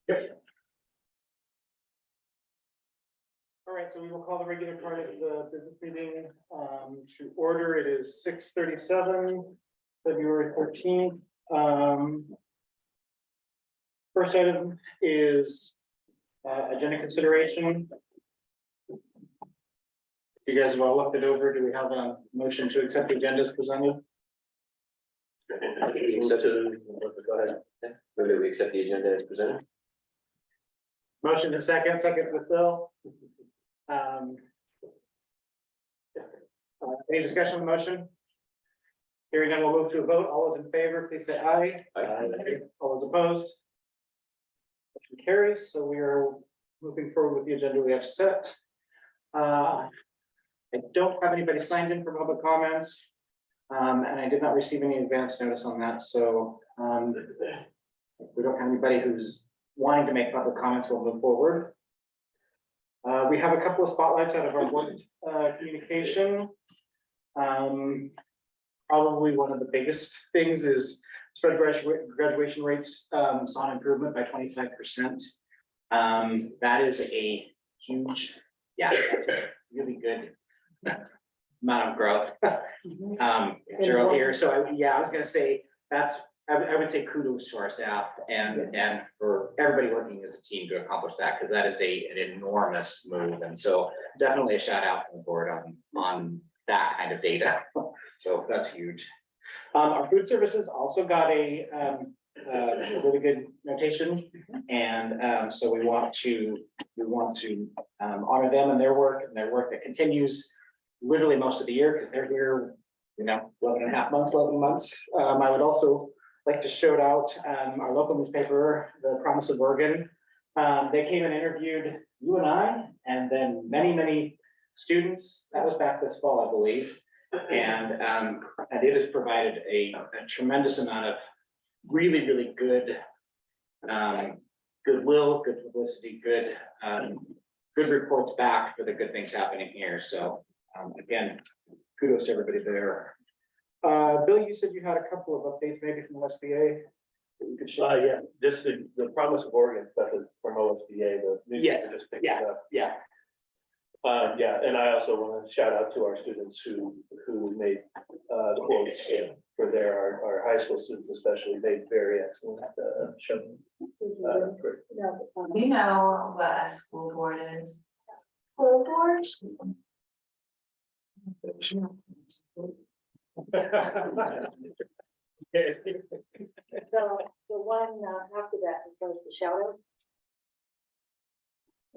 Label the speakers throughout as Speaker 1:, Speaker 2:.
Speaker 1: Yep. All right, so we will call the regular part of the business meeting to order. It is 6:37, February 13th. First item is agenda consideration. You guys have all looked it over. Do we have a motion to accept the agenda as presented?
Speaker 2: Go ahead. Move that we accept the agenda as presented.
Speaker 1: Motion to second with Bill. Any discussion on the motion? Hearing none, we'll move to a vote. All those in favor, please say aye.
Speaker 2: Aye.
Speaker 1: All those opposed? Motion carries, so we are moving forward with the agenda we have set. I don't have anybody signed in for public comments. And I did not receive any advance notice on that, so if we don't have anybody who's wanting to make public comments, we'll move forward. We have a couple of spotlights out of our board communication. Probably one of the biggest things is spread graduation rates saw an improvement by 25%. That is a huge, that's a really good amount of growth. Cheryl here, so I was gonna say that's. I would say kudos to our staff and for everybody working as a team to accomplish that, because that is an enormous move. And so definitely a shout out to the board on that kind of data. So that's huge. Our food services also got a really good notation. And so we want to honor them and their work that continues literally most of the year, because they're here, 11 months. I would also like to shout out our local newspaper, The Promise of Oregon. They came and interviewed you and I, and then many students. That was back this fall, I believe. And it has provided a tremendous amount of really good goodwill, good publicity, good reports back for the good things happening here. So again, kudos to everybody there. Bill, you said you had a couple of updates maybe from OSBA that you could share.
Speaker 3: Yeah, just the Promise of Oregon stuff is from OSBA, the newspaper just picked it up.
Speaker 1: Yeah.
Speaker 3: And I also want to shout out to our students who made quotes for our high school students especially, made very excellent showing.
Speaker 4: Do you know what a school board is?
Speaker 5: School board? The one after that goes the shout out.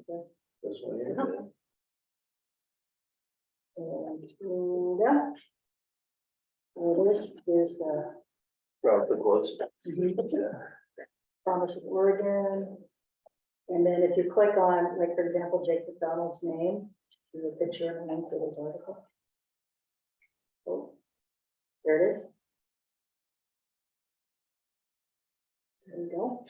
Speaker 5: Okay.
Speaker 3: This one here.
Speaker 5: And this is the
Speaker 3: Well, the quotes.
Speaker 5: Promise of Oregon. And then if you click on, like, for example, Jake McDonald's name, there's a picture of him to his article. Oh, there it is. There you go.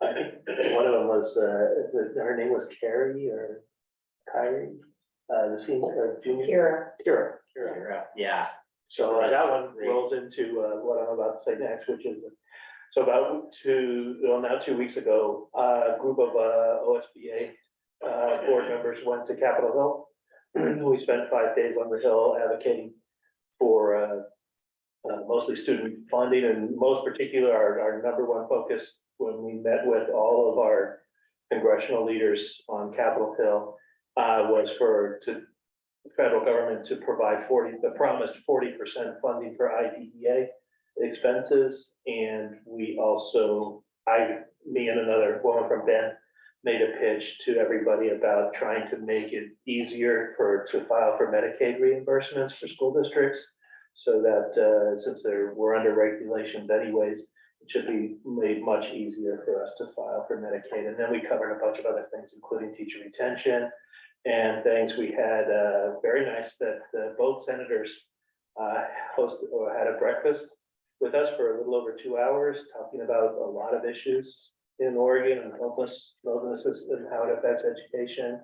Speaker 3: I think one of them was, her name was Carrie or Kyrie, the senior, junior. Kira.
Speaker 1: Yeah.
Speaker 3: So that one rolls into what I'm about to say next, which is, so now 2 weeks ago, a group of OSBA board members went to Capitol Hill. We spent 5 days on the Hill advocating for mostly student funding, and most particular, our number one focus when we met with all of our congressional leaders on Capitol Hill was for the federal government to provide the promised 40% funding for IDEA expenses. And we also, me and another woman from Ben made a pitch to everybody about trying to make it easier to file for Medicaid reimbursements for school districts, so that since we're under regulations anyways, it should be made much easier for us to file for Medicaid. And then we covered a bunch of other things, including teacher retention and things. We had very nice that both senators had a breakfast with us for a little over 2 hours, talking about a lot of issues in Oregon and homelessness and how it affects education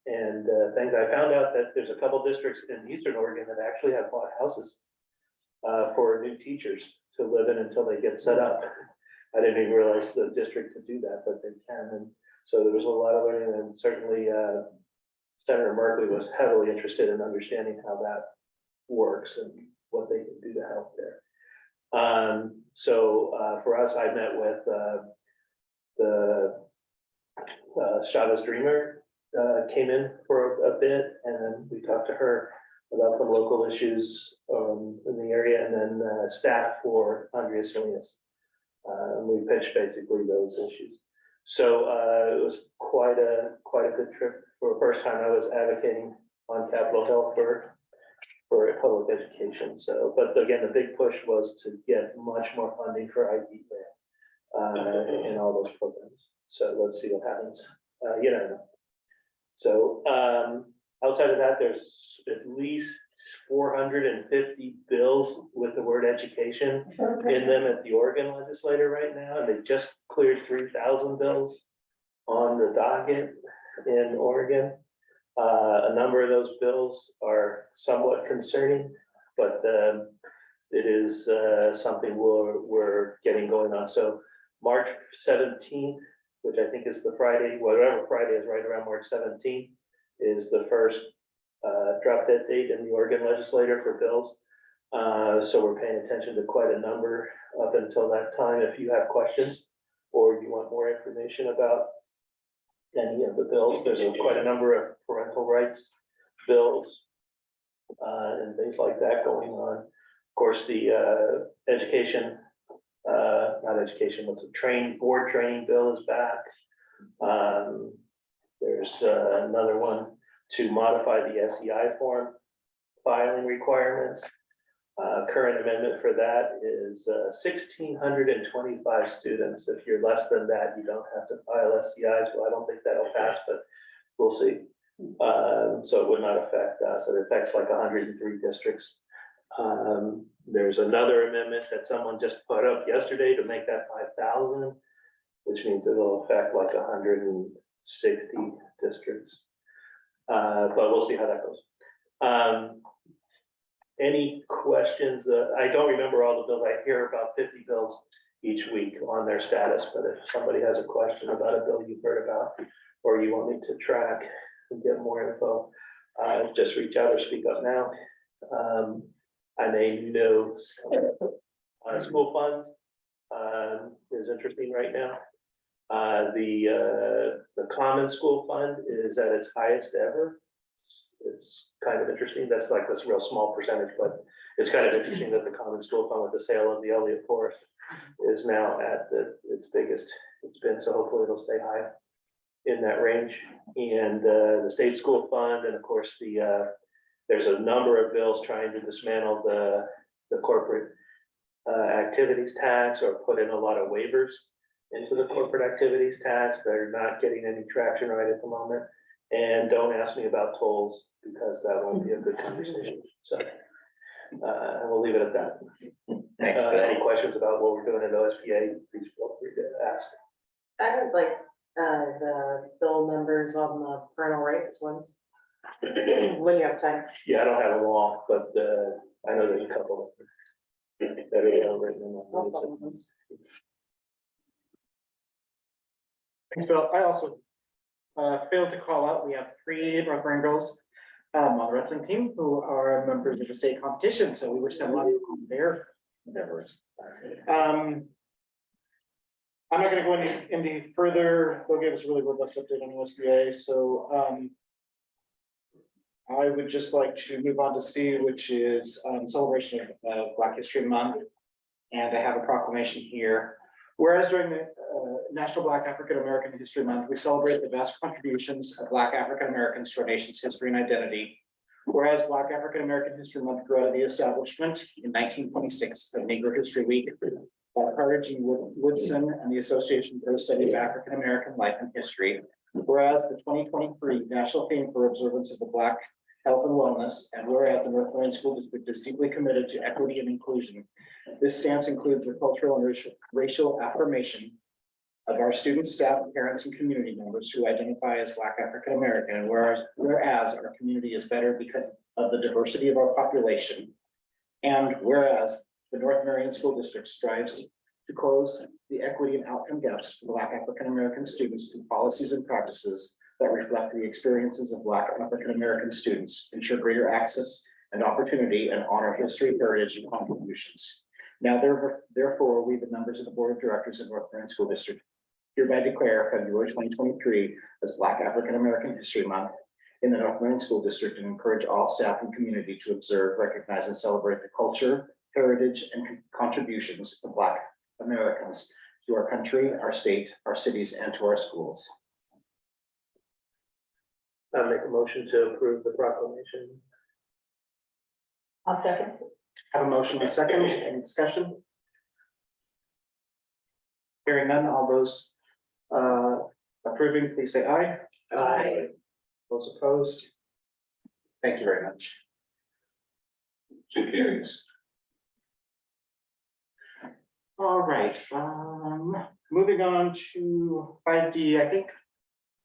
Speaker 3: and things. I found out that there's a couple districts in Eastern Oregon that actually have bought houses for new teachers to live in until they get set up. I didn't even realize the district could do that, but they can, and so there was a lot of learning, and certainly, Senator Merkley was heavily interested in understanding how that works and what they can do to help there. For us, I met with, the Chavez Dreamer, came in for a bit, and then we talked to her about the local issues, in the area, and then, staff for Andrea Salinas. We pitched basically those issues. So, it was quite a good trip. For the first time, I was advocating on Capitol Hill for public education. So, but again, the big push was to get much more funding for ID grant, in all those programs. So let's see what happens. You know. So, outside of that, there's at least 450 bills with the word education in them at the Oregon legislature right now, and they just cleared 3,000 bills on the docket in Oregon. A number of those bills are somewhat concerning, but it is something we're getting going on. So March 17th, which I think is the Friday, whatever Friday is right around March 17th, is the first drop dead date in the Oregon legislature for bills. So we're paying attention to quite a number up until that time. If you have questions or you want more information about any of the bills, there's quite a number of parental rights bills and things like that going on. Of course, the education, not education, what's a board training bill is back. There's another one to modify the SEI form filing requirements. Current amendment for that is 1,625 students. If you're less than that, you don't have to file SEIs. Well, I don't think that'll pass, but we'll see. So it would not affect us. It affects like 103 districts. There's another amendment that someone just put up yesterday to make that 5,000, which means it'll affect like 160 districts. But we'll see how that goes. Any questions? I don't remember all the bills. I hear about 50 bills each week on their status, but if somebody has a question about a bill you've heard about, or you want me to track and get more info, just reach out or speak up now. I may know school fund is interesting right now. The common school fund is at its highest ever. It's kind of interesting. That's like this real small percentage, but it's kind of interesting that the common school fund with the sale of the Elliott Forest is now at its biggest it's been. So hopefully it'll stay high in that range. And the state school fund, and of course there's a number of bills trying to dismantle the corporate activities tax or put in a lot of waivers into the corporate activities tax. They're not getting any traction right at the moment. And don't ask me about tolls, because that won't be a good conversation. So we'll leave it at that.
Speaker 2: Thanks for that.
Speaker 3: Any questions about what we're doing at OSBA, please feel free to ask.
Speaker 6: I would like the bill numbers on the parental rights ones. When you have time.
Speaker 3: Yeah, I don't have them all, but I know there's a couple that are written in the minutes.
Speaker 1: Thanks, Bill. I also failed to call out, we have 3 North Marine girls on the wrestling team who are members of the state competition, so we wish them luck on their endeavors. I'm not gonna go any further. They'll give us a really robust update on OSBA, so I would just like to move on to C, which is celebration of Black History Month. And I have a proclamation here. Whereas during the National Black African American History Month, we celebrate the vast contributions of Black African Americans to our nation's history and identity. Whereas Black African American History Month grew out of the establishment in 1926 of Negro History Week by Carter G. Woodson and the Association for the Study of African American Life and History. Whereas the 2023 national theme for observance of the Black health and wellness, and whereas the North Marine School District is deeply committed to equity and inclusion. This stance includes the cultural and racial affirmation of our students, staff, parents, and community members who identify as Black African American, and whereas our community is better because of the diversity of our population. And whereas the North Marion School District strives to close the equity and outcome gaps for Black African American students through policies and practices that reflect the experiences of Black African American students, ensure greater access and opportunity, and honor history, heritage, and contributions. Now, therefore, we, the members of the Board of Directors of North Marion School District, hereby declare February 2023 as Black African American History Month in the North Marion School District, and encourage all staff and community to observe, recognize, and celebrate the culture, heritage, and contributions of Black Americans to our country, our state, our cities, and to our schools.
Speaker 3: I make a motion to approve the proclamation.
Speaker 5: I'll second.
Speaker 1: Have a motion and a second. Any discussion? Hearing none, all those approving, please say aye.
Speaker 3: Aye.
Speaker 1: Those opposed? Thank you very much. Motion carries. All right, moving on to 5D, I think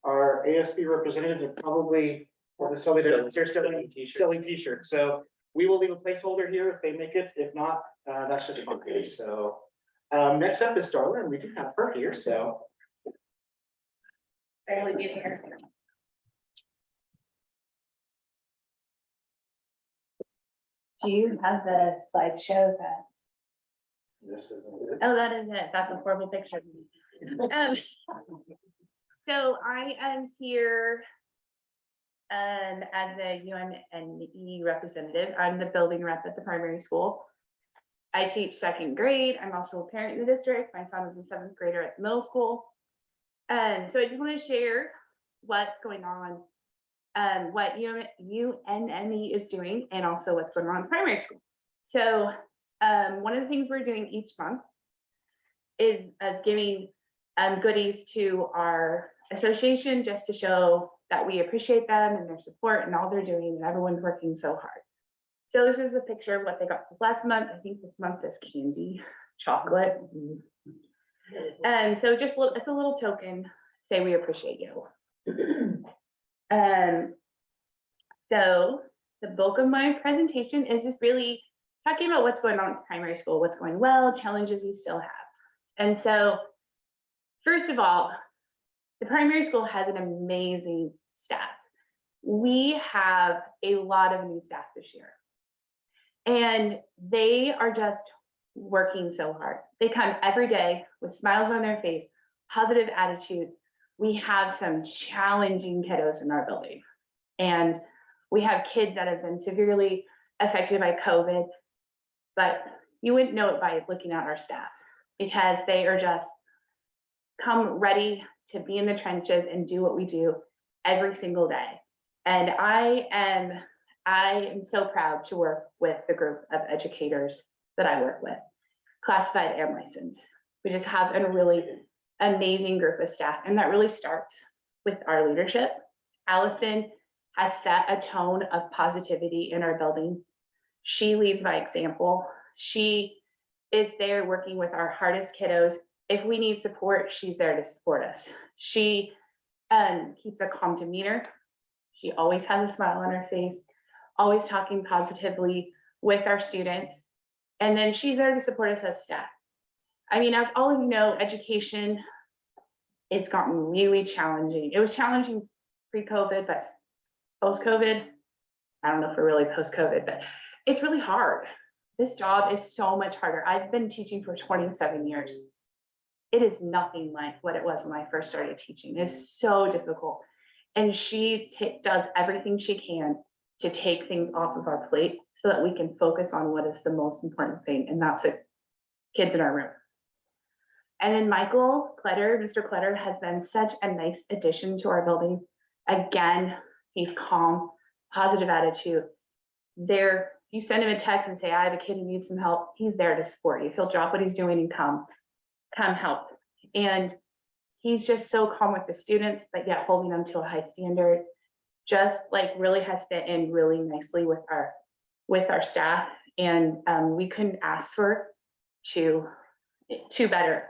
Speaker 1: our ASB representative will probably, well, just tell me they're still in silly t-shirt, so we will leave a placeholder here if they make it. If not, that's just fine. So next up is Darla, and we do have her here, so.
Speaker 4: Barely being here.
Speaker 7: Do you have the slideshow that?
Speaker 1: This is.
Speaker 7: Oh, that is it. That's a horrible picture. Um, So I am here as a UNNE representative. I'm the building rep at the primary school. I teach second grade. I'm also a parent in the district. My son is a seventh grader at the middle school. And so I just want to share what's going on, what UNNE is doing, and also what's going on in primary school. So one of the things we're doing each month is giving goodies to our association, just to show that we appreciate them and their support and all they're doing, and everyone's working so hard. So this is a picture of what they got this last month. I think this month is candy, chocolate. And so just it's a little token, say we appreciate you. So the bulk of my presentation is just really talking about what's going on with primary school, what's going well, challenges we still have. And so first of all, the primary school has an amazing staff. We have a lot of new staff this year, and they are just working so hard. They come every day with smiles on their face, positive attitudes. We have some challenging kiddos in our building, and we have kids that have been severely affected by COVID, but you wouldn't know it by looking at our staff, because they are just come ready to be in the trenches and do what we do every single day. And I am so proud to work with the group of educators that I work with, classified and licensed. We just have a really amazing group of staff, and that really starts with our leadership. Allison has set a tone of positivity in our building. She leads by example. She is there working with our hardest kiddos. If we need support, she's there to support us. She keeps a calm demeanor. She always has a smile on her face, always talking positively with our students. And then she's there to support us as staff. I mean, as all of you know, education has gotten really challenging. It was challenging pre-COVID, but post-COVID, I don't know if we're really post-COVID, but it's really hard. This job is so much harder. I've been teaching for 27 years. It is nothing like what it was when I first started teaching. It's so difficult. And she does everything she can to take things off of our plate so that we can focus on what is the most important thing, and that's the kids in our room. And then Michael Kletter, Mr. Kletter, has been such a nice addition to our building. Again, he's calm, positive attitude. There, you send him a text and say, I have a kid who needs some help. He's there to support you. He'll drop what he's doing and come help. And he's just so calm with the students, but yet holding them to a high standard. Just like really has fit in really nicely with our staff. And we couldn't ask for two better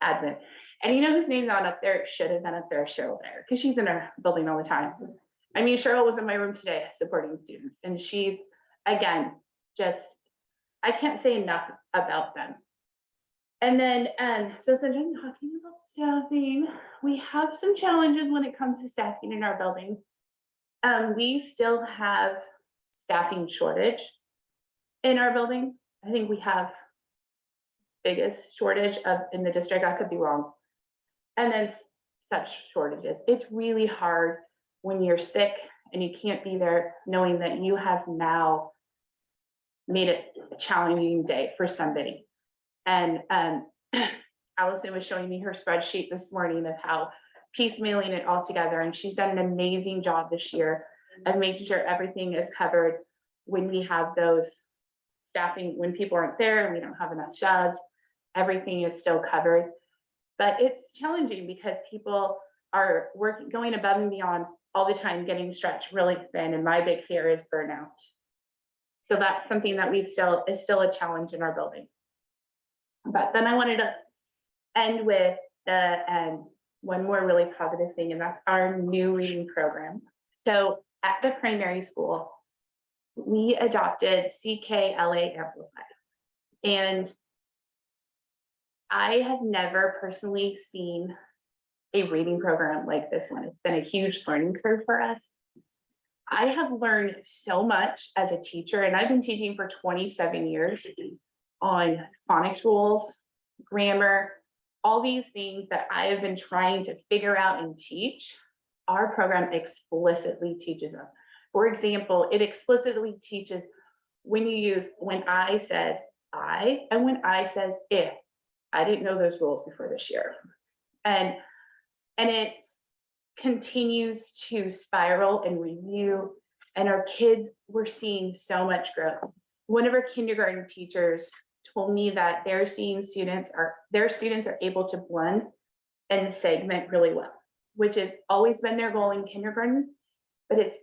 Speaker 7: admin. And you know whose name's not up there? It should have been up there, Cheryl Bear, because she's in our building all the time. I mean, Cheryl was in my room today supporting students, and she's, again, just, I can't say enough about them. And then, so since I'm talking about staffing, we have some challenges when it comes to staffing in our building. We still have staffing shortage in our building. I think we have biggest shortage in the district. I could be wrong. And then such shortages. It's really hard when you're sick and you can't be there, knowing that you have now made it a challenging day for somebody. And Allison was showing me her spreadsheet this morning of how piecemealing it all together, and she's done an amazing job this year of making sure everything is covered when we have those staffing, when people aren't there and we don't have enough subs, everything is still covered. But it's challenging because people are working, going above and beyond all the time, getting stretched really thin. And my big fear is burnout. So that's something that is still a challenge in our building. But then I wanted to end with one more really positive thing, and that's our new reading program. So at the primary school, we adopted CKLA Amplified. And I have never personally seen a reading program like this one. It's been a huge learning curve for us. I have learned so much as a teacher, and I've been teaching for 27 years on phonics rules, grammar, all these things that I have been trying to figure out and teach. Our program explicitly teaches them. For example, it explicitly teaches when you use when I says I and when I says if. I didn't know those rules before this year. And it continues to spiral and review. And our kids, we're seeing so much growth. One of our kindergarten teachers told me that their students are able to blend and segment really well, which has always been their goal in kindergarten, but it's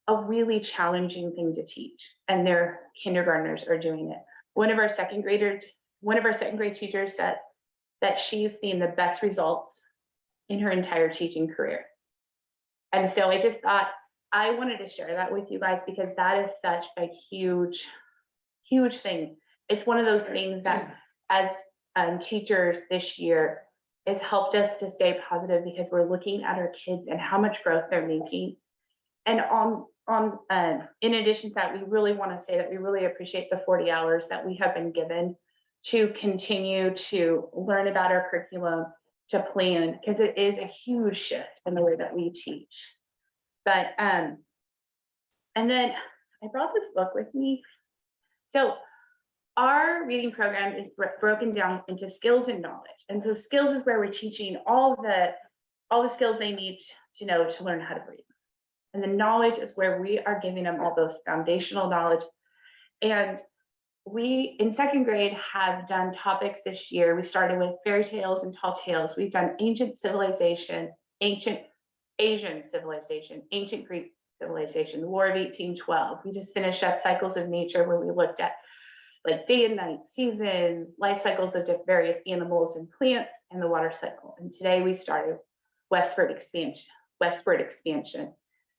Speaker 7: a really challenging thing to teach. And their kindergartners are doing it. One of our second grade teachers said that she's seen the best results in her entire teaching career. And so I just thought I wanted to share that with you guys because that is such a huge, huge thing. It's one of those things that as teachers this year has helped us to stay positive because we're looking at our kids and how much growth they're making. And in addition to that, we really want to say that we really appreciate the 40 hours that we have been given to continue to learn about our curriculum, to plan, because it is a huge shift in the way that we teach. But, and then I brought this book with me. So our reading program is broken down into skills and knowledge. And so skills is where we're teaching all the skills they need to know to learn how to read. And the knowledge is where we are giving them all those foundational knowledge. And we in second grade have done topics this year. We started with fairy tales and tall tales. We've done ancient civilization, ancient Asian civilization, ancient Greek civilization, the War of 1812. We just finished up cycles of nature where we looked at like day and night, seasons, life cycles of various animals and plants, and the water cycle. And today we started westward expansion.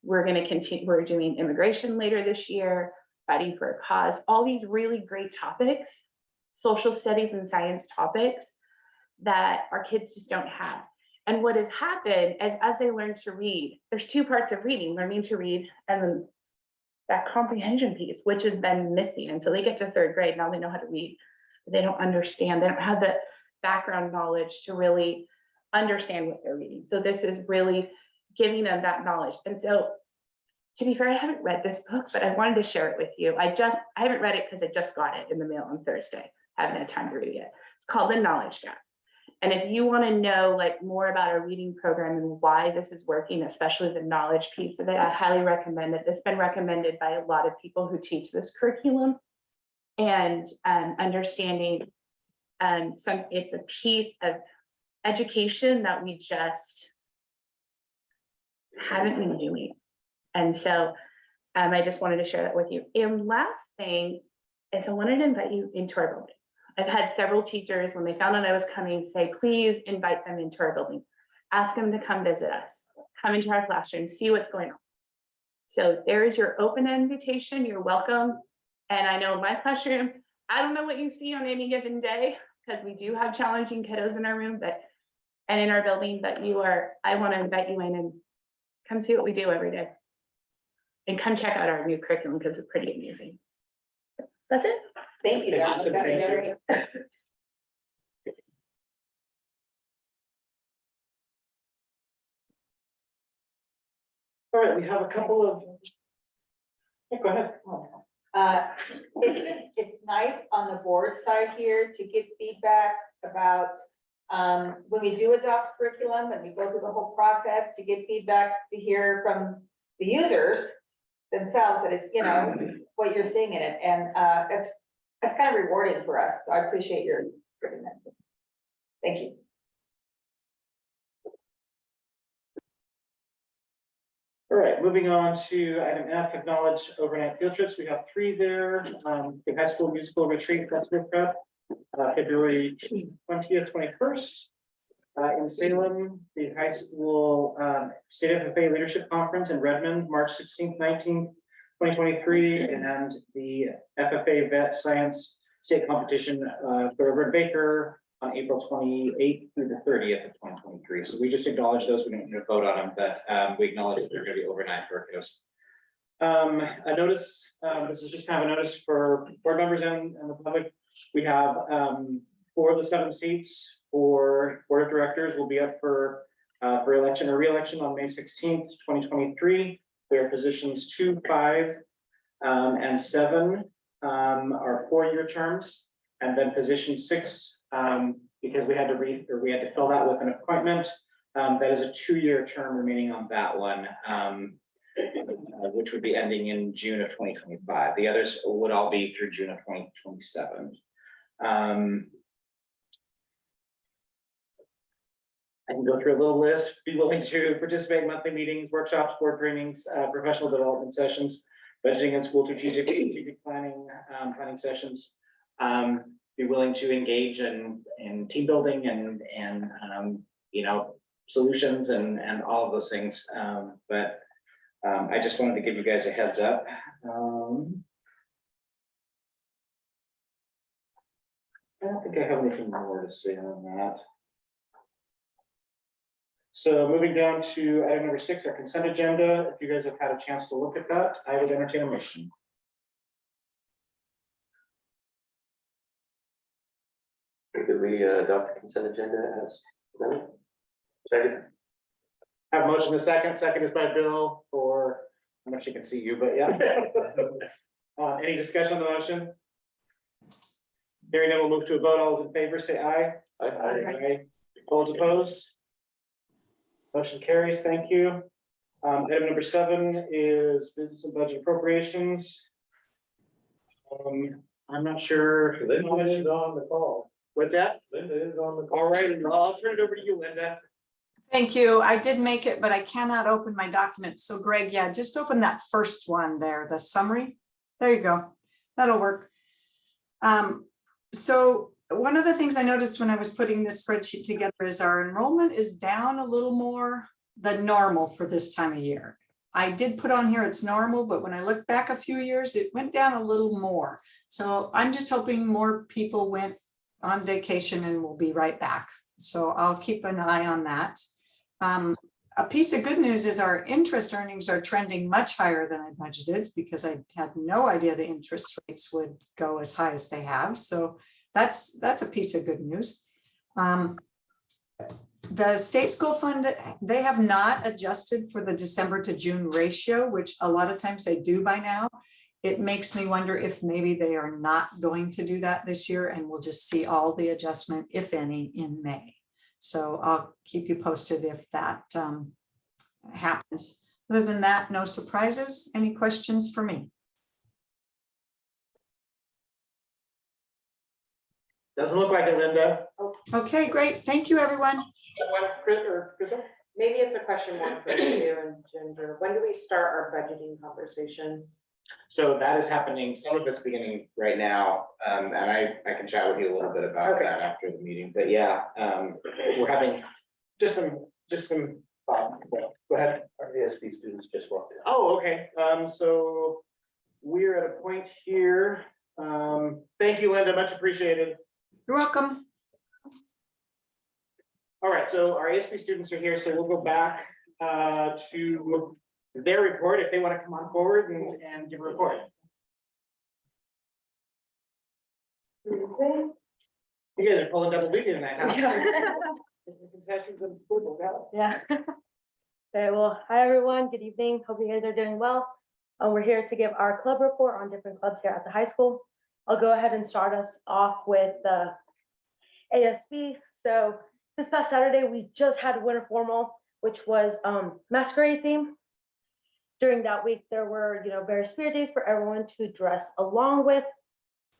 Speaker 7: We're going to continue, we're doing immigration later this year, fighting for a cause, all these really great topics, social studies and science topics that our kids just don't have. And what has happened is as they learn to read, there's two parts of reading, learning to read and then that comprehension piece, which has been missing until they get to third grade. Now they know how to read, but they don't understand. They don't have the background knowledge to really understand what they're reading. So this is really giving them that knowledge. And so to be fair, I haven't read this book, but I wanted to share it with you. I haven't read it because I just got it in the mail on Thursday. I haven't had time to read it yet. It's called The Knowledge Gap. And if you want to know like more about our reading program and why this is working, especially the knowledge piece of it, I highly recommend it. It's been recommended by a lot of people who teach this curriculum and understanding it's a piece of education that we just haven't been doing. And so I just wanted to share that with you. And last thing is I wanted to invite you into our building. I've had several teachers, when they found out I was coming, say, please invite them into our building. Ask them to come visit us, come into our classroom, see what's going on. So there is your open invitation. You're welcome. And I know in my classroom, I don't know what you see on any given day because we do have challenging kiddos in our room, and in our building, but I want to invite you in and come see what we do every day. And come check out our new curriculum because it's pretty amazing. That's it.
Speaker 6: Thank you. Deb.
Speaker 1: Awesome,
Speaker 6: That was
Speaker 1: thank you.
Speaker 6: very-
Speaker 1: All right, we have a couple of. Yeah, go ahead.
Speaker 8: It's nice on the board side here to get feedback about, when we do adopt curriculum and we go through the whole process to get feedback, to hear from the users themselves that it's, what you're seeing in it. And, that's kind of rewarding for us. So I appreciate your giving that. Thank you.
Speaker 1: All right, moving on to item F, acknowledge overnight field trips. We have 3 there. The high school musical retreat, festival prep, February 20th, 21st. In Salem, the high school State FFA Leadership Conference in Redmond, March 16th, 19th, 2023, and the FFA Vet Science State Competition for Robert Baker on April 28th through the 30th of 2023. So we just acknowledge those. We don't need to vote on them, but we acknowledge that they're going to be overnight for kiddos. A notice, this is just kind of a notice for board members and the public. We have 4 of the 7 seats for board of directors will be up for election or re-election on May 16th, 2023. Their positions 2, 5, and 7 are 4-year terms, and then position 6, because we had to fill that with an appointment. That is a 2-year term remaining on that one, which would be ending in June of 2025. The others would all be through June of 2027. I can go through a little list. Be willing to participate in monthly meetings, workshops, board trainings, professional development sessions, budgeting and school strategic planning, planning sessions. Be willing to engage in team building and solutions and all of those things. But I just wanted to give you guys a heads up. I don't think I have anything more to say on that. So moving down to item number 6, our consent agenda. If you guys have had a chance to look at that, I would entertain a motion.
Speaker 2: Could we adopt the consent agenda as presented?
Speaker 3: Second.
Speaker 1: Have a motion a second. Second is by Bill for, I don't know if she can see you, but yeah. Any discussion on the motion? Hearing none, we'll move to a vote. All those in favor, say aye. Aye. All those opposed? Motion carries. Thank you. Item number 7 is business and budget appropriations. I'm not sure.
Speaker 3: Linda is on the call.
Speaker 1: What's that?
Speaker 3: Linda is on the call.
Speaker 1: All right, I'll turn it over to you, Linda.
Speaker 9: Thank you. I did make it, but I cannot open my document. So Greg, yeah, just open that first one there, the summary. There you go. That'll work. So one of the things I noticed when I was putting this spreadsheet together is our enrollment is down a little more than normal for this time of year. I did put on here it's normal, but when I look back a few years, it went down a little more. So I'm just hoping more people went on vacation and we'll be right back. So I'll keep an eye on that. A piece of good news is our interest earnings are trending much higher than I budgeted because I had no idea the interest rates would go as high as they have. So that's a piece of good news. The state school fund, they have not adjusted for the December to June ratio, which a lot of times they do by now. It makes me wonder if maybe they are not going to do that this year and we'll just see all the adjustment, if any, in May. So I'll keep you posted if that happens. Other than that, no surprises. Any questions for me?
Speaker 1: Doesn't look like it, Linda.
Speaker 9: Okay, great. Thank you, everyone.
Speaker 1: Crystal?
Speaker 6: Maybe it's a question more for you and Ginger. When do we start our budgeting conversations?
Speaker 1: So that is happening, some of it's beginning right now, and I can chat with you a little bit about
Speaker 6: Okay.
Speaker 1: that after the meeting, but yeah, we're having just some, go ahead.
Speaker 3: Our ASB students just walked in.
Speaker 1: Oh, okay, so we're at a point here, thank you, Linda, much appreciated.
Speaker 9: You're welcome.
Speaker 1: All right, so our ASB students are here, so we'll go back to their report if they want to come on forward and give a report. You guys are pulling double duty tonight, huh? Concessions and food will go.
Speaker 10: Yeah. Okay, well, hi, everyone. Good evening. Hope you guys are doing well. We're here to give our club report on different clubs here at the high school. I'll go ahead and start us off with the ASB. So this past Saturday, we just had winter formal, which was masquerade theme. During that week, there were, various spirit days for everyone to dress along with.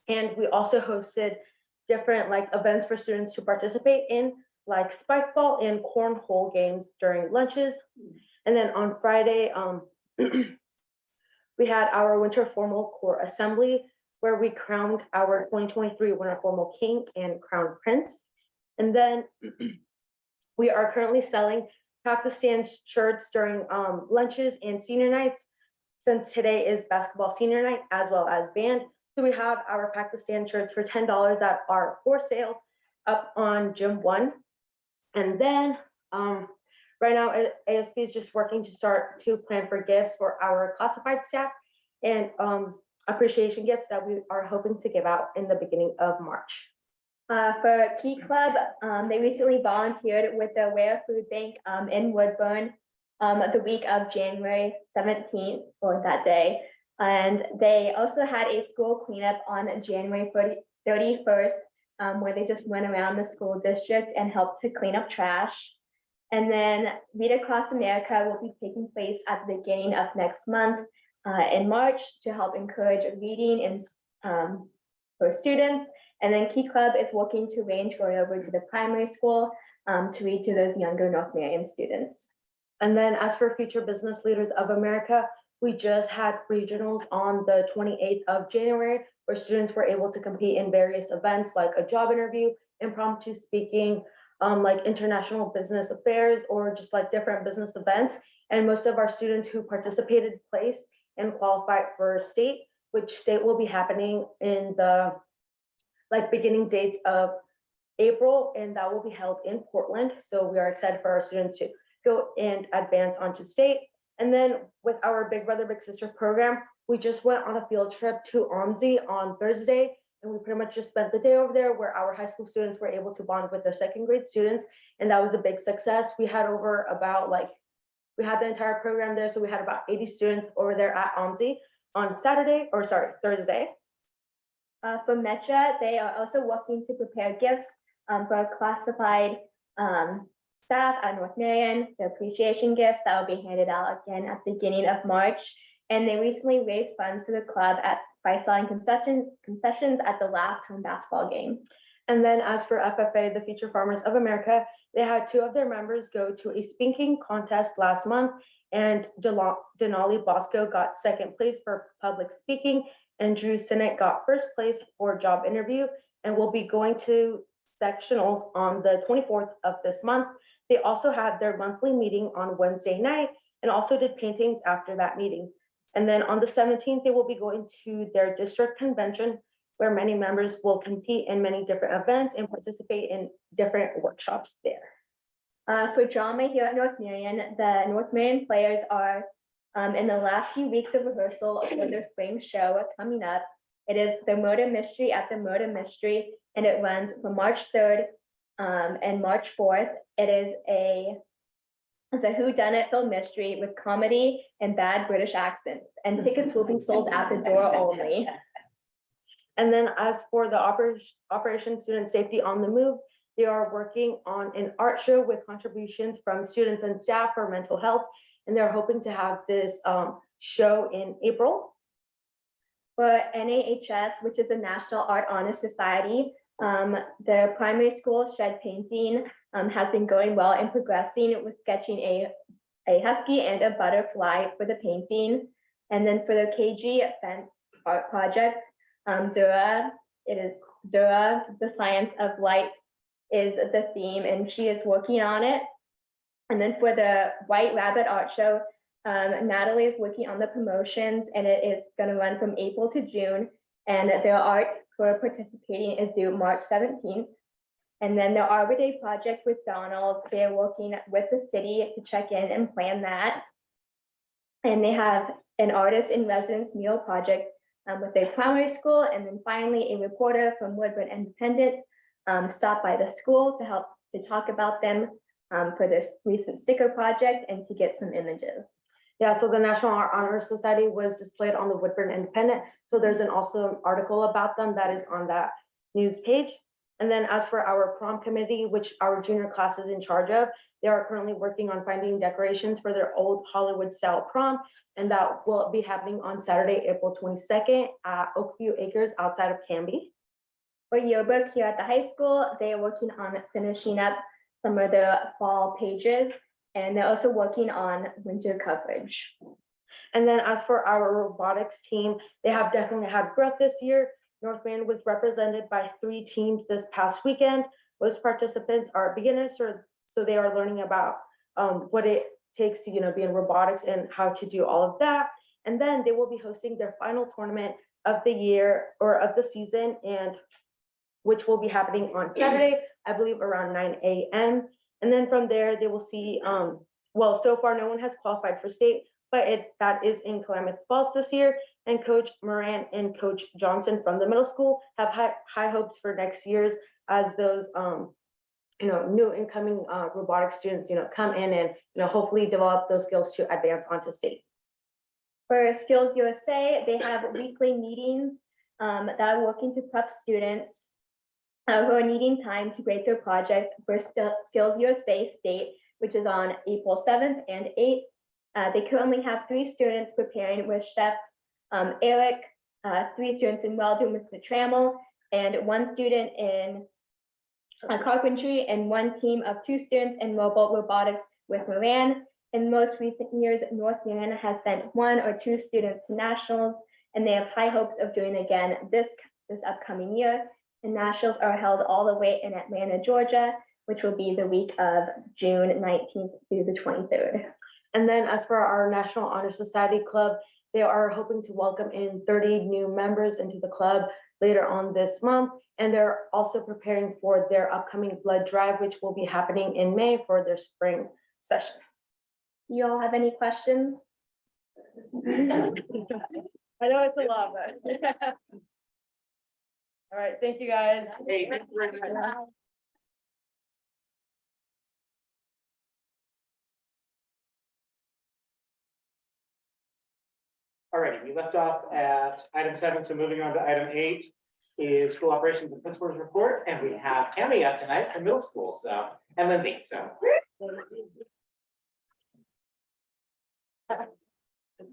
Speaker 10: And we also hosted different events for students to participate in, like spike ball and cornhole games during lunches. And then on Friday, we had our winter formal corps assembly where we crowned our 2023 winter formal king and crown prince. And then we are currently selling Pakistan shirts during lunches and senior nights, since today is basketball senior night as well as band. So we have our Pakistan shirts for $10 that are for sale up on Gym 1. And then right now ASB is just working to start to plan for gifts for our classified staff and appreciation gifts that we are hoping to give out in the beginning of March.
Speaker 11: For Key Club, they recently volunteered with the Ware Food Bank in Woodburn the week of January 17th or that day. And they also had a school cleanup on January 31st, where they just went around the school district and helped to clean up trash. And then Read Across America will be taking place at the beginning of next month in March to help encourage reading and for students. And then Key Club is working to arrange going over to the primary school to read to those younger North Marion students.
Speaker 10: And then as for Future Business Leaders of America, we just had regionals on the 28th of January, where students were able to compete in various events like a job interview, impromptu speaking, like international business affairs, or just like different business events. And most of our students who participated placed and qualified for state, which state will be happening in the beginning dates of April, and that will be held in Portland. So we are excited for our students to go and advance onto state. And then with our Big Brother Big Sister program, we just went on a field trip to OMSI on Thursday, and we pretty much just spent the day over there where our high school students were able to bond with their second grade students, and that was a big success. We had over about we had the entire program there, so we had about 80 students over there at OMSI on Thursday.
Speaker 11: For Metra, they are also working to prepare gifts for classified staff at North Marion, the appreciation gifts that will be handed out again at the beginning of March. And they recently raised funds for the club by selling concessions at the last home basketball game.
Speaker 10: And then as for FFA, the Future Farmers of America, they had 2 of their members go to a speaking contest last month, and Denali Bosco got second place for public speaking, and Drew Sinnott got first place for job interview, and will be going to sectionals on the 24th of this month. They also had their monthly meeting on Wednesday night and also did paintings after that meeting. And then on the 17th, they will be going to their district convention, where many members will compete in many different events and participate in different workshops there.
Speaker 11: For drama here at North Marion, the North Marion players are in the last few weeks of rehearsal for their spring show coming up. It is the Murder Mystery at the Murder Mystery, and it runs from March 3rd and March 4th. It's a whodunit film mystery with comedy and bad British accents, and tickets will be sold at the door only.
Speaker 10: And then as for the Operation Student Safety on the Move, they are working on an art show with contributions from students and staff for mental health, and they're hoping to have this show in April.
Speaker 11: For NAHS, which is a National Art Honor Society, the primary school shed painting has been going well and progressing with sketching a husky and a butterfly for the painting. And then for the KG fence art project, Zura, the Science of Light is the theme, and she is working on it. And then for the White Rabbit Art Show, Natalie is working on the promotions, and it is going to run from April to June. And their art for participating is due March 17th. And then the Arbor Day project with Donald, they're working with the city to check in and plan that. And they have an artist in residence mural project with their primary school. And then finally, a reporter from Woodburn Independent stopped by the school to help to talk about them for this recent sticker project and to get some images.
Speaker 10: Yeah, so the National Honor Society was displayed on the Woodburn Independent. So there's an also article about them that is on that news page. And then as for our prom committee, which our junior class is in charge of, they are currently working on finding decorations for their old Hollywood style prom. And that will be happening on Saturday, April 22nd at Oakview Acres outside of Canby.
Speaker 11: For yearbook here at the high school, they are working on finishing up some of the fall pages, and they're also working on winter coverage.
Speaker 10: And then as for our robotics team, they have definitely had growth this year. North Van was represented by 3 teams this past weekend. Most participants are beginners, so they are learning about what it takes to, be in robotics and how to do all of that. And then they will be hosting their final tournament of the year or of the season, and which will be happening on Saturday, I believe around 9 a.m. And then from there, they will see, well, so far no one has qualified for state, but that is in Klamath Falls this year. And Coach Moran and Coach Johnson from the middle school have high hopes for next year's as those, new incoming robotics students, come in and, hopefully develop those skills to advance onto state.
Speaker 11: For Skills USA, they have weekly meetings that are working to prep students who are needing time to grade their projects for Skills USA State, which is on April 7th and 8th. They currently have 3 students preparing with Chef Eric, 3 students in welding with Mr. Trammell, and 1 student in carpentry, and 1 team of 2 students in mobile robotics with Moran. In most recent years, North Van has sent 1 or 2 students to nationals, and they have high hopes of doing again this upcoming year. The nationals are held all the way in Atlanta, Georgia, which will be the week of June 19th through the 23rd.
Speaker 10: And then as for our National Honor Society Club, they are hoping to welcome in 30 new members into the club later on this month. And they're also preparing for their upcoming blood drive, which will be happening in May for their spring session.
Speaker 11: You all have any questions?
Speaker 10: I know it's a lot, but. All right, thank you, guys.
Speaker 1: Hey, thank you very much. All righty, we left off at item 7, so moving on to item 8 is school operations and principals report, and we have Tammy up tonight from middle school, so, and Lindsay, so.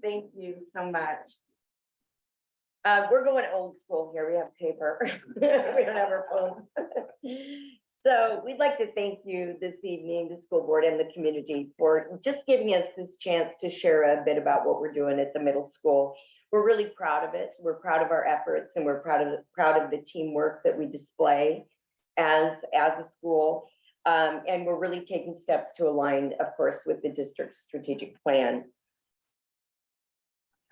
Speaker 12: Thank you so much. We're going old school here. We have paper. We don't have our phones. So we'd like to thank you this evening, the school board and the community, for just giving us this chance to share a bit about what we're doing at the middle school. We're really proud of it. We're proud of our efforts, and we're proud of the teamwork that we display as a school. And we're really taking steps to align, of course, with the district's strategic plan.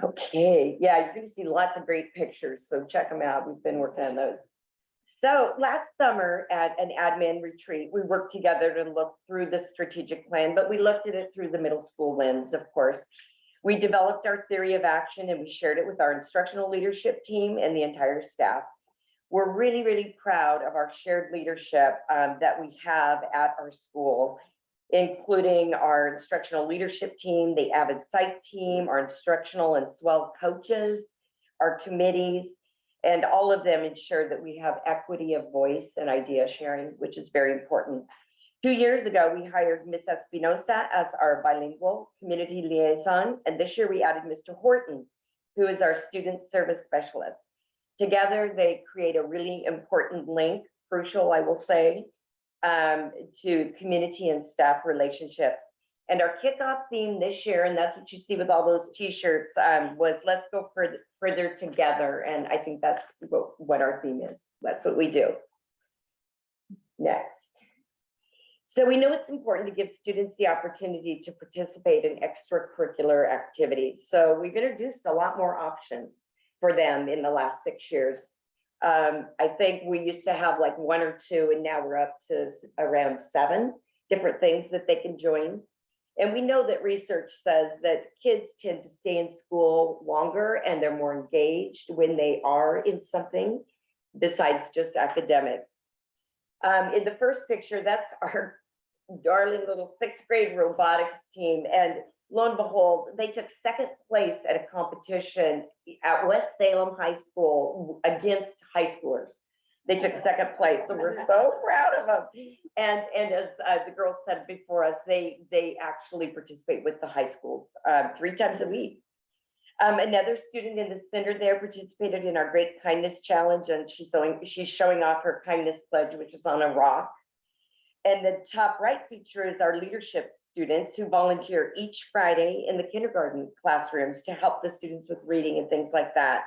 Speaker 12: Okay, yeah, you're going to see lots of great pictures, so check them out. We've been working on those. So last summer at an admin retreat, we worked together to look through the strategic plan, but we looked at it through the middle school lens, of course. We developed our theory of action, and we shared it with our instructional leadership team and the entire staff. We're really, really proud of our shared leadership that we have at our school, including our instructional leadership team, the Avid Psych team, our instructional and swell coaches, our committees, and all of them ensure that we have equity of voice and idea sharing, which is very important. 2 years ago, we hired Ms. Espinosa as our bilingual community liaison, and this year we added Mr. Horton, who is our student service specialist. Together, they create a really important link, crucial, I will say, to community and staff relationships. And our kickoff theme this year, and that's what you see with all those t-shirts, was let's go further together. And I think that's what our theme is. That's what we do. Next. So we know it's important to give students the opportunity to participate in extracurricular activities. So we've introduced a lot more options for them in the last 6 years. I think we used to have like 1 or 2, and now we're up to around 7 different things that they can join. And we know that research says that kids tend to stay in school longer and they're more engaged when they are in something besides just academics. In the first picture, that's our darling little 6th grade robotics team. And lo and behold, they took 2nd place at a competition at West Salem High School against high schoolers. They took 2nd place, and we're so proud of them. And as the girls said before us, they actually participate with the high schools 3 times a week. Another student in the center there participated in our Great Kindness Challenge, and she's showing off her kindness pledge, which is on a rock. And the top right picture is our leadership students who volunteer each Friday in the kindergarten classrooms to help the students with reading and things like that.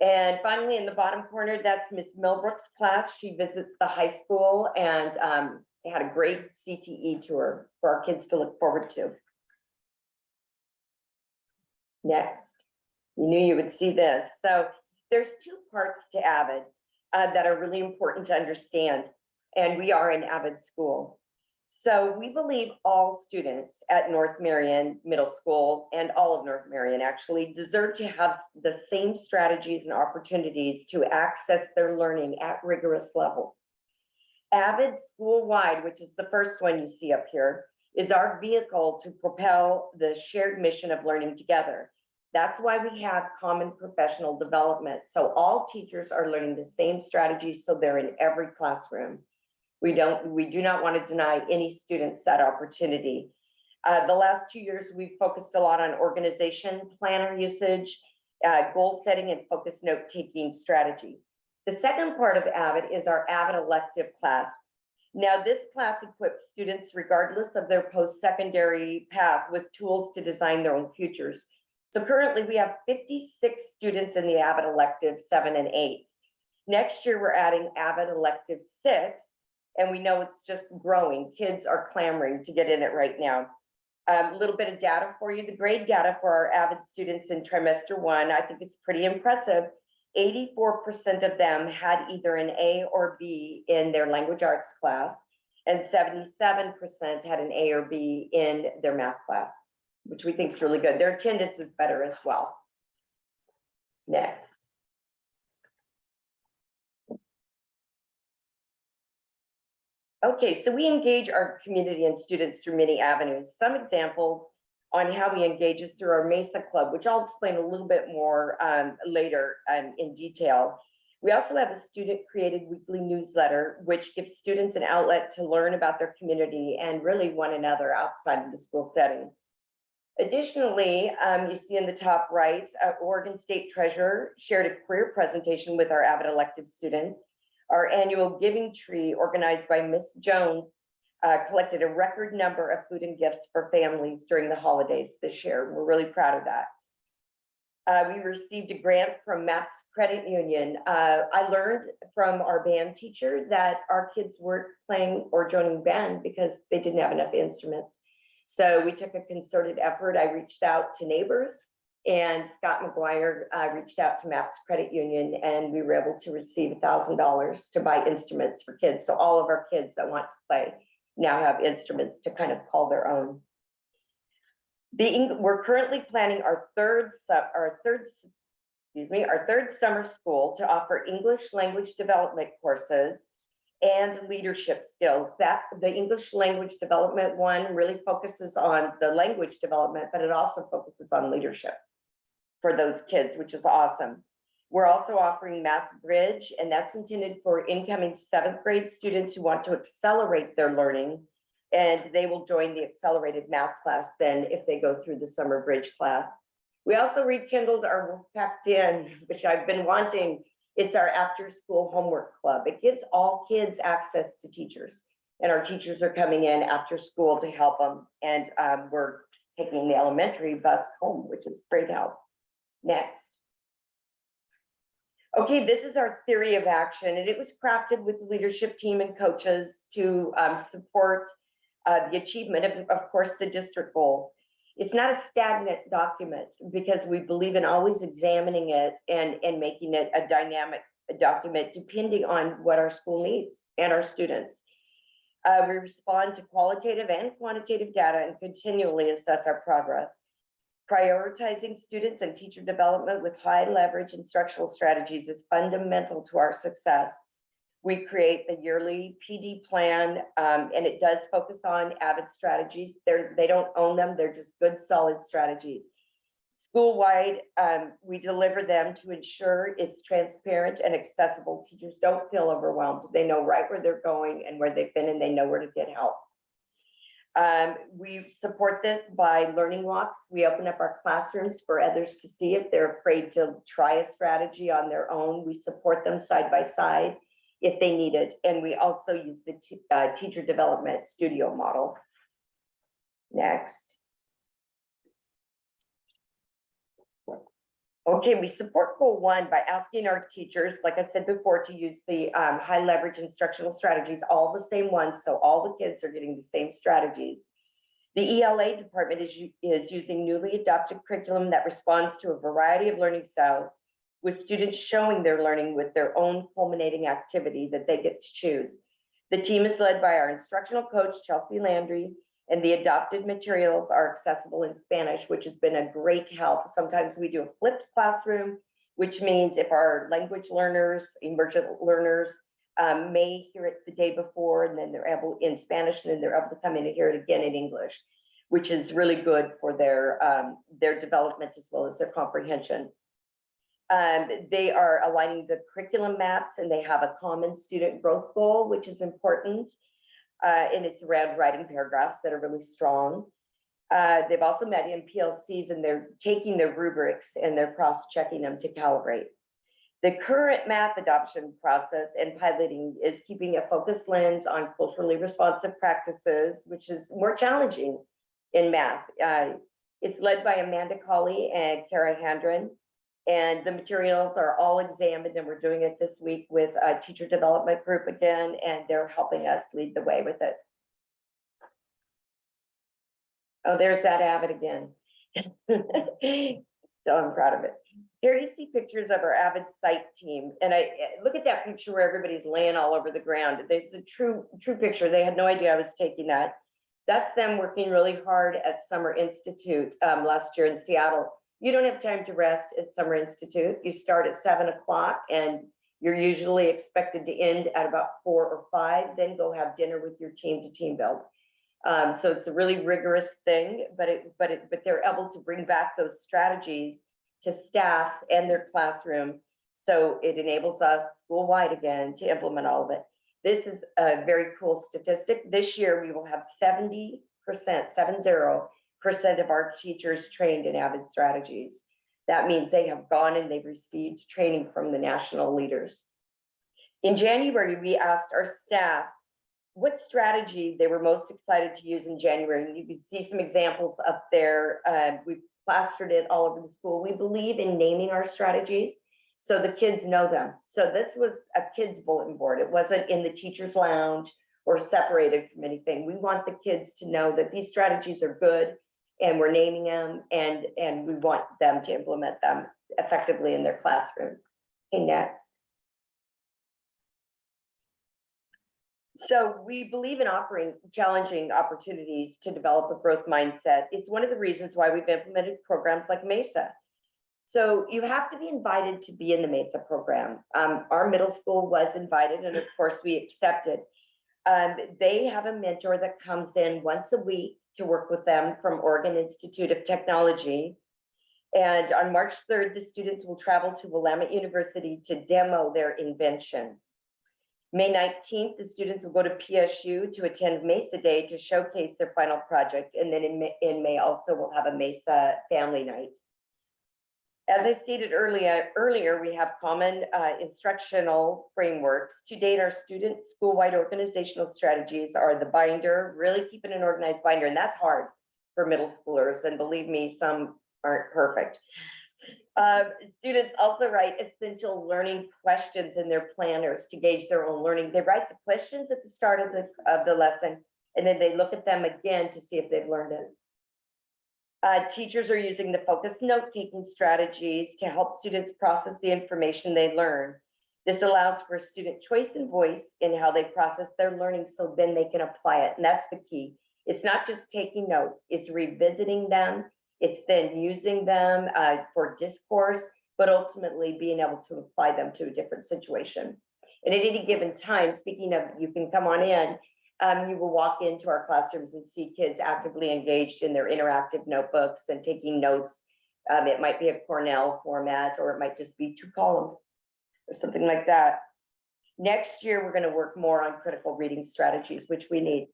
Speaker 12: And finally, in the bottom corner, that's Miss Millbrook's class. She visits the high school, and they had a great CTE tour for our kids to look forward to. Next, you knew you would see this. So there's 2 parts to AVID that are really important to understand. And we are an AVID school. So we believe all students at North Marion Middle School, and all of North Marion actually, deserve to have the same strategies and opportunities to access their learning at rigorous levels. AVID school-wide, which is the first one you see up here, is our vehicle to propel the shared mission of learning together. That's why we have common professional development. So all teachers are learning the same strategies, so they're in every classroom. We do not want to deny any students that opportunity. The last 2 years, we've focused a lot on organization, planner usage, goal setting, and focused note-taking strategy. The second part of AVID is our AVID elective class. Now, this class equips students, regardless of their post-secondary path, with tools to design their own futures. So currently, we have 56 students in the AVID elective 7 and 8. Next year, we're adding AVID elective 6. And we know it's just growing. Kids are clamoring to get in it right now. A little bit of data for you. The grade data for our AVID students in trimester 1, I think it's pretty impressive. 84% of them had either an A or B in their language arts class, and 77% had an A or B in their math class, which we think is really good. Their attendance is better as well. Next. Okay, so we engage our community and students through many avenues. Some examples on how we engage is through our Mesa Club, which I'll explain a little bit more later in detail. We also have a student-created weekly newsletter, which gives students an outlet to learn about their community and really one another outside of the school setting. Additionally, you see in the top right, Oregon State Treasurer shared a career presentation with our AVID elective students. Our annual Giving Tree, organized by Miss Jones, collected a record number of food and gifts for families during the holidays this year. We're really proud of that. We received a grant from MAPS Credit Union. I learned from our band teacher that our kids weren't playing or joining band because they didn't have enough instruments. So we took a concerted effort. I reached out to neighbors, and Scott McGuire reached out to MAPS Credit Union, and we were able to receive $1,000 to buy instruments for kids. So all of our kids that want to play now have instruments to kind of call their own. We're currently planning our third summer school to offer English language development courses and leadership skills. That the English language development one really focuses on the language development, but it also focuses on leadership for those kids, which is awesome. We're also offering Math Bridge, and that's intended for incoming 7th grade students who want to accelerate their learning, and they will join the accelerated math class then if they go through the summer bridge class. We also rekindled our Wolfpack Den, which I've been wanting. It's our after-school homework club. It gives all kids access to teachers, and our teachers are coming in after school to help them, and we're taking the elementary bus home, which is great help. Next. Okay, this is our theory of action, and it was crafted with the leadership team and coaches to support the achievement of course, the district goals. It's not a stagnant document because we believe in always examining it and making it a dynamic document depending on what our school needs and our students. We respond to qualitative and quantitative data and continually assess our progress. Prioritizing students and teacher development with high leverage instructional strategies is fundamental to our success. We create the yearly PD plan, and it does focus on AVID strategies. They don't own them, they're just good, solid strategies. School-wide, we deliver them to ensure it's transparent and accessible. Teachers don't feel overwhelmed. They know right where they're going and where they've been, and they know where to get help. We support this by learning walks. We open up our classrooms for others to see if they're afraid to try a strategy on their own. We support them side by side if they need it. And we also use the teacher development studio model. Next. Okay, we support goal 1 by asking our teachers, like I said before, to use the high leverage instructional strategies, all the same ones, so all the kids are getting the same strategies. The ELA department is using newly adopted curriculum that responds to a variety of learning styles, with students showing their learning with their own culminating activity that they get to choose. The team is led by our instructional coach, Chelsea Landry, and the adopted materials are accessible in Spanish, which has been a great help. Sometimes we do a flipped classroom, which means if our language learners, emergent learners, may hear it the day before, and then they're able in Spanish, and then they're able to come in and hear it again in English, which is really good for their development as well as their comprehension. They are aligning the curriculum maps, and they have a common student growth goal, which is important. And it's around writing paragraphs that are really strong. They've also met in PLCs, and they're taking their rubrics and they're cross-checking them to calibrate. The current math adoption process and piloting is keeping a focused lens on culturally responsive practices, which is more challenging in math. It's led by Amanda Colley and Kara Handren, and the materials are all examined, and we're doing it this week with a teacher development group again, and they're helping us lead the way with it. Oh, there's that AVID again. So I'm proud of it. Here you see pictures of our AVID site team, and I look at that picture where everybody's laying all over the ground. It's a true picture. They had no idea I was taking that. That's them working really hard at Summer Institute last year in Seattle. You don't have time to rest at Summer Institute. You start at 7 o'clock, and you're usually expected to end at about 4 or 5, then go have dinner with your team to team build. So it's a really rigorous thing, but they're able to bring back those strategies to staffs and their classroom. So it enables us school-wide again to implement all of it. This is a very cool statistic. This year, we will have 70% of our teachers trained in AVID strategies. That means they have gone and they've received training from the national leaders. In January, we asked our staff what strategy they were most excited to use in January. And you can see some examples up there. We plastered it all over the school. We believe in naming our strategies so the kids know them. So this was a kids bulletin board. It wasn't in the teacher's lounge or separated from anything. We want the kids to know that these strategies are good, and we're naming them, and we want them to implement them effectively in their classrooms. Okay, next. So we believe in offering challenging opportunities to develop a growth mindset. It's one of the reasons why we've implemented programs like MESA. So you have to be invited to be in the MESA program. Our middle school was invited, and of course we accepted. They have a mentor that comes in once a week to work with them from Oregon Institute of Technology. And on March 3rd, the students will travel to Willamette University to demo their inventions. May 19th, the students will go to PSU to attend MESA Day to showcase their final project. And then in May also, we'll have a MESA family night. As I stated earlier, we have common instructional frameworks. To date, our student school-wide organizational strategies are the binder, really keeping an organized binder, and that's hard for middle schoolers, and believe me, some aren't perfect. Students also write essential learning questions in their planners to gauge their own learning. They write the questions at the start of the lesson, and then they look at them again to see if they've learned it. Teachers are using the focused note-taking strategies to help students process the information they learn. This allows for student choice and voice in how they process their learning, so then they can apply it. And that's the key. It's not just taking notes, it's revisiting them. It's then using them for discourse, but ultimately being able to apply them to a different situation. And at any given time, speaking of, you can come on in, you will walk into our classrooms and see kids actively engaged in their interactive notebooks and taking notes. It might be a Cornell format, or it might just be 2 columns or something like that. Next year, we're going to work more on critical reading strategies, which we need.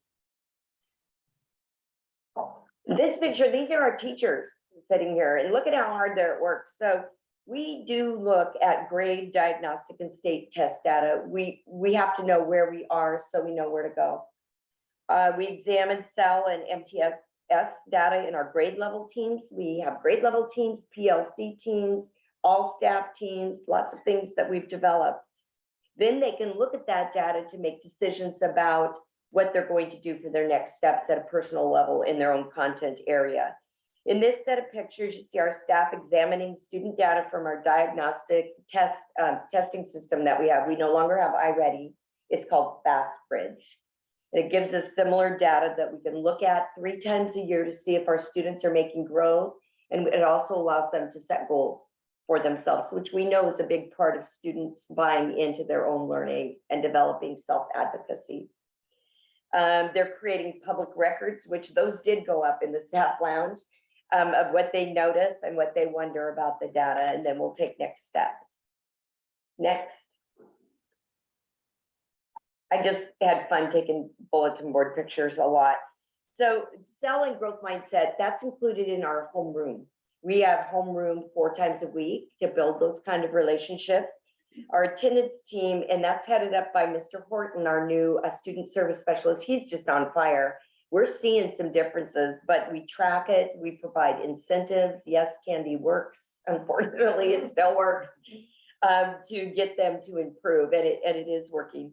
Speaker 12: This picture, these are our teachers sitting here, and look at how hard they're at work. So we do look at grade, diagnostic, and state test data. We have to know where we are so we know where to go. We examine CEL and MTSS data in our grade level teams. We have grade level teams, PLC teams, all staff teams, lots of things that we've developed. Then they can look at that data to make decisions about what they're going to do for their next steps at a personal level in their own content area. In this set of pictures, you see our staff examining student data from our diagnostic testing system that we have. We no longer have iReady. It's called FastBridge. It gives us similar data that we can look at 3 times a year to see if our students are making growth. And it also allows them to set goals for themselves, which we know is a big part of students buying into their own learning and developing self-advocacy. They're creating public records, which those did go up in the staff lounge, of what they notice and what they wonder about the data, and then we'll take next steps. Next. I just had fun taking bulletin board pictures a lot. So CEL and growth mindset, that's included in our homeroom. We have homeroom 4 times a week to build those kind of relationships. Our attendance team, and that's headed up by Mr. Horton, our new student service specialist. He's just on fire. We're seeing some differences, but we track it. We provide incentives. Yes, Candy works. Unfortunately, it still works to get them to improve, and it is working.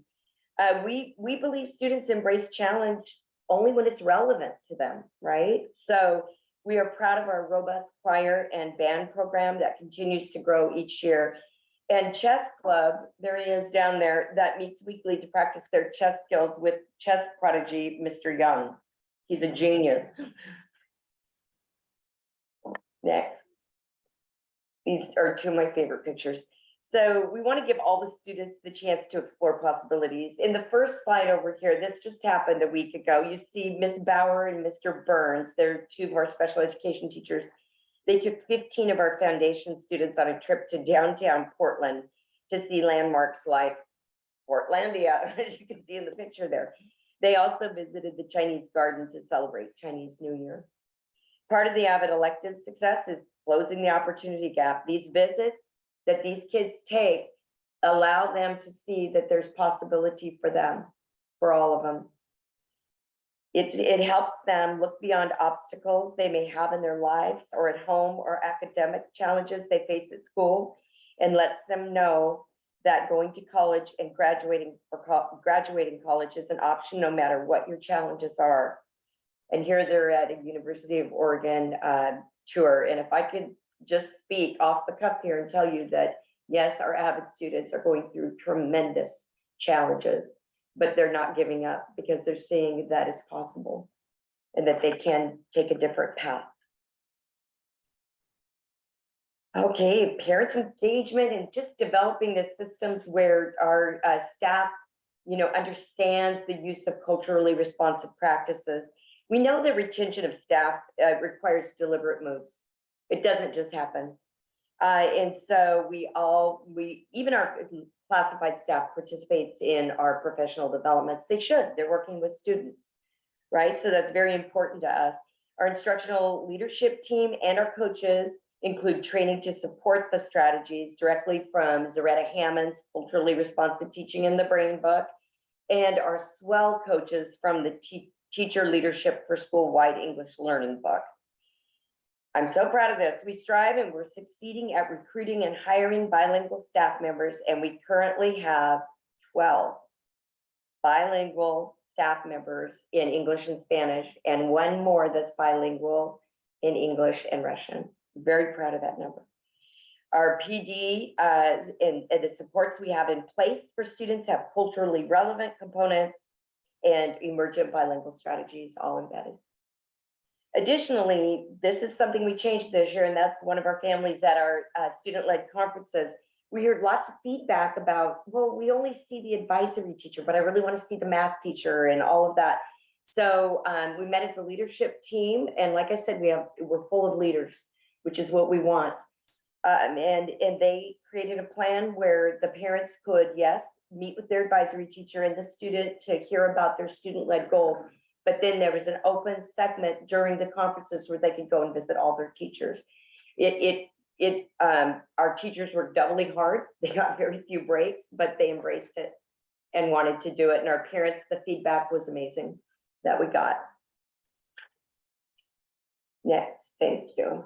Speaker 12: We believe students embrace challenge only when it's relevant to them, right? So we are proud of our robust choir and band program that continues to grow each year. And chess club, there he is down there, that meets weekly to practice their chess skills with chess prodigy, Mr. Young. He's a genius. Next. These are 2 of my favorite pictures. So we want to give all the students the chance to explore possibilities. In the first slide over here, this just happened a week ago. You see Miss Bauer and Mr. Burns. They're 2 of our special education teachers. They took 15 of our foundation students on a trip to downtown Portland to see landmarks like Portlandia, as you can see in the picture there. They also visited the Chinese garden to celebrate Chinese New Year. Part of the Avid elective success is closing the opportunity gap. These visits that these kids take allow them to see that there's possibility for them, for all of them. It helps them look beyond obstacles they may have in their lives or at home, or academic challenges they face at school, and lets them know that going to college and graduating college is an option no matter what your challenges are. And here they're at a University of Oregon tour. And if I could just speak off the cuff here and tell you that, yes, our Avid students are going through tremendous challenges, but they're not giving up because they're seeing that it's possible and that they can take a different path. Okay, parents' engagement and just developing the systems where our staff, understands the use of culturally responsive practices. We know the retention of staff requires deliberate moves. It doesn't just happen. And so even our classified staff participates in our professional developments. They should, they're working with students, right? So that's very important to us. Our instructional leadership team and our coaches include training to support the strategies directly from Zaretta Hammond's Culturally Responsive Teaching in the Brain Book, and our SWELL coaches from the Teacher Leadership for School-Wide English Learning book. I'm so proud of this. We strive and we're succeeding at recruiting and hiring bilingual staff members, and we currently have 12 bilingual staff members in English and Spanish, and 1 more that's bilingual in English and Russian. Very proud of that number. Our PD and the supports we have in place for students have culturally relevant components and emergent bilingual strategies all embedded. Additionally, this is something we changed this year, and that's one of our families at our student-led conferences. We heard lots of feedback about, well, we only see the advisory teacher, but I really want to see the math teacher and all of that. So we met as a leadership team, and like I said, we're full of leaders, which is what we want. And they created a plan where the parents could, yes, meet with their advisory teacher and the student to hear about their student-led goals. But then there was an open segment during the conferences where they could go and visit all their teachers. Our teachers worked doubly hard. They got very few breaks, but they embraced it and wanted to do it. And our parents, the feedback was amazing that we got. Next, thank you.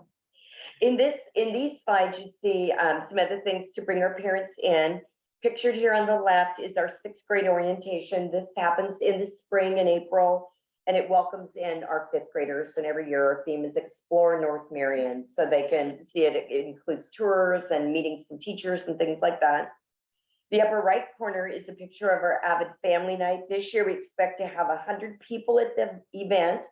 Speaker 12: In these slides, you see some other things to bring our parents in. Pictured here on the left is our 6th grade orientation. This happens in the spring in April, and it welcomes in our 5th graders. And every year our theme is Explore North Marion, so they can see it. It includes tours and meeting some teachers and things like that. The upper right corner is a picture of our Avid Family Night. This year we expect to have 100 people at the event.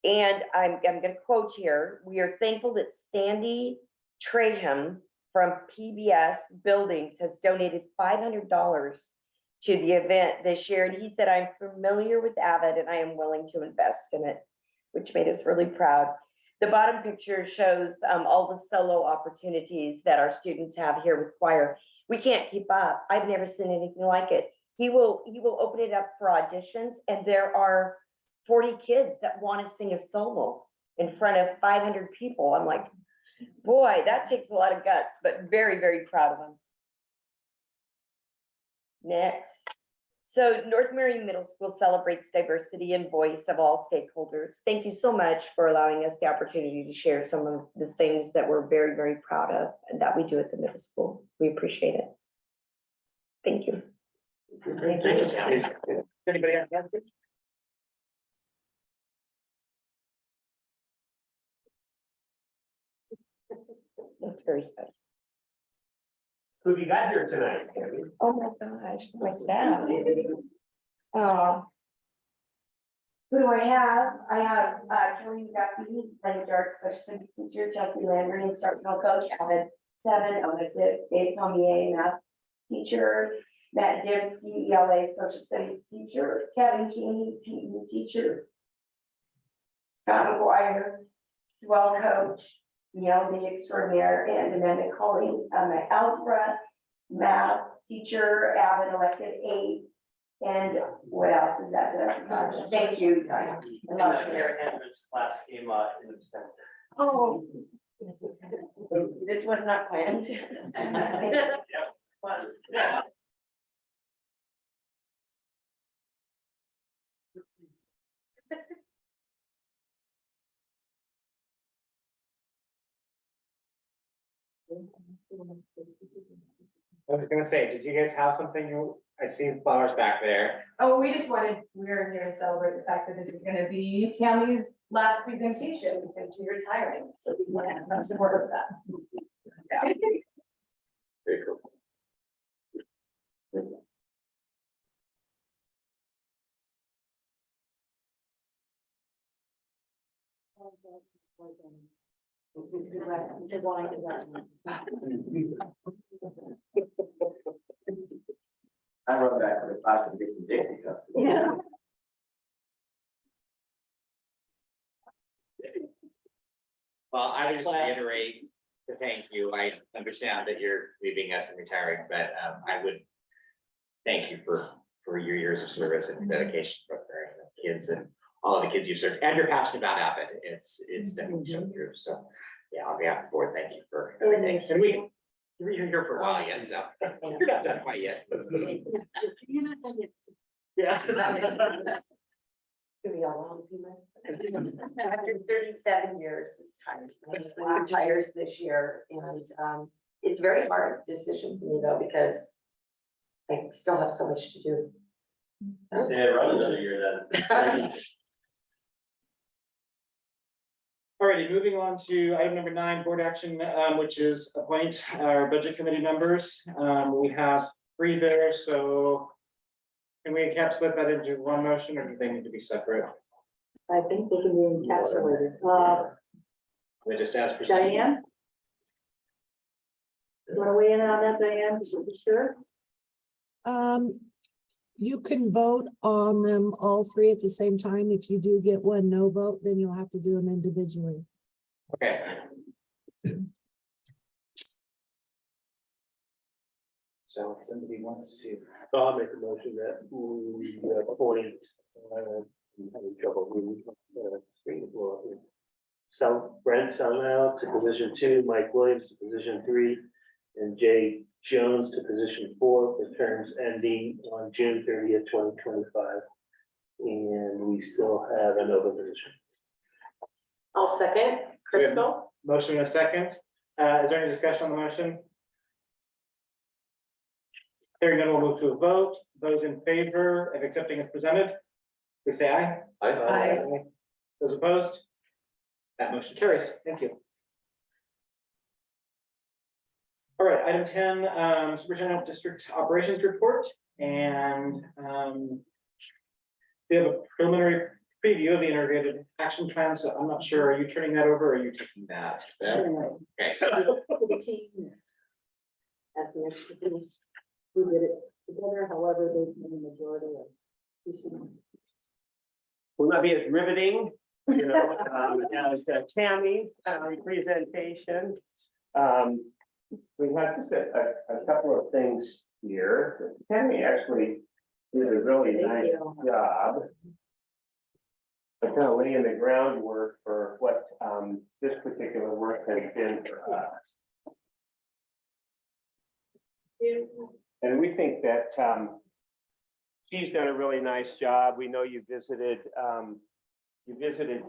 Speaker 12: And I'm going to quote here, we are thankful that Sandy Traham from PBS Buildings has donated $500 to the event this year. And he said, I'm familiar with Avid and I am willing to invest in it, which made us really proud. The bottom picture shows all the solo opportunities that our students have here with choir. We can't keep up. I've never seen anything like it. He will open it up for auditions, and there are 40 kids that want to sing a solo in front of 500 people. I'm like, boy, that takes a lot of guts, but very, very proud of them. Next. So North Marion Middle School celebrates diversity and voice of all stakeholders. Thank you so much for allowing us the opportunity to share some of the things that we're very, very proud of and that we do at the middle school. We appreciate it. Thank you.
Speaker 1: Thank you. Anybody have questions?
Speaker 12: That's very special.
Speaker 2: Who have you got here tonight?
Speaker 12: Oh my gosh, my staff. Oh. Who do I have? I have Kelly McGuffey, Sunny Dark, social studies teacher, Chelsea Landry, instructional coach, Avid 7, Dave Pommier, math teacher, Matt Dembski, ELA social studies teacher, Kevin King, PE teacher, Scott McGuire, swell coach, ELD extraordinaire, and Amanda Coley, my algebra, math teacher, Avid elected 8, and what else is that? Thank you, guys.
Speaker 2: Class came in December.
Speaker 12: Oh. This was not planned.
Speaker 1: I was gonna say, did you guys have something I see flowers back there?
Speaker 4: Oh, we were here to celebrate the fact that this is gonna be Tammy's last presentation because she's retiring, so we want to have support of that.
Speaker 2: Very cool. I run back to the class and get some Dixie cups.
Speaker 5: Yeah.
Speaker 13: Well, I would just reiterate the thank you. I understand that you're leaving us and retiring, but I would thank you for your years of service and dedication for the kids and all of the kids you've served, and you're passionate about Avid. It's definitely shown through. So yeah, on behalf of the board, thank you for everything. And you're here for a while yet, so you're not done quite yet. Yeah.
Speaker 12: Give me a long few minutes. After 37 years, it's time. I retires this year, and it's a very hard decision for me though, because I still have so much to do.
Speaker 2: Yeah, run another year then.
Speaker 1: Alrighty, moving on to item number 9, board action, which is appoint our budget committee members. We have 3 there, so can we encapsulate that into one motion, or do they need to be separate?
Speaker 5: I think they can be encapsulated.
Speaker 13: We just asked for.
Speaker 5: Diane? You want to weigh in on that, Diane? Just to be sure?
Speaker 14: You can vote on them all 3 at the same time. If you do get one no vote, then you'll have to do them individually.
Speaker 1: Okay. So if somebody wants to.
Speaker 3: So I'll make a motion that we appoint, I'm having trouble reading, screen floor here. Brent Salmon to position 2, Mike Williams to position 3, and Jay Jones to position 4 for terms ending on June 30th, 2025. And we still have an open position.
Speaker 6: I'll second. Crystal?
Speaker 1: Motion and a second. Is there any discussion on the motion? Hearing none, we'll move to a vote. Those in favor of accepting as presented, please say aye.
Speaker 6: Aye.
Speaker 1: Those opposed? That motion carries. Thank you. All right, item 10, Superintendent of District Operations Report, and we have a preliminary preview of the integrated action plan, so I'm not sure, are you turning that over, or are you taking that? Okay.
Speaker 5: For the team. At the expertise, we did it together, however, they made the majority of.
Speaker 15: Will not be as riveting, you know, as Tammy's presentation. We have just a couple of things here. Tammy actually did a really nice job of kind of laying the groundwork for what this particular work has been for us. And we think that she's done a really nice job. We know you visited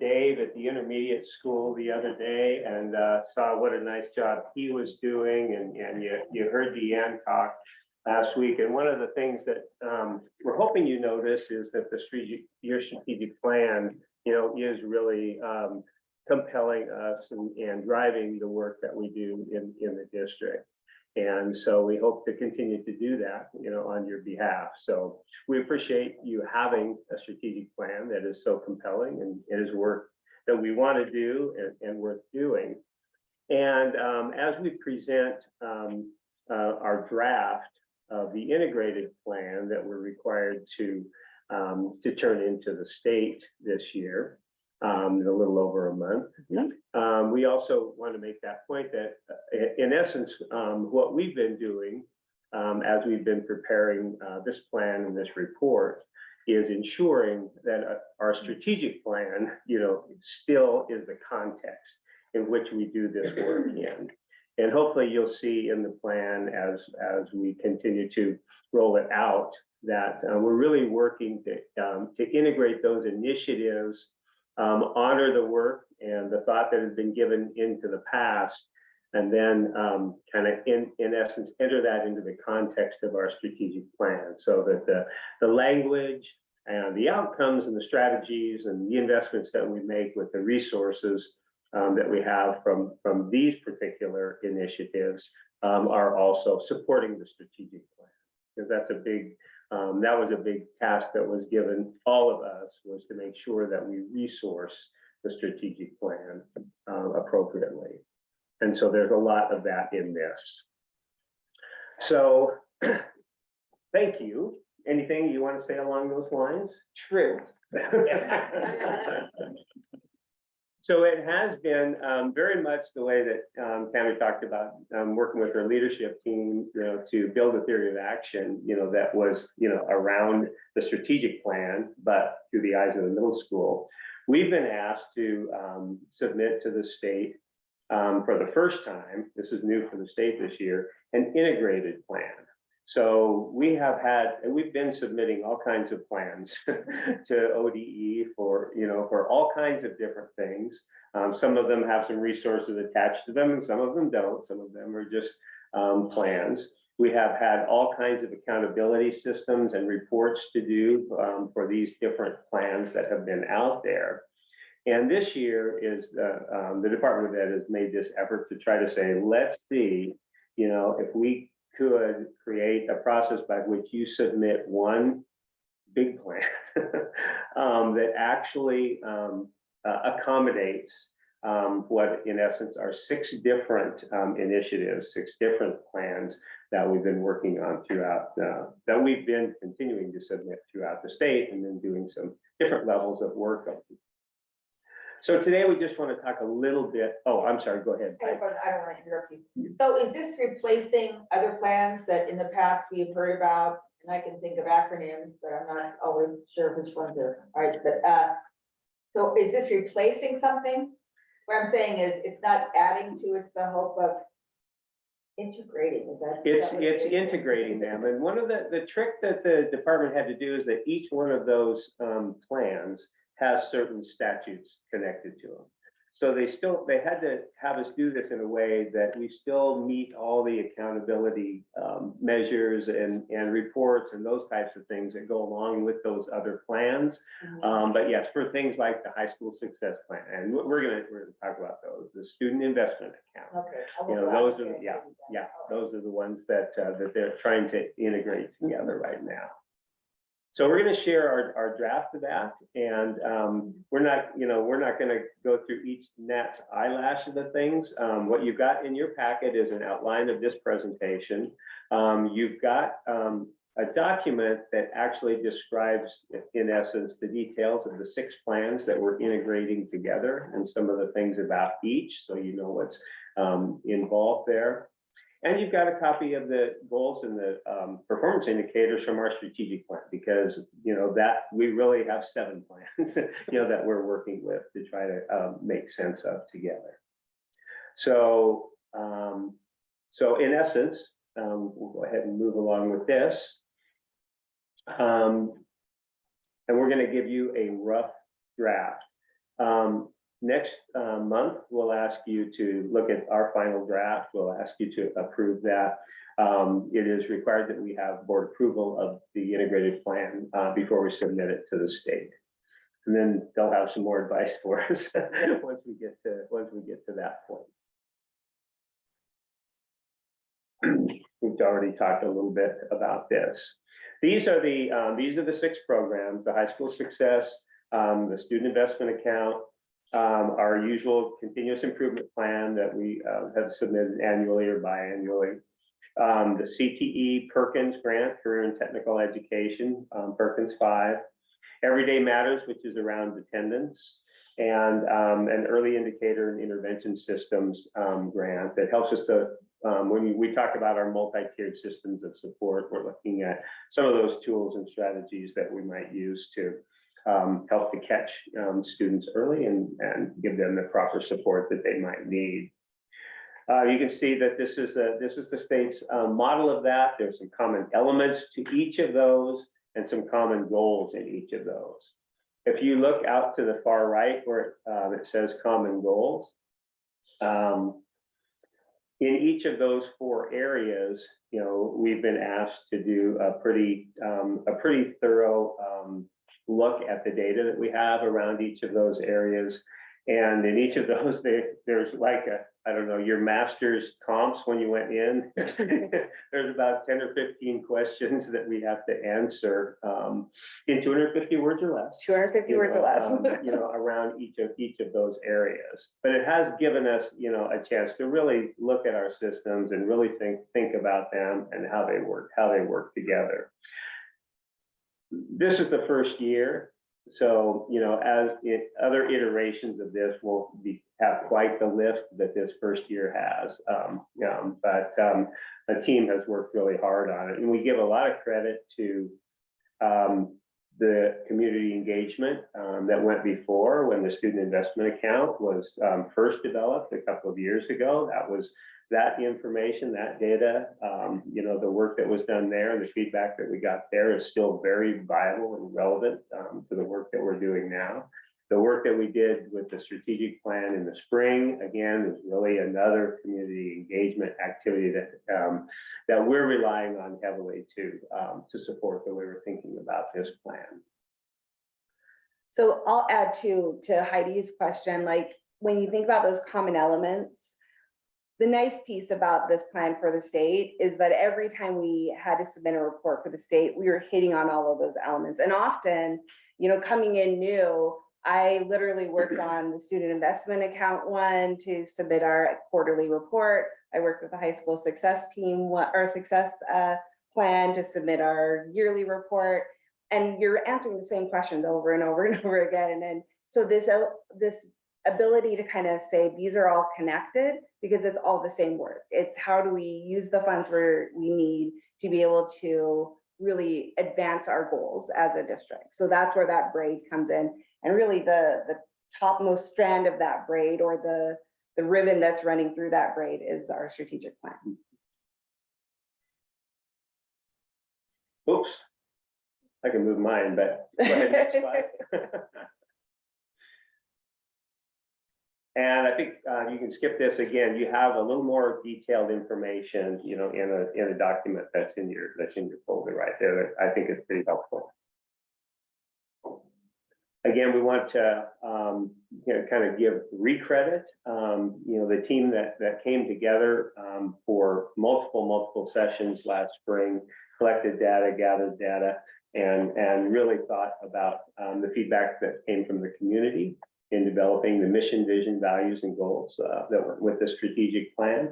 Speaker 15: Dave at the intermediate school the other day and saw what a nice job he was doing, and you heard Deanne talk last week. And one of the things that we're hoping you notice is that your strategic plan, you know, is really compelling us and driving the work that we do in the district. And so we hope to continue to do that, you know, on your behalf. So we appreciate you having a strategic plan that is so compelling and it is work that we want to do and worth doing. And as we present our draft of the integrated plan that we're required to turn into the state this year, in a little over a month. We also want to make that point that in essence, what we've been doing as we've been preparing this plan and this report is ensuring that our strategic plan, you know, still is the context in which we do this work in. And hopefully you'll see in the plan as we continue to roll it out that we're really working to integrate those initiatives, honor the work and the thought that has been given into the past, and then kind of in essence, enter that into the context of our strategic plan so that the language and the outcomes and the strategies and the investments that we make with the resources that we have from these particular initiatives are also supporting the strategic plan. Because that's a big, that was a big task that was given all of us, was to make sure that we resource the strategic plan appropriately. And so there's a lot of that in this. So thank you. Anything you want to say along those lines?
Speaker 12: True.
Speaker 15: So it has been very much the way that Tammy talked about working with her leadership team, you know, to build a theory of action, you know, that was, you know, around the strategic plan, but through the eyes of the middle school. We've been asked to submit to the state for the first time, this is new for the state this year, an integrated plan. So we have had, and we've been submitting all kinds of plans to ODE for, you know, for all kinds of different things. Some of them have some resources attached to them and some of them don't. Some of them are just plans. We have had all kinds of accountability systems and reports to do for these different plans that have been out there. And this year is the Department of Ed has made this effort to try to say, let's see, if we could create a process by which you submit one big plan that actually accommodates what in essence are 6 different initiatives, 6 different plans that we've been working on throughout, that we've been continuing to submit throughout the state and then doing some different levels of work on. So today we just want to talk a little bit, oh, I'm sorry, go ahead.
Speaker 8: I don't want to interrupt you. So is this replacing other plans that in the past we've heard about? And I can think of acronyms, but I'm not always sure which ones are right, but so is this replacing something? What I'm saying is it's not adding to, it's the hope of integrating, is that?
Speaker 15: It's integrating them, and one of the trick that the department had to do is that each one of those plans has certain statutes connected to them. So they had to have us do this in a way that we still meet all the accountability measures and reports and those types of things that go along with those other plans. But yes, for things like the high school success plan, and we're gonna talk about those, the student investment account.
Speaker 8: Okay.
Speaker 15: Those are, those are the ones that that they're trying to integrate together right now. So we're going to share our draft of that, and we're not going to go through each gnat's eyelash of the things. What you've got in your packet is an outline of this presentation. You've got a document that actually describes, in essence, the details of the 6 plans that we're integrating together and some of the things about each, so you know what's involved there. And you've got a copy of the goals and the performance indicators from our strategic plan, because that we really have 7 plans that we're working with to try to make sense of together. So in essence, we'll go ahead and move along with this. And we're going to give you a rough draft. Next month, we'll ask you to look at our final draft. We'll ask you to approve that. It is required that we have board approval of the integrated plan before we submit it to the state. And then they'll have some more advice for us once we get to that point. We've already talked a little bit about this. These are the 6 programs: the high school success, the student investment account, our usual continuous improvement plan that we have submitted annually or biannually, the CTE Perkins grant, career and technical education, Perkins 5, Everyday Matters, which is around attendance, and an early indicator and intervention systems grant that helps us to, when we talk about our multi-tiered systems of support, we're looking at some of those tools and strategies that we might use to help to catch students early and give them the proper support that they might need. You can see that this is the state's model of that. There's some common elements to each of those and some common goals in each of those. If you look out to the far right where it says common goals, in each of those 4 areas, we've been asked to do a pretty thorough look at the data that we have around each of those areas. And in each of those, there's like your master's comps when you went in. There's about 10 or 15 questions that we have to answer in 250 words or less.
Speaker 12: 250 words or less.
Speaker 15: Around each of those areas. But it has given us, a chance to really look at our systems and really think about them and how they work together. This is the first year, so as other iterations of this will have quite the lift that this first year has. But the team has worked really hard on it, and we give a lot of credit to the community engagement that went before when the student investment account was first developed a couple of years ago. That information, that data, the work that was done there and the feedback that we got there is still very viable and relevant to the work that we're doing now. The work that we did with the strategic plan in the spring, again, is really another community engagement activity that we're relying on heavily to support the way we're thinking about this plan.
Speaker 12: So I'll add to Heidi's question, like, when you think about those common elements, the nice piece about this plan for the state is that every time we had to submit a report for the state, we were hitting on all of those elements. And often, you know, coming in new, I literally worked on the student investment account one to submit our quarterly report. I worked with the high school success team, our success plan to submit our yearly report. And you're answering the same questions over and over and over again. And so this ability to kind of say, these are all connected because it's all the same work. It's how do we use the funds where we need to be able to really advance our goals as a district. So that's where that braid comes in. And really the topmost strand of that braid, or the ribbon that's running through that braid, is our strategic plan.
Speaker 15: Oops. I can move mine, but go ahead, next slide. And I think you can skip this again. You have a little more detailed information, you know, in a document that's in your folder right there. That I think is pretty helpful. Again, we want to you know, kind of give recredit. You know, the team that came together for multiple sessions last spring, collected data, gathered data, and really thought about the feedback that came from the community in developing the mission, vision, values, and goals that were with the strategic plan.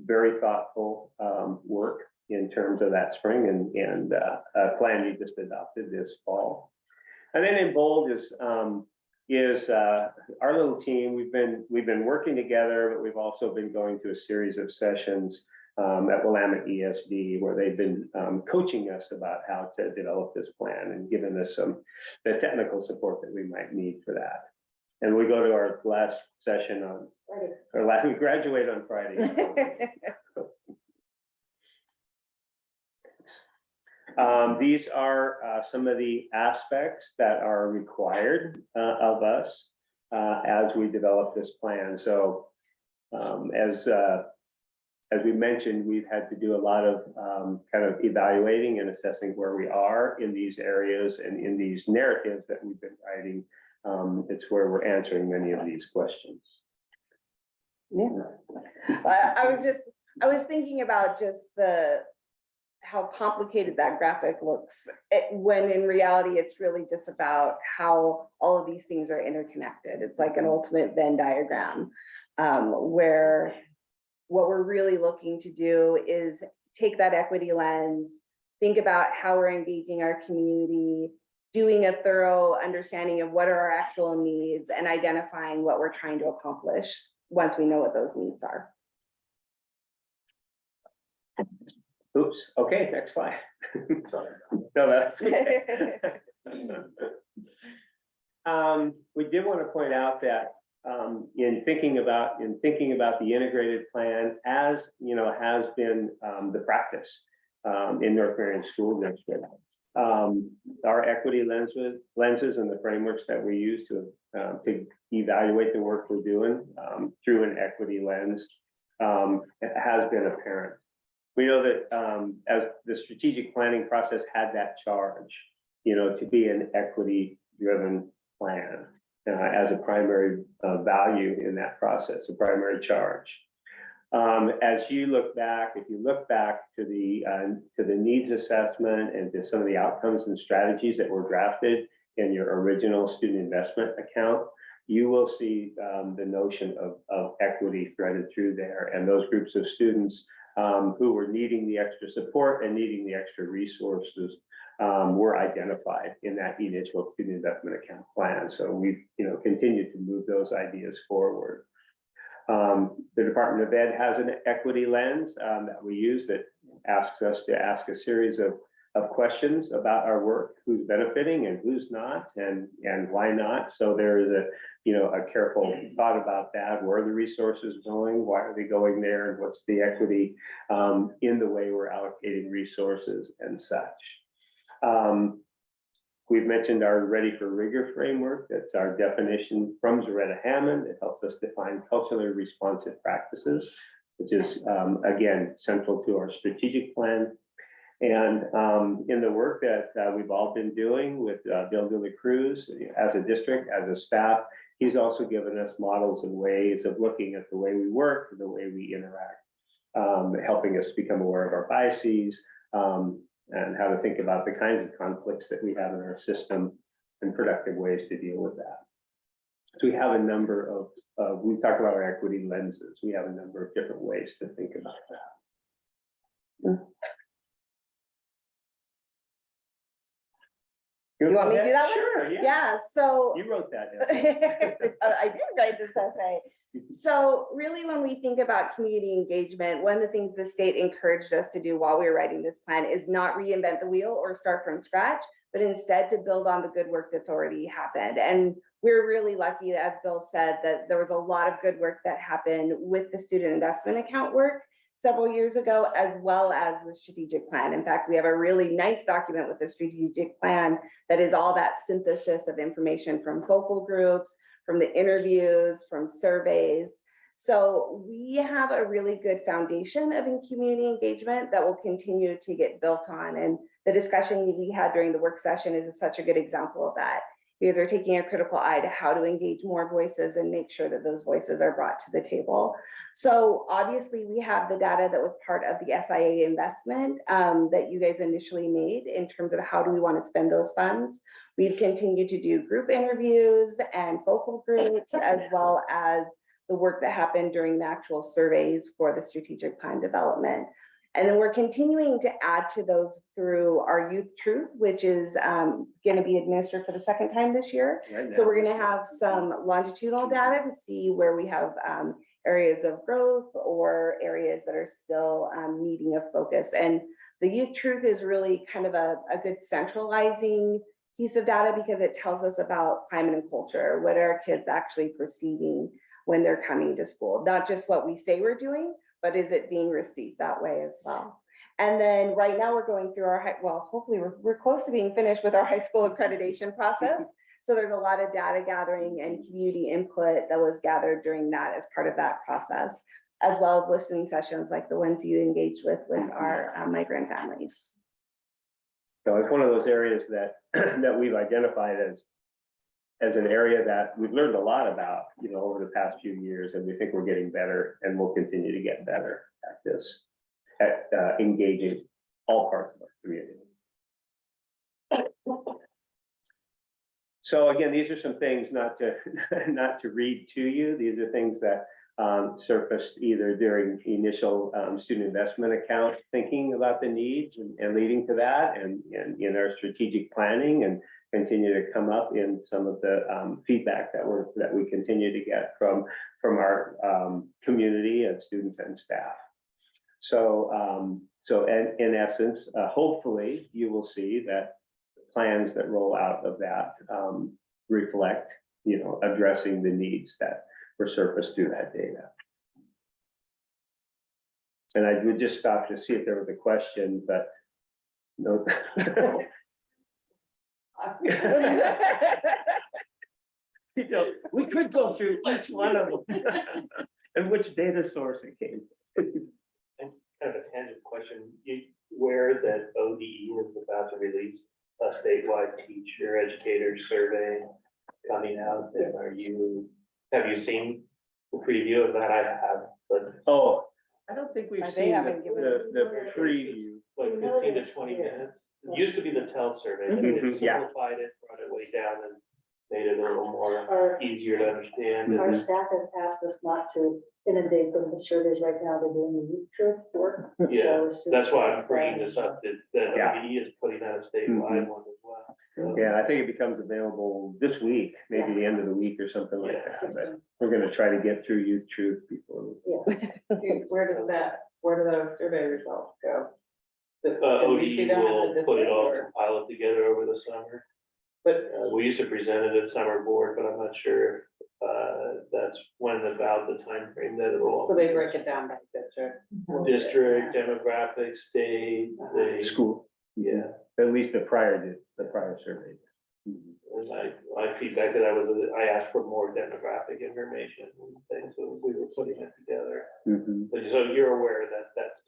Speaker 15: Very thoughtful work in terms of that spring and a plan you just adopted this fall. And then in bold is our little team. We've been working together, but we've also been going to a series of sessions at Willamette ESD, where they've been coaching us about how to develop this plan and giving us the technical support that we might need for that. And we go to our last session on, we graduate on Friday. These are some of the aspects that are required of us as we develop this plan. So as we mentioned, we've had to do a lot of kind of evaluating and assessing where we are in these areas and in these narratives that we've been writing. It's where we're answering many of these questions.
Speaker 12: Yeah. I was thinking about just how complicated that graphic looks, when in reality, it's really just about how all of these things are interconnected. It's like an ultimate Venn diagram, where what we're really looking to do is take that equity lens, think about how we're engaging our community, doing a thorough understanding of what are our actual needs, and identifying what we're trying to accomplish once we know what those needs are.
Speaker 15: Oops, okay, next slide. Sorry. No, that's okay. We did want to point out that in thinking about the integrated plan, as you know, has been the practice in North Marion School District. Our equity lenses and the frameworks that we use to evaluate the work we're doing through an equity lens has been apparent. We know that as the strategic planning process had that charge, you know, to be an equity-driven plan as a primary value in that process, a primary charge. As you look back, if you look back to the needs assessment and to some of the outcomes and strategies that were drafted in your original student investment account, you will see the notion of equity threaded through there, and those groups of students who were needing the extra support and needing the extra resources were identified in that initial student investment account plan. So we've continued to move those ideas forward. The Department of Ed has an equity lens that we use that asks us to ask a series of questions about our work, who's benefiting and who's not, and why not. So there is a careful thought about that. Where are the resources going? Why are they going there? And what's the equity in the way we're allocating resources and such. We've mentioned our Ready for Rigor framework. That's our definition from Zaretta Hammond. It helps us define culturally responsive practices, which is, again, central to our strategic plan. And in the work that we've all been doing with Bill De La Cruz as a district, as a staff, he's also given us models and ways of looking at the way we work, the way we interact, helping us become aware of our biases, and how to think about the kinds of conflicts that we have in our system and productive ways to deal with that. So we have a number of, we talk about our equity lenses. We have a number of different ways to think about that.
Speaker 12: You want me to do that one?
Speaker 15: Sure, yeah.
Speaker 12: Yeah, so.
Speaker 15: You wrote that.
Speaker 12: I did write this essay. So really, when we think about community engagement, one of the things the state encouraged us to do while we were writing this plan is not reinvent the wheel or start from scratch, but instead to build on the good work that's already happened. And we're really lucky, as Bill said, that there was a lot of good work that happened with the student investment account work several years ago, as well as the strategic plan. In fact, we have a really nice document with the strategic plan that is all that synthesis of information from focal groups, from the interviews, from surveys. So we have a really good foundation of community engagement that will continue to get built on. And the discussion we had during the work session is such a good example of that. Because we're taking a critical eye to how to engage more voices and make sure that those voices are brought to the table. So obviously we have the data that was part of the SIA investment that you guys initially made in terms of how do we want to spend those funds. We've continued to do group interviews and focal groups, as well as the work that happened during the actual surveys for the strategic plan development. And then we're continuing to add to those through our Youth Truth, which is going to be administered for the second time this year. So we're going to have some longitudinal data to see where we have areas of growth or areas that are still needing a focus. And the Youth Truth is really kind of a good centralizing piece of data because it tells us about climate and culture. What are kids actually perceiving when they're coming to school? Not just what we say we're doing, but is it being received that way as well? And then right now we're going through our, hopefully we're close to being finished with our high school accreditation process. So there's a lot of data gathering and community input that was gathered during that as part of that process, as well as listening sessions like the ones you engaged with our migrant families.
Speaker 15: So it's one of those areas that that we've identified as an area that we've learned a lot about, over the past few years, and we think we're getting better and we'll continue to get better at this, at engaging all parts of our community. So again, these are some things not to read to you. These are things that surfaced either during initial student investment account thinking about the needs and leading to that, and in our strategic planning, and continue to come up in some of the feedback that we continue to get from our community and students and staff. So in essence, hopefully you will see that plans that roll out of that reflect, addressing the needs that were surfaced through that data. And I would just stop to see if there was a question, but no. We could go through each one of them and which data source it came from.
Speaker 3: And kind of a tangent question, you aware that ODE is about to release a statewide teacher educator survey coming out? And have you seen the preview of that? I have, but.
Speaker 15: Oh, I don't think we've
Speaker 12: They
Speaker 15: seen
Speaker 12: haven't given
Speaker 15: the preview.
Speaker 3: Like 15 to 20 minutes. It used to be the TEL survey, but they
Speaker 15: Yeah.
Speaker 3: simplified it, brought it way down and made it a little more
Speaker 5: Our,
Speaker 3: easier to understand.
Speaker 5: our staff has asked us not to inundate them with surveys right now. They're doing the Youth Truth work.
Speaker 3: Yeah,
Speaker 5: So as soon
Speaker 3: that's
Speaker 5: as
Speaker 3: why I'm
Speaker 5: they-
Speaker 3: bringing this up, that
Speaker 15: Yeah.
Speaker 3: ODE is putting out a statewide one as well. So,
Speaker 15: Yeah, I think it becomes available this week, maybe the end of the week or something like that, but we're gonna try to get through Youth Truth before.
Speaker 6: Where do those survey results go?
Speaker 3: ODE will put it all, compile it together over the summer.
Speaker 6: But
Speaker 3: We used to present it at summer board, but I'm not sure that's when about the time frame that it will.
Speaker 6: so they break it down by district.
Speaker 3: District, demographic, state, they,
Speaker 15: School,
Speaker 3: yeah.
Speaker 15: at least the prior survey.
Speaker 3: And my feedback that I asked for more demographic information and things, so we were putting it together.
Speaker 15: Mhm.
Speaker 3: But so you're aware that that's.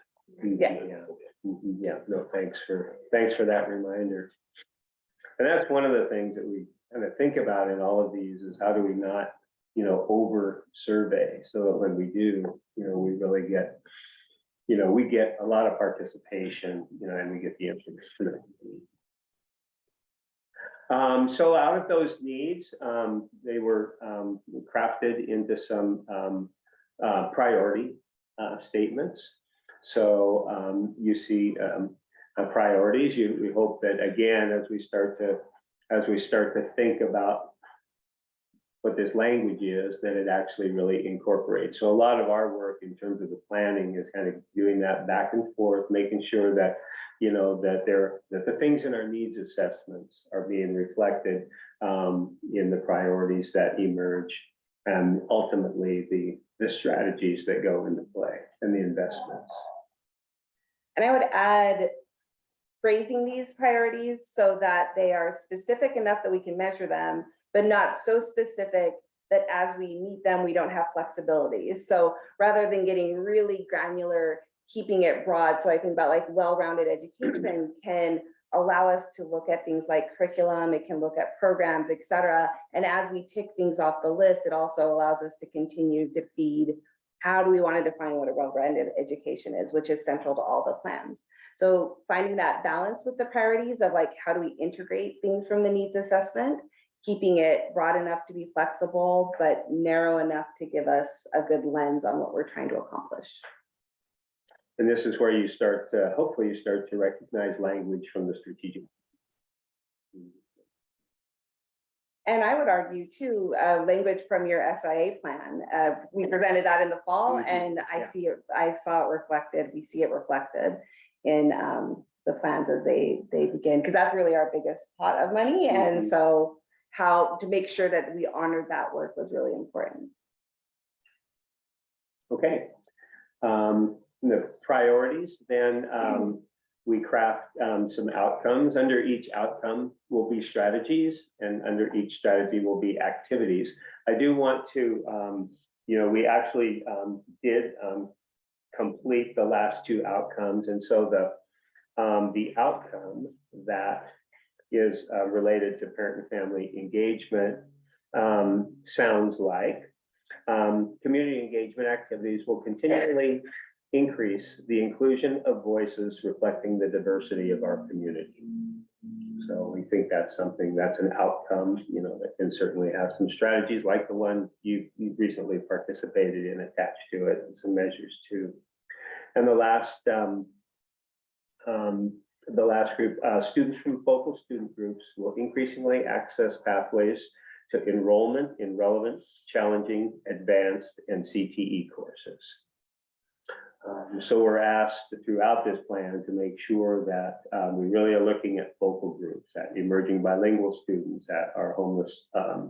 Speaker 12: Yeah.
Speaker 15: Yeah. Yeah, no, thanks for that reminder. And that's one of the things that we kind of think about in all of these is how do we not, over survey so that when we do, we really get, we get a lot of participation, and we get the information. So out of those needs, they were crafted into some priority statements. So you see priorities. We hope that again, as we start to think about what this language is, that it actually really incorporates. So a lot of our work in terms of the planning is kind of doing that back and forth, making sure that that the things in our needs assessments are being reflected in the priorities that emerge, and ultimately the strategies that go into play and the investments.
Speaker 12: And I would add phrasing these priorities so that they are specific enough that we can measure them, but not so specific that as we meet them, we don't have flexibility. So rather than getting really granular, keeping it broad. So I think about like well-rounded education can allow us to look at things like curriculum, it can look at programs, et cetera. And as we tick things off the list, it also allows us to continue to feed how do we want to define what a well-rounded education is, which is central to all the plans. So finding that balance with the priorities of like, how do we integrate things from the needs assessment, keeping it broad enough to be flexible, but narrow enough to give us a good lens on what we're trying to accomplish.
Speaker 15: And this is where you start to, hopefully you start to recognize language from the strategic.
Speaker 12: And I would argue too, language from your SIA plan. We presented that in the fall and I saw it reflected, we see it reflected in the plans as they begin, because that's really our biggest pot of money. And so how to make sure that we honored that work was really important.
Speaker 15: Okay. The priorities, then we craft some outcomes. Under each outcome will be strategies, and under each strategy will be activities. I do want to, we actually did complete the last two outcomes, and so the outcome that is related to parent and family engagement sounds like community engagement activities will continually increase the inclusion of voices reflecting the diversity of our community. So we think that's something, that's an outcome, that can certainly have some strategies like the one you recently participated in attached to it, and some measures too. And the last group, students from focal student groups will increasingly access pathways to enrollment in relevant, challenging, advanced, and CTE courses. So we're asked throughout this plan to make sure that we really are looking at focal groups, at emerging bilingual students, at our homeless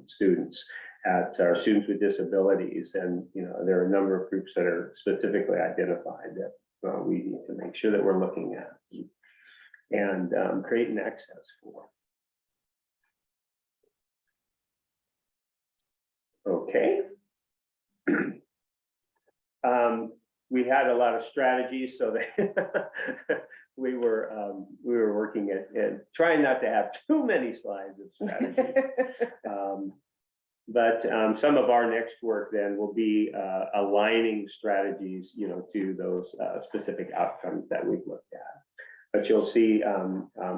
Speaker 15: students, at our students with disabilities. And there are a number of groups that are specifically identified that we need to make sure that we're looking at and creating access for. Okay. We had a lot of strategies, so that we were working at trying not to have too many slides of strategies. But some of our next work then will be aligning strategies, to those specific outcomes that we've looked at. But you'll see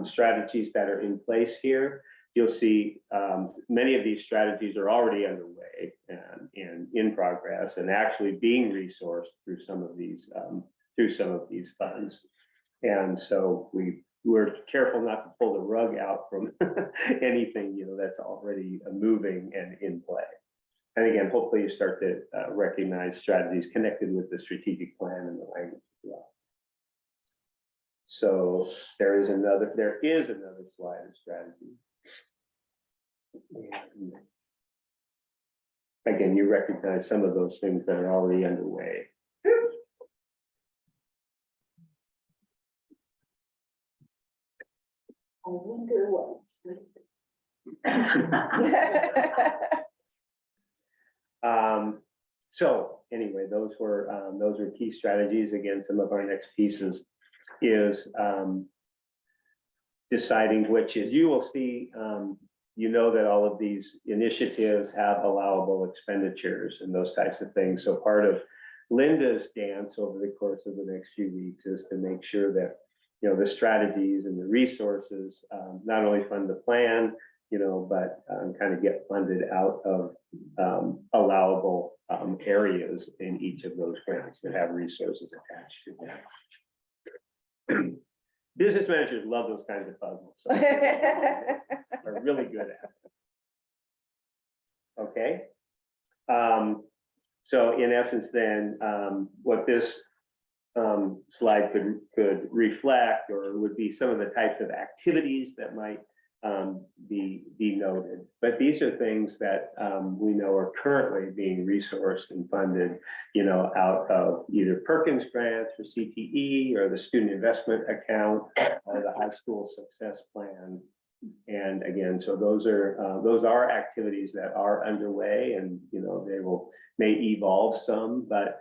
Speaker 15: strategies that are in place here. You'll see many of these strategies are already underway and in progress, and actually being resourced through some of these funds. And so we're careful not to pull the rug out from anything that's already moving and in play. And again, hopefully you start to recognize strategies connected with the strategic plan and the language as well. So there is another slide of strategy. And again, you recognize some of those things that are already underway.
Speaker 5: I wonder what.
Speaker 15: So anyway, those were key strategies. Again, some of our next pieces is deciding which is, you will see, you know that all of these initiatives have allowable expenditures and those types of things. So part of Linda's dance over the course of the next few weeks is to make sure that, you know, the strategies and the resources not only fund the plan, you know, but kind of get funded out of allowable areas in each of those grants that have resources attached to them. Business managers love those kinds of puzzles. So are really good at it. Okay. So in essence, then, what this slide could reflect, or would be some of the types of activities that might be noted. But these are things that we know are currently being resourced and funded, you know, out of either Perkins grants for CTE or the student investment account or the high school success plan. And again, so those are activities that are underway, and you know, may evolve some, but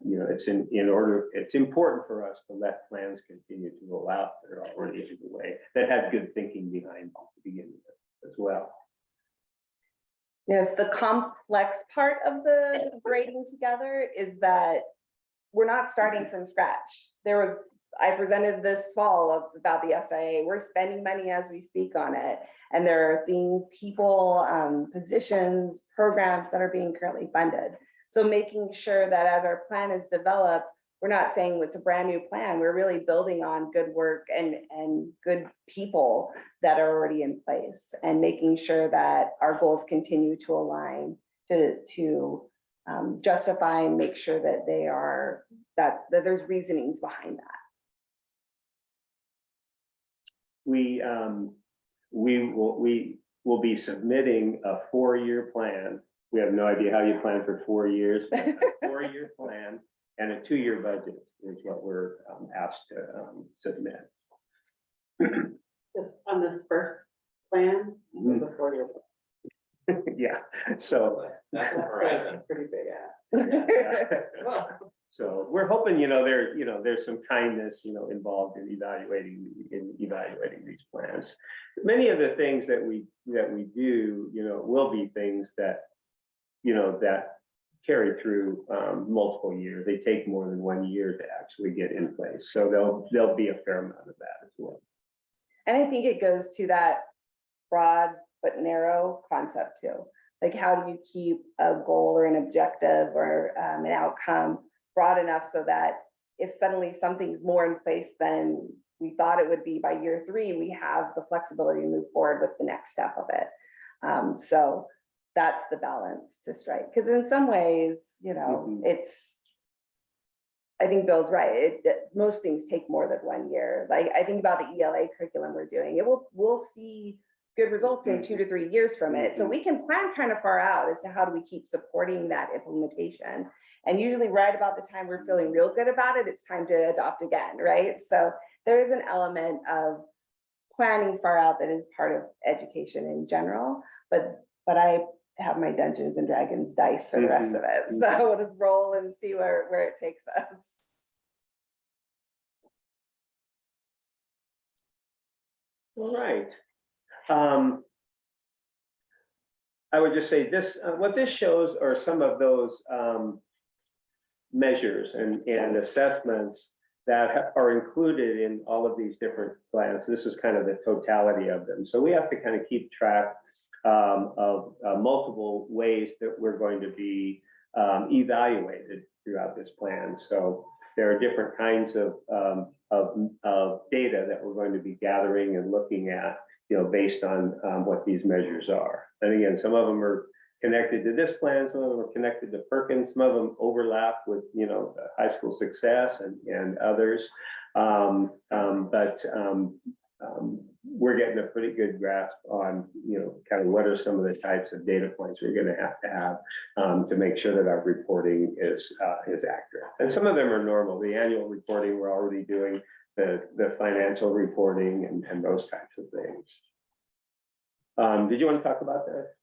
Speaker 15: you know, it's it's important for us to let plans continue to roll out that are already underway, that have good thinking behind them to begin with as well.
Speaker 12: Yes, the complex part of the grading together is that we're not starting from scratch. I presented this fall about the SIA. We're spending money as we speak on it. And there are things, people, positions, programs that are being currently funded. So making sure that as our plan is developed, we're not saying it's a brand new plan. We're really building on good work and good people that are already in place, and making sure that our goals continue to align to justify and make sure that that there's reasonings behind that.
Speaker 15: We will be submitting a 4-year plan. We have no idea how you plan for 4 years, but a 4-year plan and a 2-year budget is what we're asked to submit.
Speaker 6: Just on this first plan, the 4-year.
Speaker 15: Yeah, so.
Speaker 13: That's a horizon.
Speaker 6: Pretty big ass.
Speaker 15: So we're hoping, there's some kindness, involved in evaluating these plans. Many of the things that we do, will be things that, that carry through multiple years. They take more than 1 year to actually get in place. So there'll be a fair amount of that as well.
Speaker 12: And I think it goes to that broad but narrow concept too. Like, how do you keep a goal or an objective or an outcome broad enough so that if suddenly something's more in place than we thought it would be by year 3, we have the flexibility to move forward with the next step of it. So that's the balance to strike. Because in some ways, I think Bill's right. Most things take more than 1 year. Like, I think about the ELA curriculum we're doing. We'll see good results in 2 to 3 years from it. So we can plan kind of far out as to how do we keep supporting that implementation. And usually right about the time we're feeling real good about it, it's time to adopt again, right? So there is an element of planning far out that is part of education in general, but I have my Dungeons and Dragons dice for the rest of it. So we'll just roll and see where it takes us.
Speaker 15: All right. I would just say this, what this shows are some of those measures and assessments that are included in all of these different plans. This is kind of the totality of them. So we have to kind of keep track of multiple ways that we're going to be evaluated throughout this plan. So there are different kinds of data that we're going to be gathering and looking at, based on what these measures are. And again, some of them are connected to this plan, some of them are connected to Perkins, some of them overlap with, high school success and others. We're getting a pretty good grasp on, kind of what are some of the types of data points we're going to have to make sure that our reporting is accurate. And some of them are normal. The annual reporting we're already doing, the financial reporting and those types of things. Did you want to talk about that?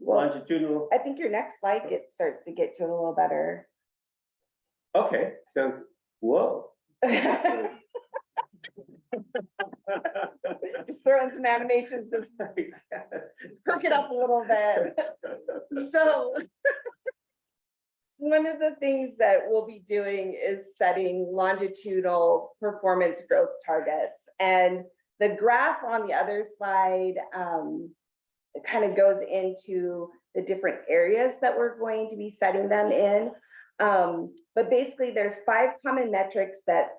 Speaker 15: Longitudinal?
Speaker 12: I think your next slide starts to get to it a little better.
Speaker 15: Okay, sounds, whoa.
Speaker 12: Just throwing some animations, to perk it up a little bit. So one of the things that we'll be doing is setting longitudinal performance growth targets. And the graph on the other slide it kind of goes into the different areas that we're going to be setting them in. But basically, there's 5 common metrics that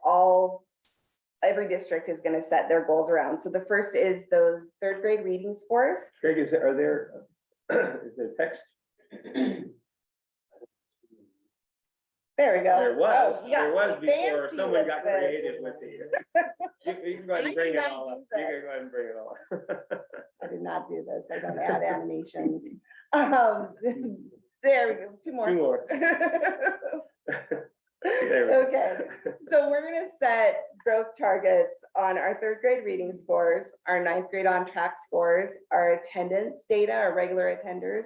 Speaker 12: every district is going to set their goals around. So the first is those 3rd grade reading scores.
Speaker 15: Greg, is there text?
Speaker 12: There we go.
Speaker 15: There was,
Speaker 12: Oh, yeah,
Speaker 15: there was before,
Speaker 12: fancy
Speaker 15: someone
Speaker 12: with
Speaker 15: got
Speaker 12: this.
Speaker 15: creative with the. You can go ahead and bring it all up. You can go ahead and bring it all up.
Speaker 12: I did not do this. I don't add animations. There we go. 2 more.
Speaker 15: 2 more. There we go.
Speaker 12: Okay, so we're gonna set growth targets on our 3rd grade reading scores, our 9th grade on track scores, our attendance data, our regular attenders,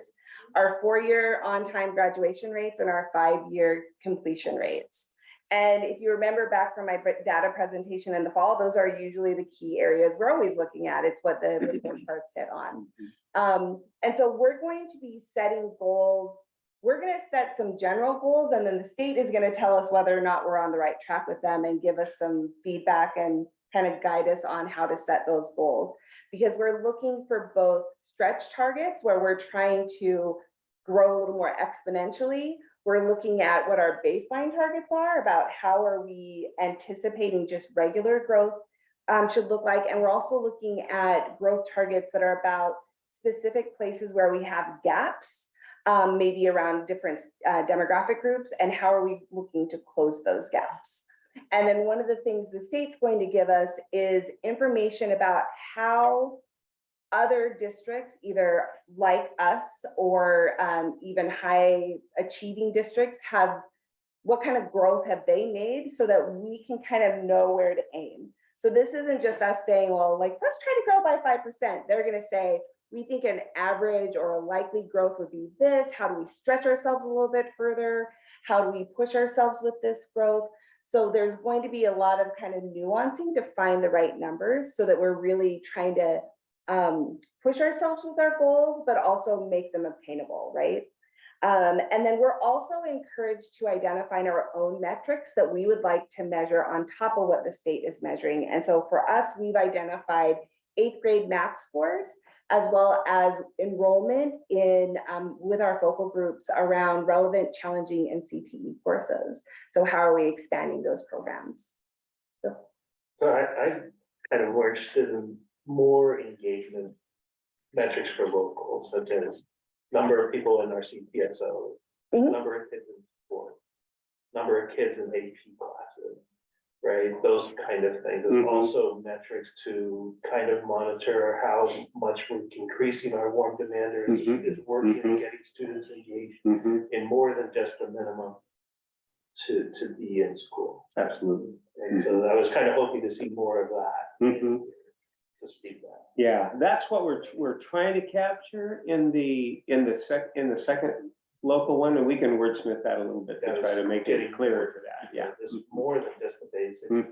Speaker 12: our 4-year on-time graduation rates, and our 5-year completion rates. And if you remember back from my data presentation in the fall, those are usually the key areas we're always looking at. It's what the report charts hit on. And so we're going to be setting goals. We're going to set some general goals, and then the state is going to tell us whether or not we're on the right track with them and give us some feedback and kind of guide us on how to set those goals. Because we're looking for both stretch targets where we're trying to grow a little more exponentially. We're looking at what our baseline targets are about how are we anticipating just regular growth should look like. And we're also looking at growth targets that are about specific places where we have gaps, maybe around different demographic groups, and how are we looking to close those gaps. And then one of the things the state's going to give us is information about how other districts, either like us or even high achieving districts, what kind of growth have they made so that we can kind of know where to aim. So this isn't just us saying, well, like, let's try to grow by 5%. They're going to say, we think an average or a likely growth would be this. How do we stretch ourselves a little bit further? How do we push ourselves with this growth? So there's going to be a lot of kind of nuancing to find the right numbers so that we're really trying to push ourselves with our goals, but also make them obtainable, right? And then we're also encouraged to identify our own metrics that we would like to measure on top of what the state is measuring. And so for us, we've identified 8th grade math scores, as well as enrollment in with our focal groups around relevant, challenging, and CTE courses. So how are we expanding those programs?
Speaker 3: So I kind of more interested in more engagement metrics for locals, such as number of people in our CPSO, number of kids in sport, number of kids in AP classes, right? Those kind of things. There's also metrics to kind of monitor how much we're increasing our warm demander is working and getting students engaged in more than just the minimum to be in school.
Speaker 15: Absolutely.
Speaker 3: And so I was kind of hoping to see more of that. To speak that.
Speaker 15: Yeah, that's what we're trying to capture in the second local one, and we can wordsmith that a little bit to try to make it clearer for that. Yeah,
Speaker 3: This is more than just the basics.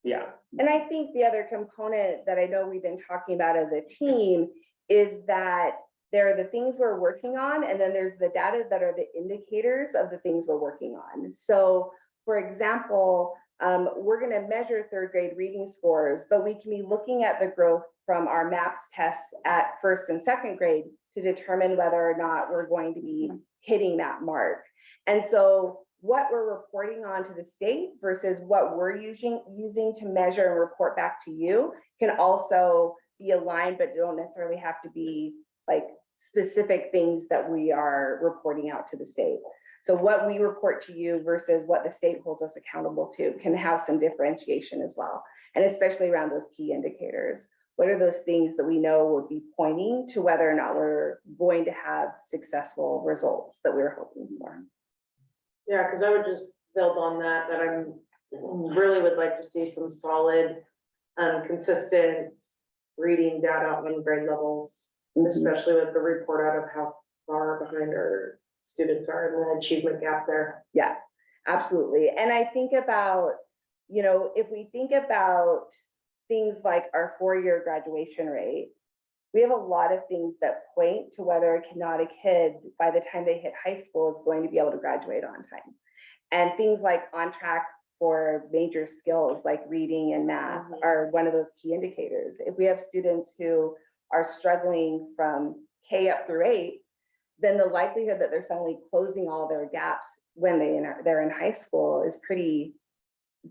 Speaker 15: Yeah.
Speaker 12: And I think the other component that I know we've been talking about as a team is that there are the things we're working on, and then there's the data that are the indicators of the things we're working on. So, for example, we're going to measure 3rd grade reading scores, but we can be looking at the growth from our MAPS tests at 1st and 2nd grade to determine whether or not we're going to be hitting that mark. And so what we're reporting on to the state versus what we're using to measure and report back to you can also be aligned, but don't necessarily have to be like specific things that we are reporting out to the state. So what we report to you versus what the state holds us accountable to can have some differentiation as well. And especially around those key indicators. What are those things that we know would be pointing to whether or not we're going to have successful results that we're hoping for?
Speaker 6: Yeah, because I would just build on that, I'm really would like to see some solid, consistent reading data on grade levels, especially with the report out of how far behind our students are in the achievement gap there.
Speaker 12: Yeah, absolutely. And I think about you know, if we think about things like our 4-year graduation rate, we have a lot of things that point to whether a kid, by the time they hit high school, is going to be able to graduate on time. And things like on track for major skills like reading and math are one of those key indicators. If we have students who are struggling from K up through 8, then the likelihood that they're suddenly closing all their gaps when they're in high school is pretty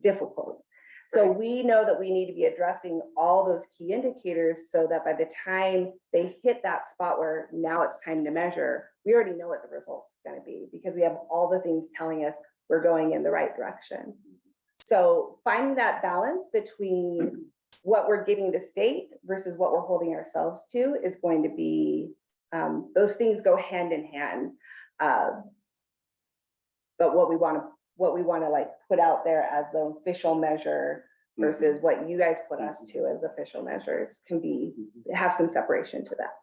Speaker 12: difficult. So we know that we need to be addressing all those key indicators so that by the time they hit that spot where now it's time to measure, we already know what the results are going to be because we have all the things telling us we're going in the right direction. So finding that balance between what we're giving to state versus what we're holding ourselves to is going to be, those things go hand in hand. But what we want to like put out there as the official measure versus what you guys put us to as official measures can be, have some separation to that.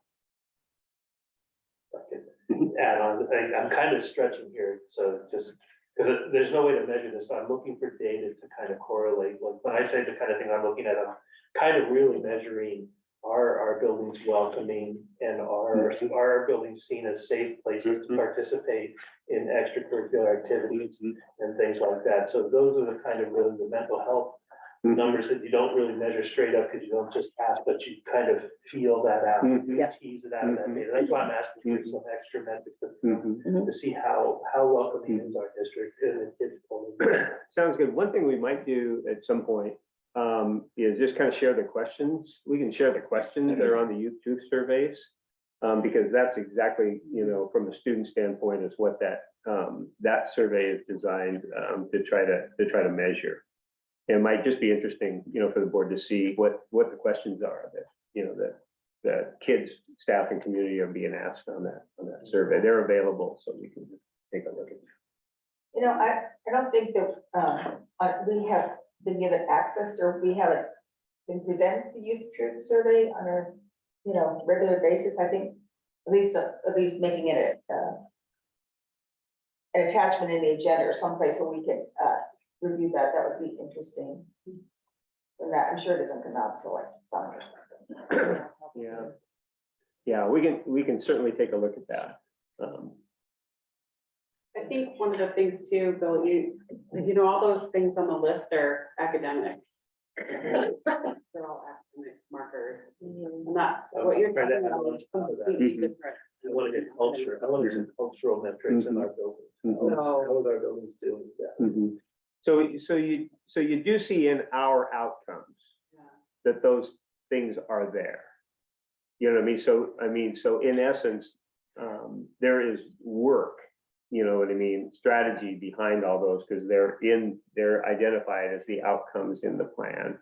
Speaker 3: Add on, I'm kind of stretching here, so just, because there's no way to measure this, so I'm looking for data to kind of correlate, like, when I say the kind of thing I'm looking at, I'm kind of really measuring, are our buildings welcoming, and are our buildings seen as safe places to participate in extracurricular activities and things like that, so those are the kind of really the mental health numbers that you don't really measure straight up because you don't just ask, but you kind of feel that out, you tease it out of that data. That's why I'm asking for some extra metrics to see how welcoming is our district and the kids.
Speaker 15: Sounds good. One thing we might do at some point is just kind of share the questions. We can share the questions that are on the youth truth surveys because that's exactly, you know, from a student standpoint is what that survey is designed to try to measure. It might just be interesting, you know, for the board to see what the questions are that, you know, the kids, staff and community are being asked on that survey. They're available, so we can just take a look at them.
Speaker 8: You know, I don't think that, we have been given access or we haven't been presented the youth truth survey on a, you know, regular basis. I think at least making it an attachment in the agenda or someplace where we can, review that would be interesting. And that, I'm sure it doesn't come out till like summer.
Speaker 15: Yeah, we can certainly take a look at that.
Speaker 16: I think one of the things too, Bill, you know, all those things on the list are academic. They're all academic markers. And that's what you're talking about is completely different.
Speaker 3: I want to get culture, I want to get cultural metrics in our buildings. How are our buildings doing that?
Speaker 15: So you do see in our outcomes that those things are there. You know what I mean? So in essence, there is work, you know what I mean, strategy behind all those because they're identified as the outcomes in the plan.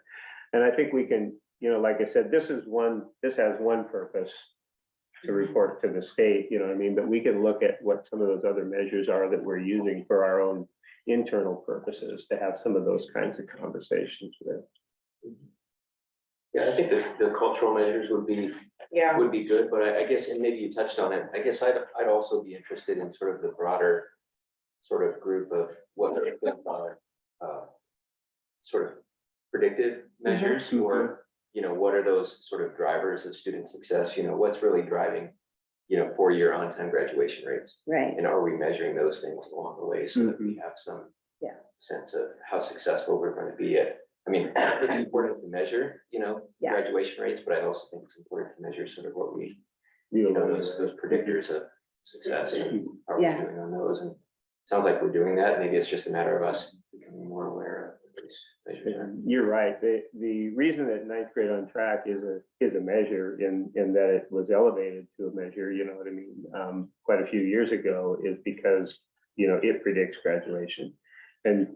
Speaker 15: And I think we can, you know, like I said, this has one purpose to report to the state, you know what I mean? But we can look at what some of those other measures are that we're using for our own internal purposes to have some of those kinds of conversations with.
Speaker 2: Yeah, I think the cultural measures would be good, but I guess, and maybe you touched on it, I guess I'd also be interested in sort of the broader sort of group of what are sort of predictive measures or, you know, what are those sort of drivers of student success, you know, what's really driving, you know, 4-year on-time graduation rates.
Speaker 12: Right.
Speaker 2: And are we measuring those things along the way so that we have some sense of how successful we're going to be at? I mean, it's important to measure, you know, graduation rates, but I also think it's important to measure sort of what we, you know, those predictors of success and how we're doing on those. And it sounds like we're doing that. Maybe it's just a matter of us becoming more aware of these measures.
Speaker 15: You're right. The reason that 9th grade on track is a measure in that it was elevated to a measure, you know what I mean, quite a few years ago is because, you know, it predicts graduation. And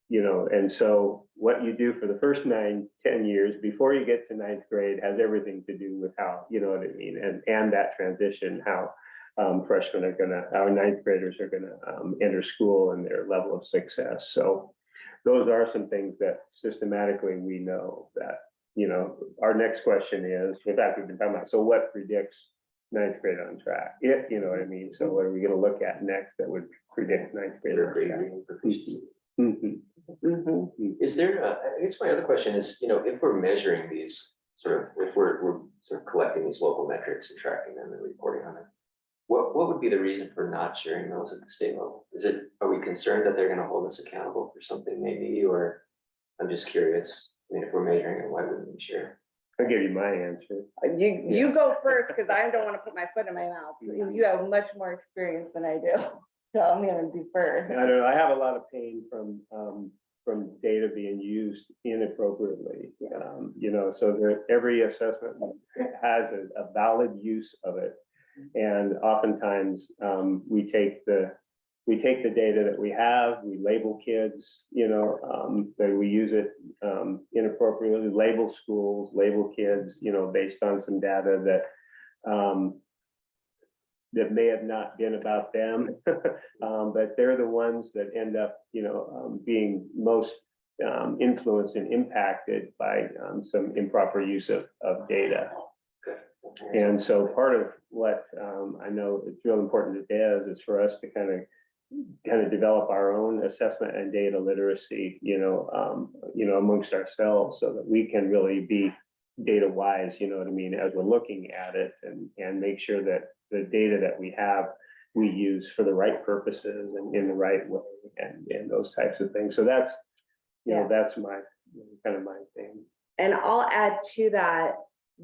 Speaker 15: you know, and so what you do for the first 9-10 years before you get to 9th grade has everything to do with how, you know what I mean, and that transition, how freshmen are our 9th graders are gonna enter school and their level of success. So those are some things that systematically we know that, you know, our next question is, in fact, we've been talking about, so what predicts 9th grade on track? If, you know what I mean? So what are we gonna look at next that would predict 9th grade on track?
Speaker 2: Is Is there, I guess my other question is, if we're measuring these if we're sort of collecting these local metrics and tracking them and reporting on it, what would be the reason for not sharing those at the state level? Are we concerned that they're gonna hold us accountable for something maybe, or I'm just curious, I mean, if we're measuring it, why wouldn't we share?
Speaker 15: I'll give you my answer.
Speaker 12: You go first, because I don't want to put my foot in my mouth. You have much more experience than I do, so I'm gonna defer.
Speaker 15: I don't know, I have a lot of pain from data being used inappropriately. So that every assessment has a valid use of it. And oftentimes, we take the data that we have, we label kids, that we use it inappropriately, label schools, label kids, based on some data that may have not been about them, but they're the ones that end up, being most influenced and impacted by some improper use of data. And so part of what I know it's real important to DES is for us to kind of develop our own assessment and data literacy, amongst ourselves, so that we can really be data wise, what I mean, as we're looking at it, and make sure that the data that we have, we use for the right purposes and in the right way, and those types of things. So that's, that's my my thing.
Speaker 6: And I'll add to that,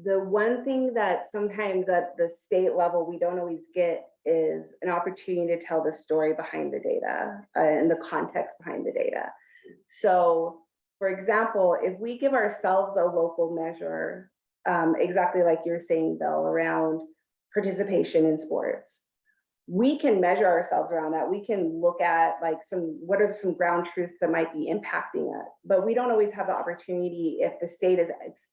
Speaker 6: the one thing that sometimes at the state level we don't always get is an opportunity to tell the story behind the data and the context behind the data. So, for example, if we give ourselves a local measure, exactly like you're saying, Bill, around participation in sports, we can measure ourselves around that. We can look at what are some ground truths that might be impacting it, but we don't always have the opportunity if the state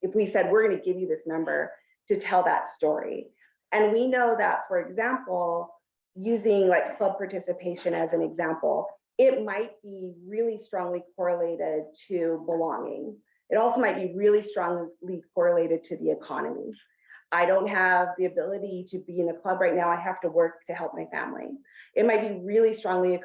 Speaker 6: if we said, we're going to give you this number, to tell that story. And we know that, for example, using club participation as an example, it might be really strongly correlated to belonging. It also might be really strongly correlated to the economy. I don't have the ability to be in a club right now. I have to work to help my family. It might be really strongly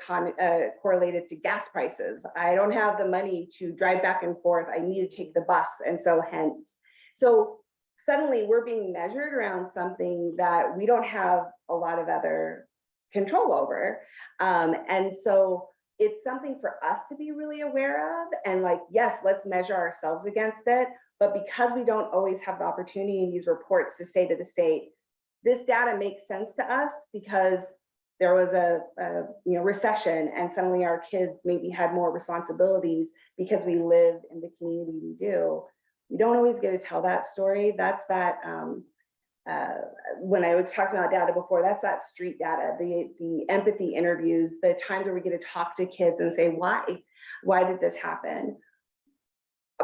Speaker 6: correlated to gas prices. I don't have the money to drive back and forth. I need to take the bus, and so hence. So suddenly we're being measured around something that we don't have a lot of other control over. And so it's something for us to be really aware of, and yes, let's measure ourselves against it. But because we don't always have the opportunity in these reports to say to the state, this data makes sense to us because there was a recession, and suddenly our kids maybe had more responsibilities because we live in the community we do. We don't always get to tell that story. That's that, when I was talking about data before, that's that street data, the empathy interviews, the times where we get to talk to kids and say, why did this happen?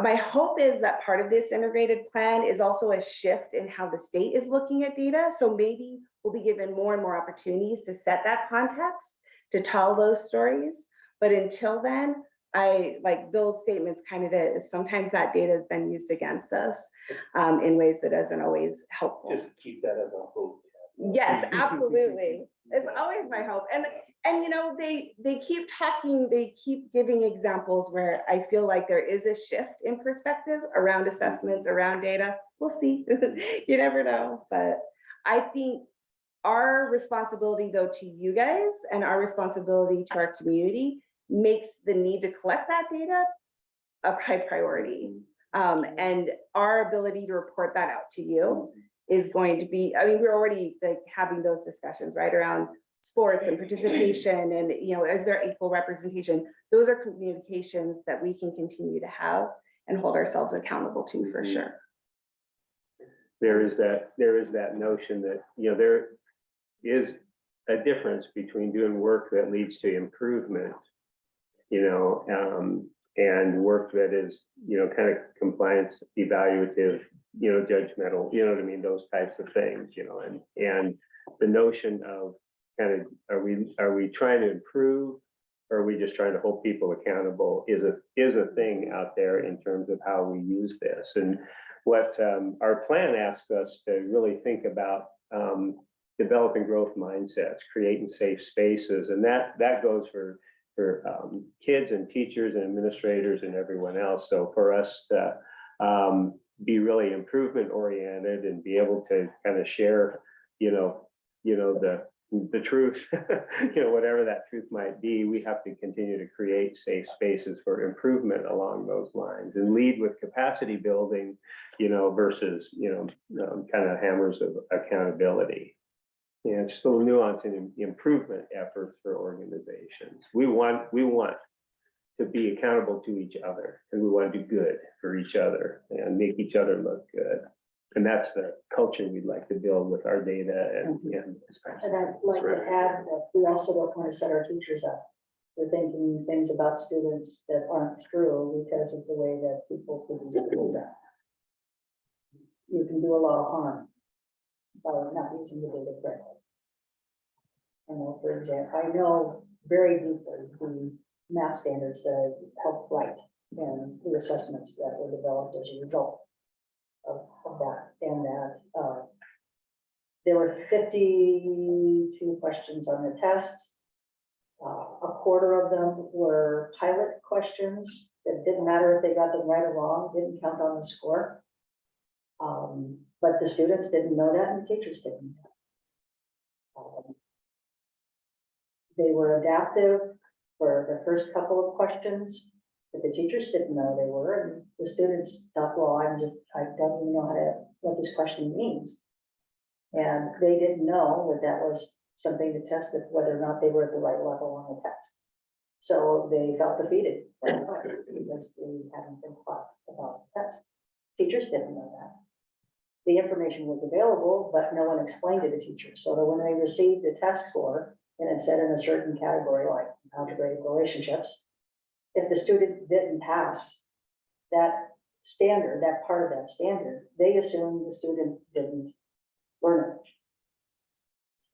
Speaker 6: My hope is that part of this integrated plan is also a shift in how the state is looking at data. So maybe we'll be given more and more opportunities to set that context, to tell those stories. But until then, I like Bill's statements is sometimes that data is then used against us in ways that isn't always helpful.
Speaker 3: Just keep that as a hope.
Speaker 6: Yes, absolutely. It's always my hope. And they keep talking, they keep giving examples where I feel like there is a shift in perspective around assessments, around data. We'll see. You never know. But I think our responsibility, though, to you guys, and our responsibility to our community makes the need to collect that data a high priority. And our ability to report that out to you is going to be, we're already having those discussions, right, around sports and participation, and is there equal representation? Those are communications that we can continue to have and hold ourselves accountable to, for sure.
Speaker 15: There is that notion that there is a difference between doing work that leads to improvement, and work that is kind of compliance evaluative, judgmental, those types of things, and the notion of are we trying to improve, or are we just trying to hold people accountable is a thing out there in terms of how we use this. And what our plan asks us to really think about, developing growth mindsets, creating safe spaces, and that goes for kids and teachers and administrators and everyone else. So for us to be really improvement oriented and be able to kind of share, the truth, whatever that truth might be, we have to continue to create safe spaces for improvement along those lines and lead with capacity building, versus, kind of hammers of accountability. Yeah, just a little nuance in improvement efforts for organizations. We want to be accountable to each other, and we want to do good for each other and make each other look good. And that's the culture we'd like to build with our data and.
Speaker 5: And I'd like to add that we also don't want to set our teachers up. We're thinking things about students that aren't true because of the way that people produce data. You can do a lot of harm by not using the data correctly. For example, I know very deeply the math standards that I helped write and the assessments that were developed as a result of that, and that there were 52 questions on the test. A quarter of them were pilot questions that didn't matter if they got them right or wrong, didn't count on the score. But the students didn't know that and the teachers didn't. They were adaptive for the first couple of questions, but the teachers didn't know they were, and the students thought, well, I don't even know what this question means. And they didn't know that was something to test whether or not they were at the right level on the test. So they felt defeated because they hadn't been taught about the test. Teachers didn't know that. The information was available, but no one explained it to teachers. So that when they received the test score, and it said in a certain category like algebraic relationships, if the student didn't pass that standard, that part of that standard, they assumed the student didn't learn it.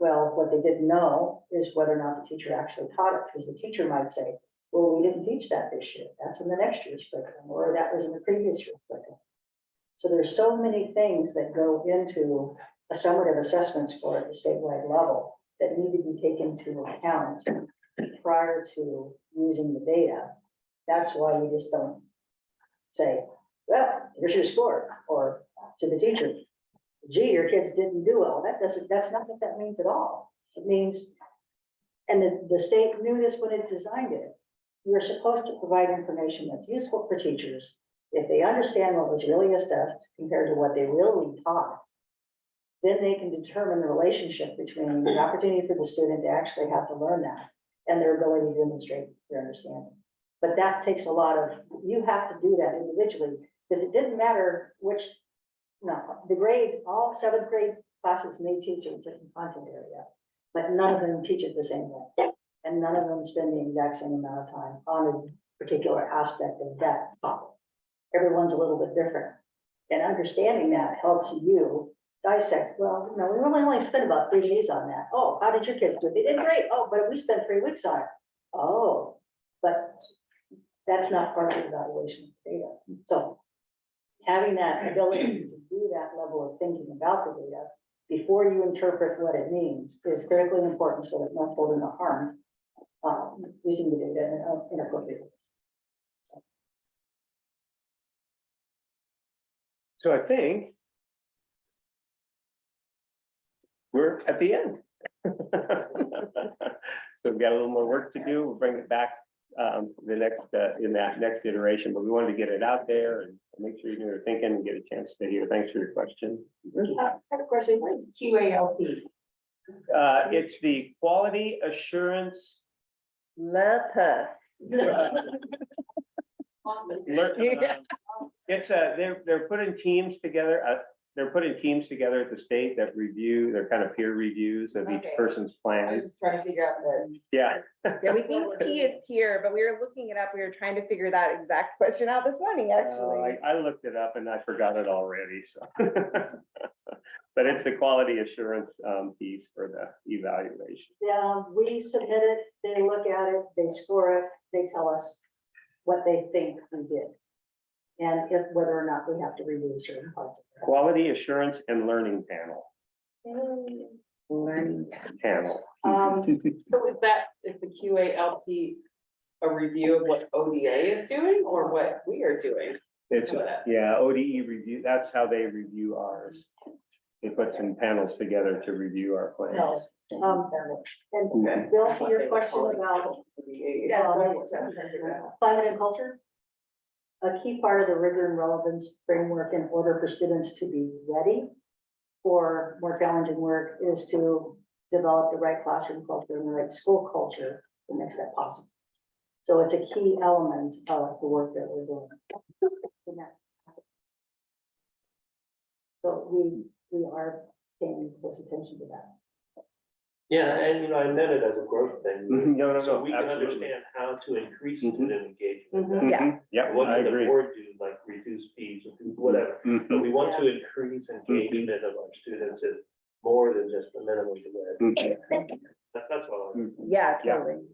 Speaker 5: Well, what they didn't know is whether or not the teacher actually taught it, because the teacher might say, well, we didn't teach that this year. That's in the next year's curriculum, or that was in the previous year's curriculum. So there's so many things that go into a summative assessment score at the statewide level that need to be taken into account prior to using the data. That's why we just don't say, well, here's your score, or to the teacher, gee, your kids didn't do well. That's not what that means at all. It means, and the state knew this when it designed it. We're supposed to provide information that's useful for teachers. If they understand what was really assessed compared to what they really taught, then they can determine the relationship between the opportunity for the student to actually have to learn that and their ability to demonstrate their understanding. But that takes a lot of, you have to do that individually, because it didn't matter which, the grade, all 7th grade classes may teach in a different content area, but none of them teach it the same way. And none of them spend the exact same amount of time on a particular aspect of that topic. Everyone's a little bit different. And understanding that helps you dissect, well, we really only spent about 3 days on that. Oh, how did your kids do? They did great. Oh, but we spent 3 weeks on it. Oh, but that's not part of the evaluation of data. So having that ability to do that level of thinking about the data before you interpret what it means is critically important, so that no children are harmed using the data inappropriately.
Speaker 15: So I think we're at the end. So we've got a little more work to do. We'll bring it back in that next iteration, but we wanted to get it out there and make sure you're thinking and get a chance to hear. Thanks for your question.
Speaker 8: I have a question, what is QALP?
Speaker 15: It's the Quality Assurance. It's they're putting teams together. They're putting teams together at the state that review, they're kind of peer reviews of each
Speaker 8: Okay.
Speaker 15: person's
Speaker 8: I was
Speaker 15: plan.
Speaker 8: just trying to figure out the.
Speaker 15: Yeah.
Speaker 12: Yeah, we think P is peer, but we were looking it up. We were trying to figure that exact question out this morning, actually.
Speaker 15: I looked it up and I forgot it already, so. But it's the quality assurance piece for the evaluation.
Speaker 5: Yeah, we submit it, they look at it, they score it, they tell us what they think we did. And if whether or not we have to review certain parts of it.
Speaker 15: Quality Assurance and Learning Panel.
Speaker 12: Learning.
Speaker 15: Panel.
Speaker 16: So with that, if the QALP,
Speaker 6: a review of what ODA is doing or what we are doing?
Speaker 15: It's,
Speaker 6: Some of that.
Speaker 15: yeah, ODE review, that's how they review ours. They put some panels together to review our plans.
Speaker 5: And Bill, to your question about climate and culture. A key part of the rigor and relevance framework in order for students to be ready for more challenging work is to develop the right classroom culture and the right school culture that makes that possible. So it's a key element of the work that we're doing. So we are paying close attention to that.
Speaker 3: Yeah, and you know, I meant it as a growth thing.
Speaker 15: No,
Speaker 3: So we can
Speaker 15: absolutely.
Speaker 3: understand how to increase
Speaker 15: Mhm.
Speaker 3: student engagement.
Speaker 5: Mhm.
Speaker 12: Yeah.
Speaker 15: Yeah,
Speaker 3: What
Speaker 15: I
Speaker 3: can the
Speaker 15: agree.
Speaker 3: board do, like reduce fees or do whatever, but
Speaker 15: Mhm,
Speaker 3: we want to increase engagement of our students in more than just the minimum demand.
Speaker 15: mhm.
Speaker 3: That's all.
Speaker 12: Yeah,
Speaker 15: Yeah.
Speaker 12: totally.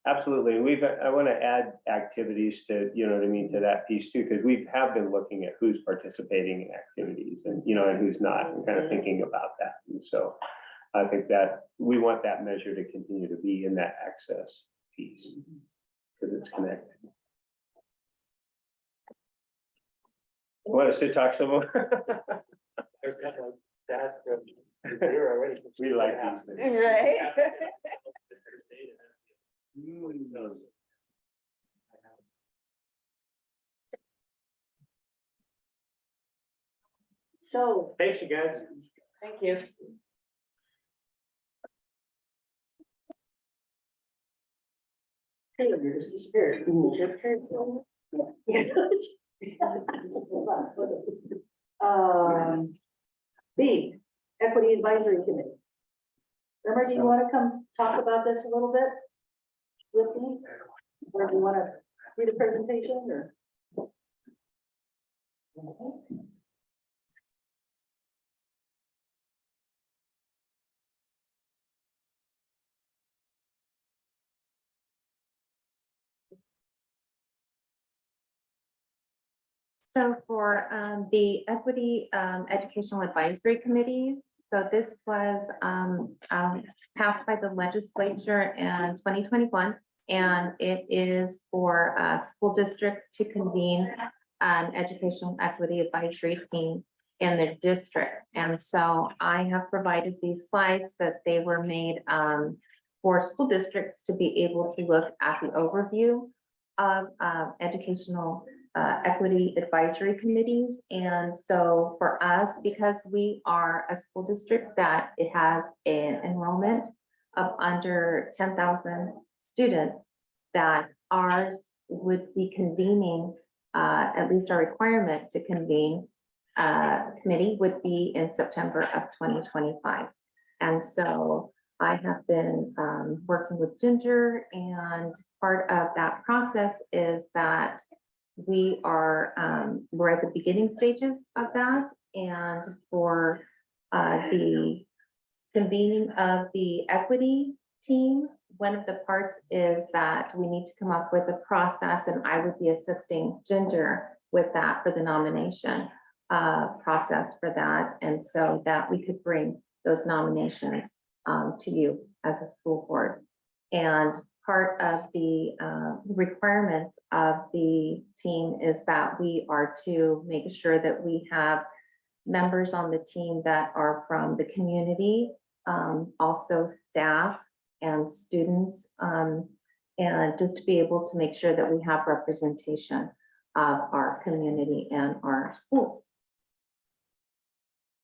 Speaker 15: Absolutely. I want to add activities to, you know what I mean, to that piece too, because we have been looking at who's participating in activities and, you know, and who's not, and kind of thinking about that. And so I think that we want that measure to continue to be in that access piece because it's connected. Want us to talk some more?
Speaker 3: They're kind of like that from zero already.
Speaker 15: We like these things.
Speaker 12: Right?
Speaker 5: So
Speaker 1: Thanks, you guys.
Speaker 6: Thank you.
Speaker 5: Taylor, you just disappeared. B, Equity Advisory Committee. Remember, do you want to come talk about this a little bit with me? Or do you want to read a presentation or?
Speaker 17: So for the Equity Educational Advisory Committees, so this was passed by the legislature in 2021. And it is for school districts to convene an educational equity advisory team in their districts. And so I have provided these slides that they were made for school districts to be able to look at the overview of educational equity advisory committees. And so for us, because we are a school district that it has an enrollment of under 10,000 students, that ours would be convening, at least our requirement to convene committee would be in September of 2025. And so I have been working with Ginger, and part of that process is that we are, we're at the beginning stages of that. And for the convening of the equity team, one of the parts is that we need to come up with a process, and I would be assisting Ginger with that for the nomination process for that. And so that we could bring those nominations to you as a school board. And part of the requirements of the team is that we are to make sure that we have members on the team that are from the community, also staff and students, and just to be able to make sure that we have representation of our community and our schools.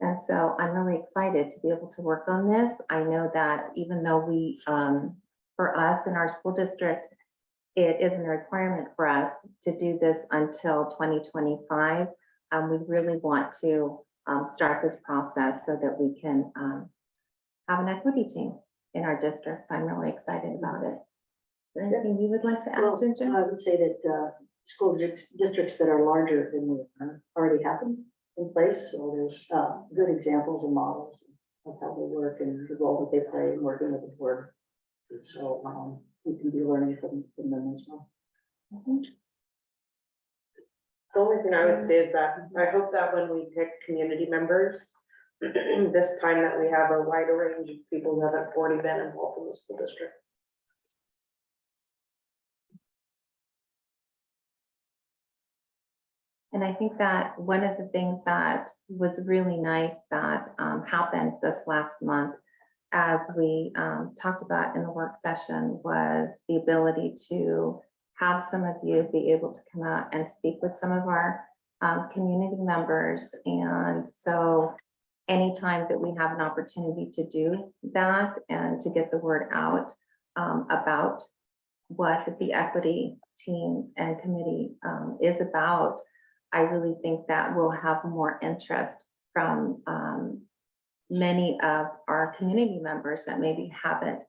Speaker 17: And so I'm really excited to be able to work on this. I know that even though we, for us in our school district, it isn't a requirement for us to do this until 2025. We really want to start this process so that we can have an equity team in our districts. I'm really excited about it. Anything you would like to add,
Speaker 5: Well,
Speaker 17: Ginger?
Speaker 5: I would say that school districts that are larger than we are already have them in place. So there's good examples and models of how they work and the role that they play in working with the board. And so we can be learning from them as well.
Speaker 6: The only thing I would say is that I hope that when we pick community members, this time that we have a wider range of people who haven't already been involved in the school district.
Speaker 17: And I think that one of the things that was really nice that happened this last month, as we talked about in the work session, was the ability to have some of you be able to come out and speak with some of our community members. And so anytime that we have an opportunity to do that and to get the word out about what the equity team and committee is about, I really think that we'll have more interest from many of our community members that maybe haven't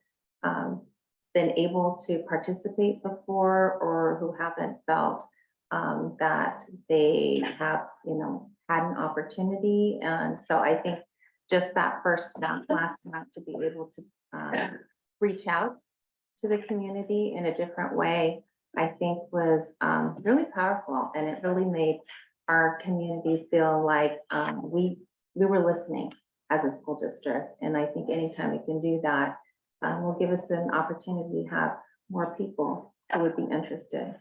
Speaker 17: been able to participate before, or who haven't felt that they have, had an opportunity. And so I think just that first step last month to be able to reach out to the community in a different way, I think was really powerful, and it really made our community feel like we were listening as a school district. And I think anytime we can do that, will give us an opportunity to have more people who would be interested.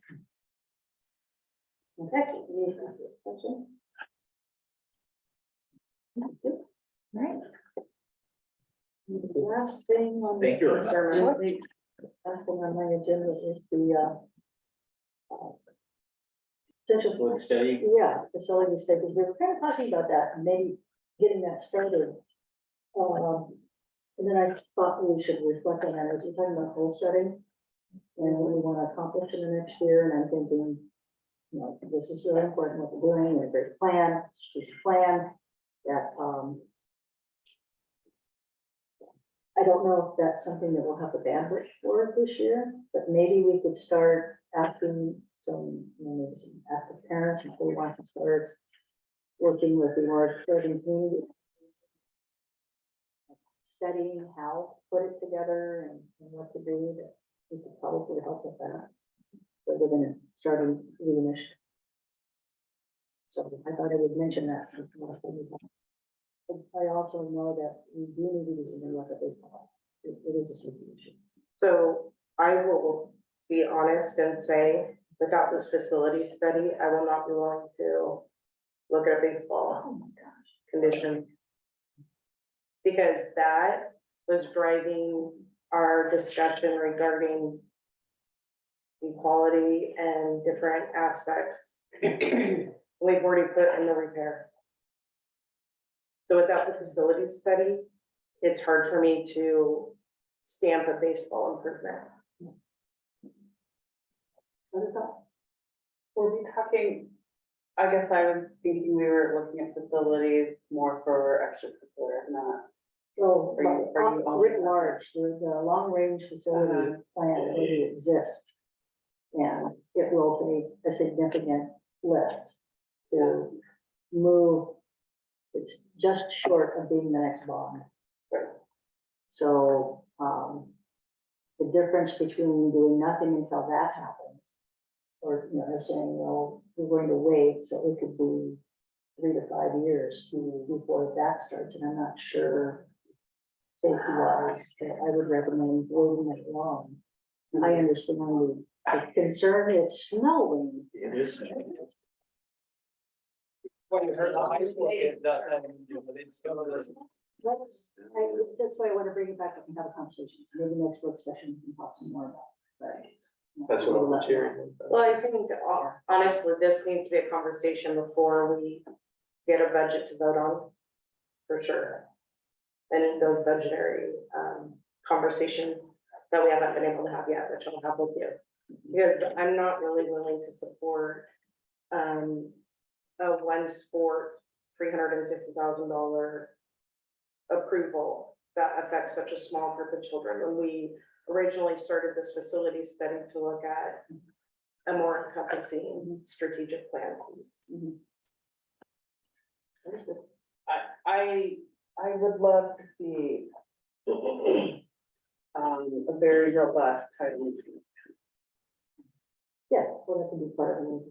Speaker 5: Becky, any questions?
Speaker 17: Right.
Speaker 5: The last thing on the.
Speaker 1: Thank you, Rebecca.
Speaker 5: Last thing on my agenda is the central,
Speaker 1: Study.
Speaker 5: yeah, facility statements. We were kind of talking about that, and maybe getting that started. And then I thought we should reflect on that as we're talking about goal setting and what we want to accomplish in the next year. And I'm thinking, this is really important what we're doing, a great plan, strategic plan that, I don't know if that's something that we'll have the bandwidth for this year, but maybe we could start asking some, maybe some active parents if they want to start working with the more serving community, studying how to put it together and what to do. That we could probably help with that. But we're going to start the initiative. So I thought I would mention that. I also know that we do need to do something about the baseball. It is a safety issue.
Speaker 6: So I will be honest and say, without this facility study, I will not be willing to look at baseball condition. Because that was driving our discussion regarding equality and different aspects. We've already put in the repair. So without the facility study, it's hard for me to stamp a baseball improvement.
Speaker 16: Were we talking, I guess I was thinking we were looking at facilities more for extracurricular, not.
Speaker 5: So,
Speaker 16: Are you-
Speaker 5: writ large, there's a long-range facility plan that already exists. And it will take a significant lift to move. It's just short of being the next bond. So, the difference between doing nothing until that happens, or, saying, well, we're going to wait, so it could be 3 to 5 years before that starts, and I'm not sure safety wise, I would recommend waiting it long. I understand the concern, it's snowing.
Speaker 1: It is.
Speaker 3: When you heard the high school kid does that, it's gonna listen.
Speaker 5: That's why I want to bring it back up and have a conversation. So maybe next work session we can talk some more about it.
Speaker 3: That's what I'm cheering.
Speaker 6: Well, I think honestly, this needs to be a conversation before we get a budget to vote on, for sure. And those budgetary conversations that we haven't been able to have yet, which I'll have with you. Because I'm not really willing to support a one sport $350,000 approval that affects such a small group of children. When we originally started this facility study to look at a more encompassing strategic plan piece.
Speaker 16: I would love to see a very robust title.
Speaker 5: Yeah, well, that can be part of it.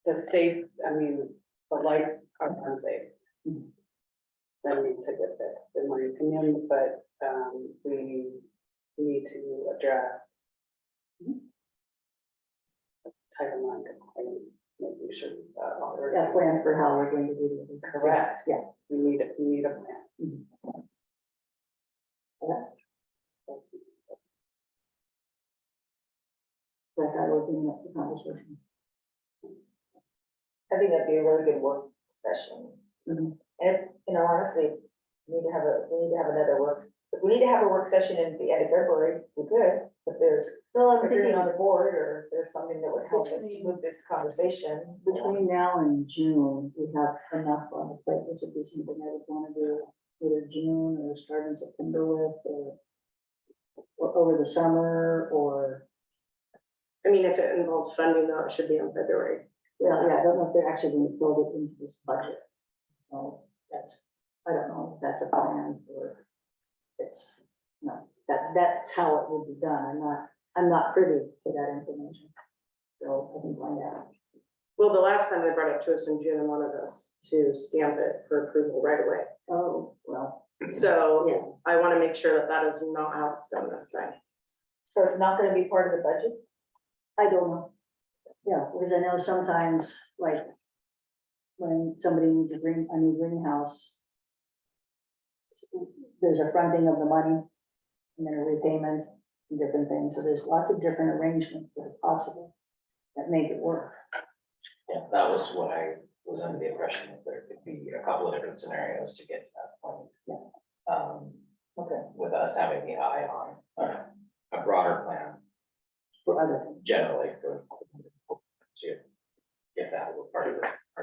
Speaker 16: The safe, the lights are unsafe. That needs to get fixed, in my opinion, but we need to address Title IX complaints maybe we should, order
Speaker 5: A plan for how we're going to do it.
Speaker 16: Correct.
Speaker 5: Yeah.
Speaker 16: We need a plan.
Speaker 5: Like I was in the conversation.
Speaker 8: I think that'd be a really good work session.
Speaker 5: Mhm.
Speaker 8: And, you know, honestly, we need to have another work, if we need to have a work session in the end of February, we could, if there's,
Speaker 5: Well, I'm
Speaker 8: if you're
Speaker 5: thinking
Speaker 8: on the board, or if there's something that would help us
Speaker 5: Between-
Speaker 8: with this conversation.
Speaker 5: between now and June, we have enough on the plate. This would be something I would want to do either June or start in September with, or over the summer, or,
Speaker 6: I mean, if it involves funding, though, it should be in February.
Speaker 5: yeah, I don't know if they're actually going to build it into this budget. So that's, I don't know if that's a plan or it's, no, that's how it will be done. I'm not privy to that information. So I can find out.
Speaker 6: Well, the last time they brought it to us in June, and wanted us to stamp it for approval right away.
Speaker 5: Oh, well,
Speaker 6: So
Speaker 5: yeah.
Speaker 6: I want to make sure that that is not how it's done this time.
Speaker 8: So it's not gonna be part of the budget?
Speaker 5: I don't know. Yeah, because I know sometimes, like, when somebody needs a new greenhouse, there's a fronting of the money and then a repayment and different things. So there's lots of different arrangements that are possible that make it work.
Speaker 13: Yeah, that was what I was under the impression that there could be a couple of different scenarios to get to that point.
Speaker 5: Yeah. Okay.
Speaker 13: With us having the eye on a broader plan
Speaker 5: For other things.
Speaker 13: generally for to get that part of it.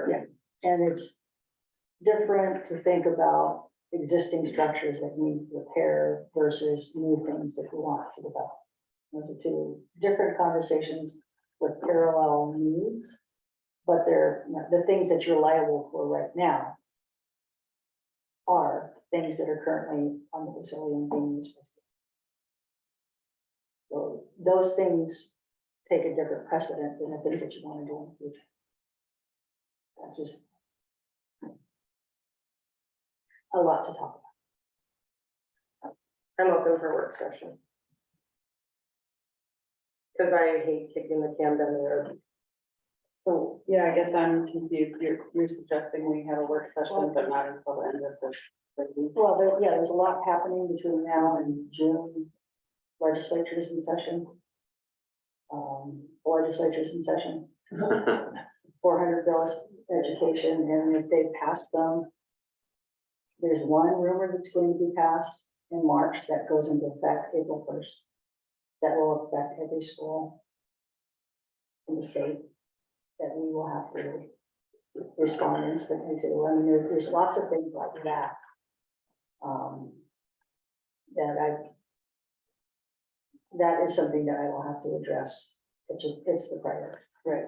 Speaker 5: Yeah. And it's different to think about existing structures that need repair versus new things that we want to develop. Those are two different conversations with parallel needs, but they're, you know, the things that you're liable for right now are things that are currently on the facility and being used. So those things take a different precedent than the things that you want to do in the future. That's just a lot to talk about.
Speaker 6: I'm open for work session. Because I hate kicking the can down the road.
Speaker 16: So, yeah, I guess I'm confused. You're suggesting we have a work session, but not until the end of this.
Speaker 5: Well, there's a lot happening between now and June. Legislatures in session. Legislatures in session. 400 bills, education, and if they pass them, there's one rumor that's going to be passed in March that goes into effect April 1st. That will affect every school in the state that we will have to respond instantly to. I mean, there's lots of things like that. That is something that I will have to address. It's the priority.
Speaker 16: Right.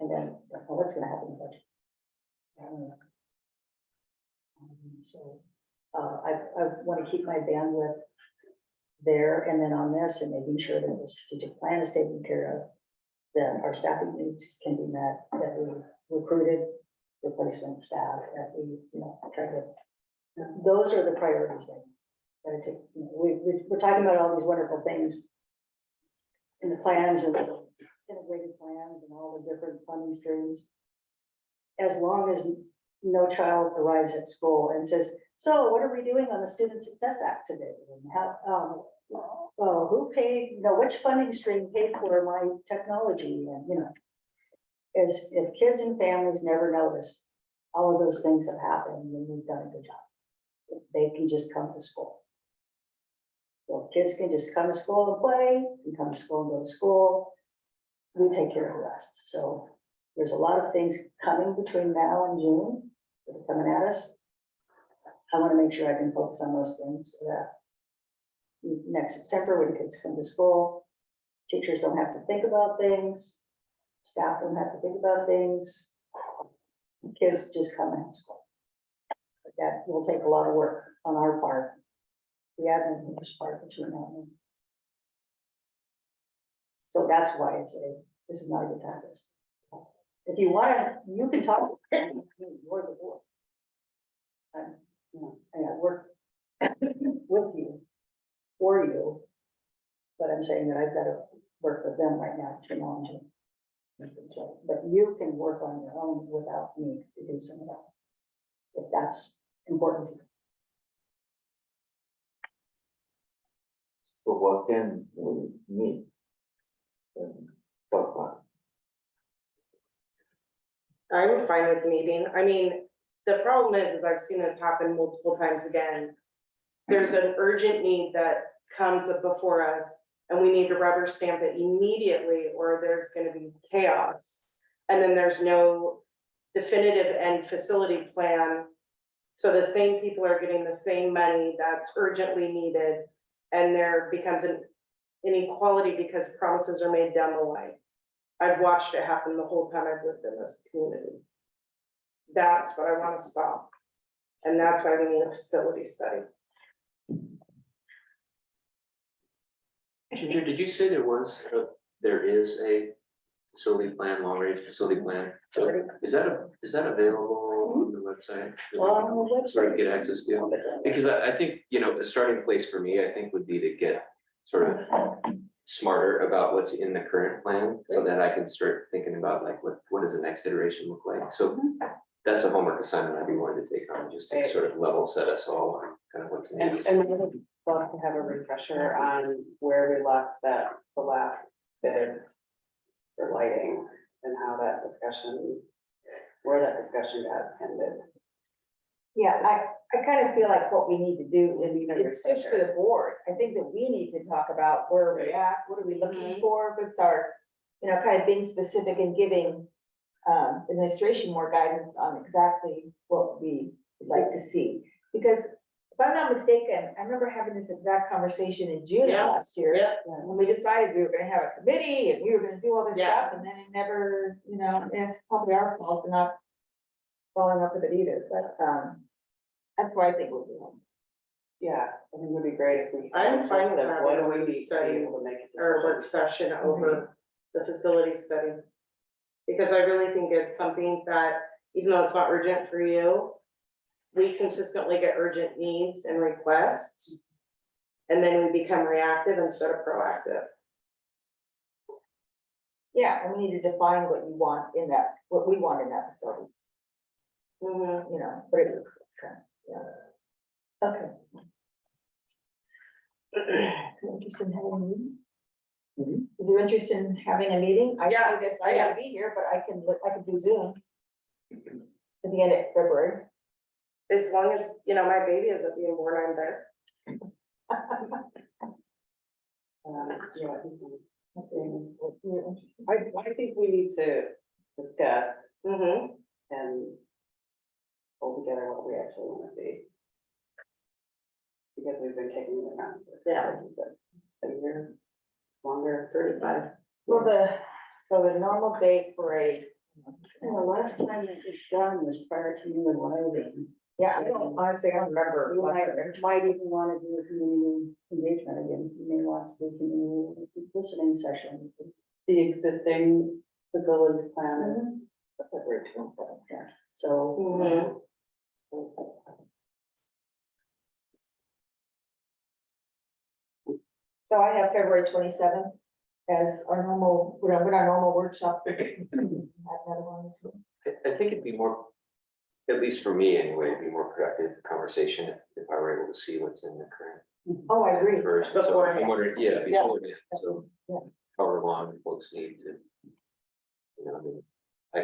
Speaker 5: And then, well, what's gonna happen in the budget? I don't know. So, I want to keep my bandwidth there and then on this and making sure that the strategic plan is taken care of. That our staffing needs can be met, that we recruited replacement staff, that we, you know, try to, those are the priorities. That I take, you know, we're talking about all these wonderful things in the plans and the integrated plans and all the different funding streams. As long as no child arrives at school and says, so what are we doing on the Student Success Act today? And how, who paid, you know, which funding stream paid for my technology? And, you know, if kids and families never notice, all of those things have happened, then we've done a good job. They can just come to school. So kids can just come to school and play, and come to school and go to school. We take care of the rest. So there's a lot of things coming between now and June that are coming at us. I want to make sure I can focus on those things so that next September, when kids come to school, teachers don't have to think about things, staff don't have to think about things. Kids just come and have school. But that will take a lot of work on our part. The admin part between now and then. So that's why this is not a good time. If you want to, you can talk, you're the board. You know, and I work with you, for you, but I'm saying that I've got to work with them right now to challenge it. That's right. But you can work on your own without me to do some of that. If that's important to you.
Speaker 2: So what can we meet? And talk about?
Speaker 6: I'm fine with meeting. I mean, the problem is I've seen this happen multiple times again. There's an urgent need that comes up before us and we need to rubber stamp it immediately or there's gonna be chaos. And then there's no definitive end facility plan. So the same people are getting the same money that's urgently needed. And there becomes an inequality because promises are made down the line. I've watched it happen the whole time I've lived in this community. That's what I want to stop. And that's why we need a facility study.
Speaker 2: Ginger, did you say there is a facility plan, long range facility plan? So is that available on the website?
Speaker 5: Well, on the
Speaker 2: Sort of
Speaker 5: website.
Speaker 2: get access to? Because I think, the starting place for me, I think would be to get sort of smarter about what's in the current plan, so that I can start thinking about like, what does the next iteration look like? So that's a homework assignment I'd be willing to take on, just to sort of level set us all on kind of what's needed.
Speaker 16: And we would love to have a refresher on where we left the last bids for lighting and how that discussion, where that discussion got ended.
Speaker 8: Yeah, I kind of feel like what we need to do is, it's just for the board. I think that we need to talk about where we're at, what are we looking for, what's our, kind of being specific and giving administration more guidance on exactly what we would like to see. Because if I'm not mistaken, I remember having this exact conversation in June of last year.
Speaker 6: Yeah.
Speaker 8: When we decided we were gonna have a committee and we were gonna do all this
Speaker 6: Yeah.
Speaker 8: stuff, and then it never, and it's probably our fault for not following up with it either, but, that's why I think we'll do.
Speaker 16: Yeah, I think it would be great if we.
Speaker 6: I'm fine with
Speaker 16: that. What do
Speaker 6: having a
Speaker 16: we need to be
Speaker 6: study
Speaker 16: able to make a
Speaker 6: or a
Speaker 16: decision?
Speaker 6: work session over the facility study. Because I really think it's something that, even though it's not urgent for you, we consistently get urgent needs and requests. And then we become reactive instead of proactive.
Speaker 8: Yeah, and we need to define what you want in that, what we want in that facilities, what it looks like, yeah. Okay. Interested in having a meeting? Is there interest in having a meeting? I
Speaker 6: Yeah,
Speaker 8: say this, I gotta be here, but I can do Zoom. At the end of February.
Speaker 6: As long as, my baby isn't being born, I'm there.
Speaker 16: Yeah, I think we need to discuss and pull together what we actually want to see. Because we've been kicking it around. A year, longer, 35.
Speaker 8: Well, so the normal date for
Speaker 5: The last time it was done was prior to you arriving.
Speaker 8: yeah, I don't remember.
Speaker 5: You might even want to do a community engagement again. You may want to do community listening sessions.
Speaker 16: The existing facilities plan is
Speaker 5: February 27th, yeah. So.
Speaker 8: So I have February 27th as our normal, with our normal workshop. Have another one.
Speaker 2: I think it'd be more, at least for me anyway, it'd be more productive conversation if I were able to see what's in the current.
Speaker 8: Oh, I agree.
Speaker 2: version. So I'm wondering, yeah,
Speaker 8: Yeah.
Speaker 2: beforehand, so
Speaker 8: Yeah.
Speaker 2: however long folks need to. I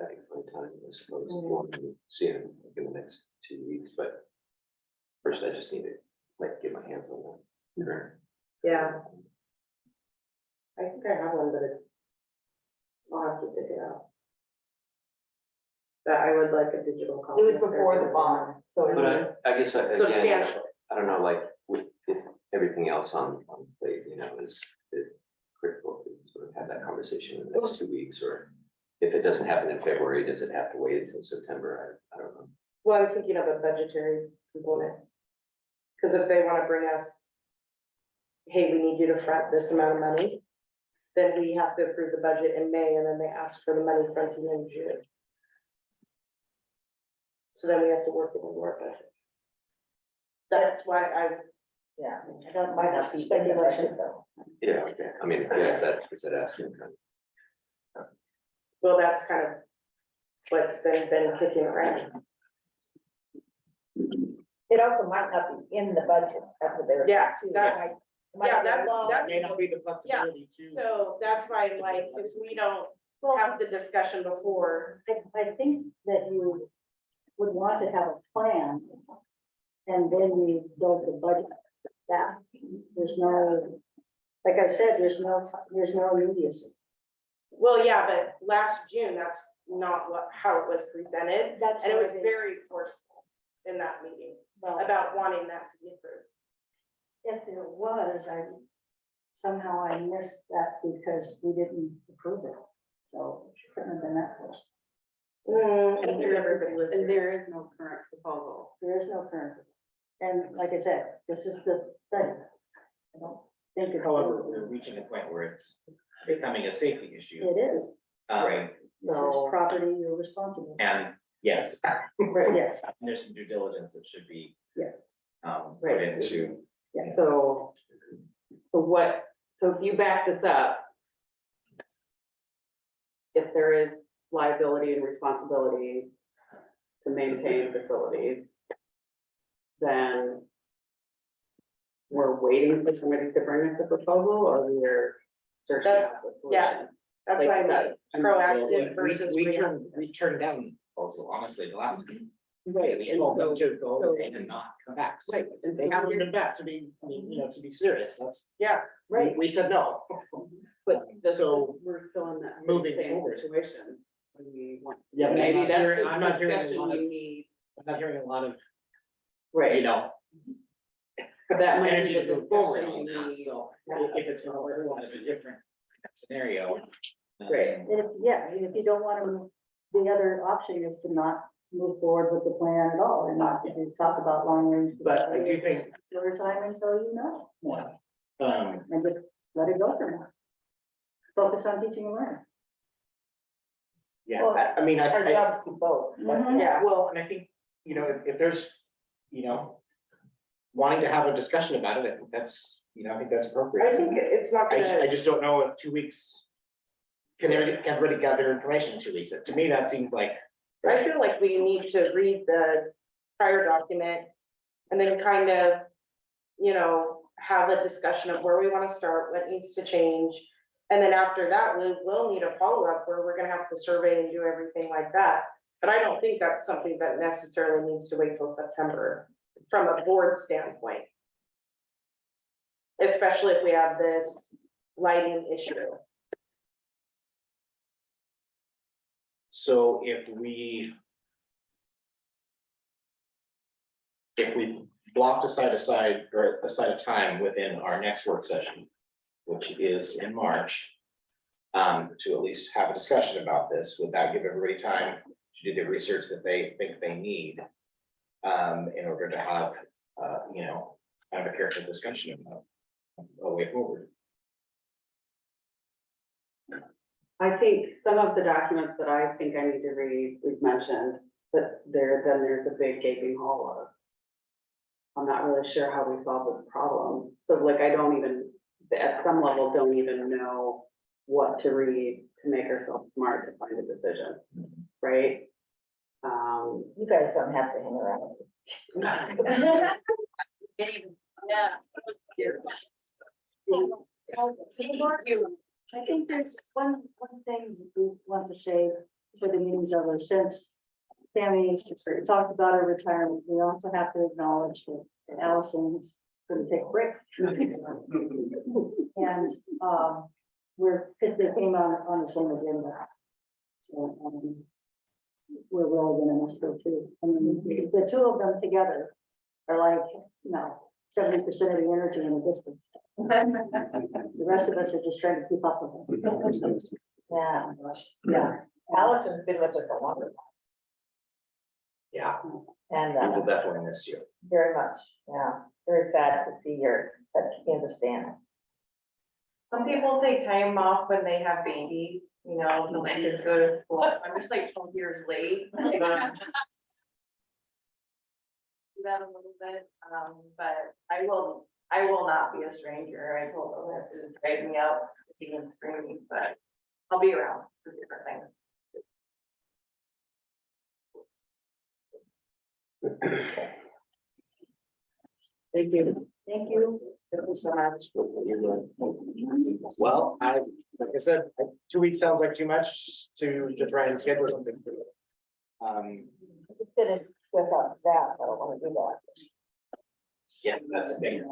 Speaker 2: can find time, I suppose, if you want to see them in the next 2 weeks, but first I just need to get my hands on the current.
Speaker 6: Yeah. I think I have one, but I'll have to dig it out. That I would like a digital copy.
Speaker 8: It was before the bond, so.
Speaker 2: But I guess, again,
Speaker 6: Substantially.
Speaker 2: I don't know, if everything else on the plate, is critical to sort of have that conversation in the next 2 weeks, or if it doesn't happen in February, does it have to wait until September? I don't know.
Speaker 6: Well, I'm thinking of a budgetary component. Because if they want to bring us, hey, we need you to front this amount of money, then we have to approve the budget in May, and then they ask for the money fronting in June. So then we have to work it into our budget. That's why
Speaker 8: Yeah, I don't, might not be speculation though.
Speaker 2: Yeah, okay, I mean, yeah, is that asking?
Speaker 6: Well, that's kind of what's been kicking around.
Speaker 12: It also might not be in the budget, that's what they're.
Speaker 6: Yeah, that's,
Speaker 12: Might
Speaker 6: yeah,
Speaker 12: be
Speaker 6: that's,
Speaker 12: low.
Speaker 6: that's,
Speaker 1: May not be the flexibility to.
Speaker 6: so that's why, like, if we don't have the discussion before,
Speaker 5: I think that you would want to have a plan. And then we go to the budget. That, there's no, like I said, there's no immediacy.
Speaker 6: well, yeah, but last June, that's not how it was presented.
Speaker 5: That's
Speaker 6: And it
Speaker 5: why
Speaker 6: was
Speaker 5: they-
Speaker 6: very forceful in that meeting
Speaker 5: Well,
Speaker 6: about wanting that to be approved.
Speaker 5: if there was, somehow I missed that because we didn't approve it. So it couldn't have been that close.
Speaker 6: And everybody was
Speaker 16: And
Speaker 6: there.
Speaker 16: there is no current proposal.
Speaker 5: There is no current. And like I said, this is the thing. I don't think it's.
Speaker 13: However, we're reaching a point where it's becoming a safety issue.
Speaker 5: It is.
Speaker 13: Um,
Speaker 5: This is
Speaker 6: So-
Speaker 5: property you're responsible. for.
Speaker 13: and yes,
Speaker 5: Right, yes,
Speaker 13: there's some due diligence that should be
Speaker 5: yes.
Speaker 13: put
Speaker 6: Right.
Speaker 13: into.
Speaker 16: So if you back this up, if there is liability and responsibility to maintain facilities, then we're waiting for somebody to bring us a proposal, or we're searching
Speaker 6: That's-
Speaker 16: out the
Speaker 6: yeah.
Speaker 16: solution?
Speaker 6: That's
Speaker 16: Like
Speaker 6: why I'm
Speaker 16: that.
Speaker 6: proactive versus.
Speaker 13: We
Speaker 6: reactive.
Speaker 13: turned down also, honestly, the last.
Speaker 16: Right,
Speaker 13: We
Speaker 16: and
Speaker 13: told them
Speaker 16: so-
Speaker 13: to go and not come back. So
Speaker 16: Right, and
Speaker 1: They haven't been back to be, to be serious, that's,
Speaker 6: Yeah,
Speaker 1: we said no.
Speaker 16: But
Speaker 1: So,
Speaker 16: we're still in that
Speaker 1: moving
Speaker 16: same
Speaker 1: forward.
Speaker 16: situation. When we want.
Speaker 1: Yeah, but
Speaker 16: Maybe that's
Speaker 1: I'm not
Speaker 16: the
Speaker 1: hearing a
Speaker 16: discussion
Speaker 1: lot of-
Speaker 16: we need.
Speaker 1: I'm not hearing a lot of,
Speaker 16: Right. That might
Speaker 1: energy
Speaker 16: be
Speaker 1: to
Speaker 16: the
Speaker 1: move forward
Speaker 16: discussion
Speaker 1: on
Speaker 16: we
Speaker 1: that,
Speaker 16: need.
Speaker 1: so if it's not, we're a bit different scenario.
Speaker 16: Right.
Speaker 5: And if you don't want to move, the other option is to not move forward with the plan at all and not to talk about long range.
Speaker 1: But I do think,
Speaker 5: Your time until you know,
Speaker 1: and
Speaker 5: just let it go for now. Focus on teaching and learning.
Speaker 1: yeah, I mean,
Speaker 12: Our
Speaker 1: I,
Speaker 12: jobs do both.
Speaker 5: Mhm.
Speaker 6: yeah.
Speaker 1: well, and I think, if there's, wanting to have a discussion about it, I think that's, I think that's appropriate.
Speaker 6: I think it's not
Speaker 1: I
Speaker 6: gonna.
Speaker 1: just don't know if 2 weeks. Can everybody gather information in 2 weeks? To me, that seems like,
Speaker 6: I feel like we need to read the prior document and then kind of, have a discussion of where we want to start, what needs to change. And then after that, we will need a follow-up where we're gonna have to survey and do everything like that. But I don't think that's something that necessarily needs to wait till September from a board standpoint. Especially if we have this lighting issue.
Speaker 1: so if we blocked aside a time within our next work session, which is in March, to at least have a discussion about this, would that give everybody time to do the research that they think they need in order to have, have a careful discussion about a way forward?
Speaker 16: I think some of the documents that I think I need to read, we've mentioned, but there's a big gaping hole of. I'm not really sure how we solve this problem. So like, I don't even, at some level, don't even know what to read to make ourselves smart to find a decision, right?
Speaker 12: You guys don't have to hang around.
Speaker 5: I think there's one thing we want to say for the meetings of our since Tammy talked about her retirement, we also have to acknowledge that Allison's gonna take a break. And, because they came on the same agenda. So, we're really gonna miss her too. I mean, the two of them together are like, 70% of the energy in the district. The rest of us are just trying to keep up with them.
Speaker 12: Yeah,
Speaker 5: Yeah.
Speaker 12: Allison's been with us a longer time.
Speaker 1: Yeah,
Speaker 12: And
Speaker 1: we will definitely miss you.
Speaker 12: very much, yeah, very sad to see your, but you understand.
Speaker 4: Some people take time off when they have babies, to let kids go to school. I'm just like 12 years late. Do that a little bit, but I will not be a stranger. I told them that to drag me out, even screaming, but I'll be around for different things.
Speaker 6: Thank you.
Speaker 5: Thank you.
Speaker 6: Thank you so much.
Speaker 1: Well, like I said, 2 weeks sounds like too much to try and schedule something.
Speaker 8: It's gonna stress out staff, I don't wanna do that.
Speaker 1: Yeah, that's a big.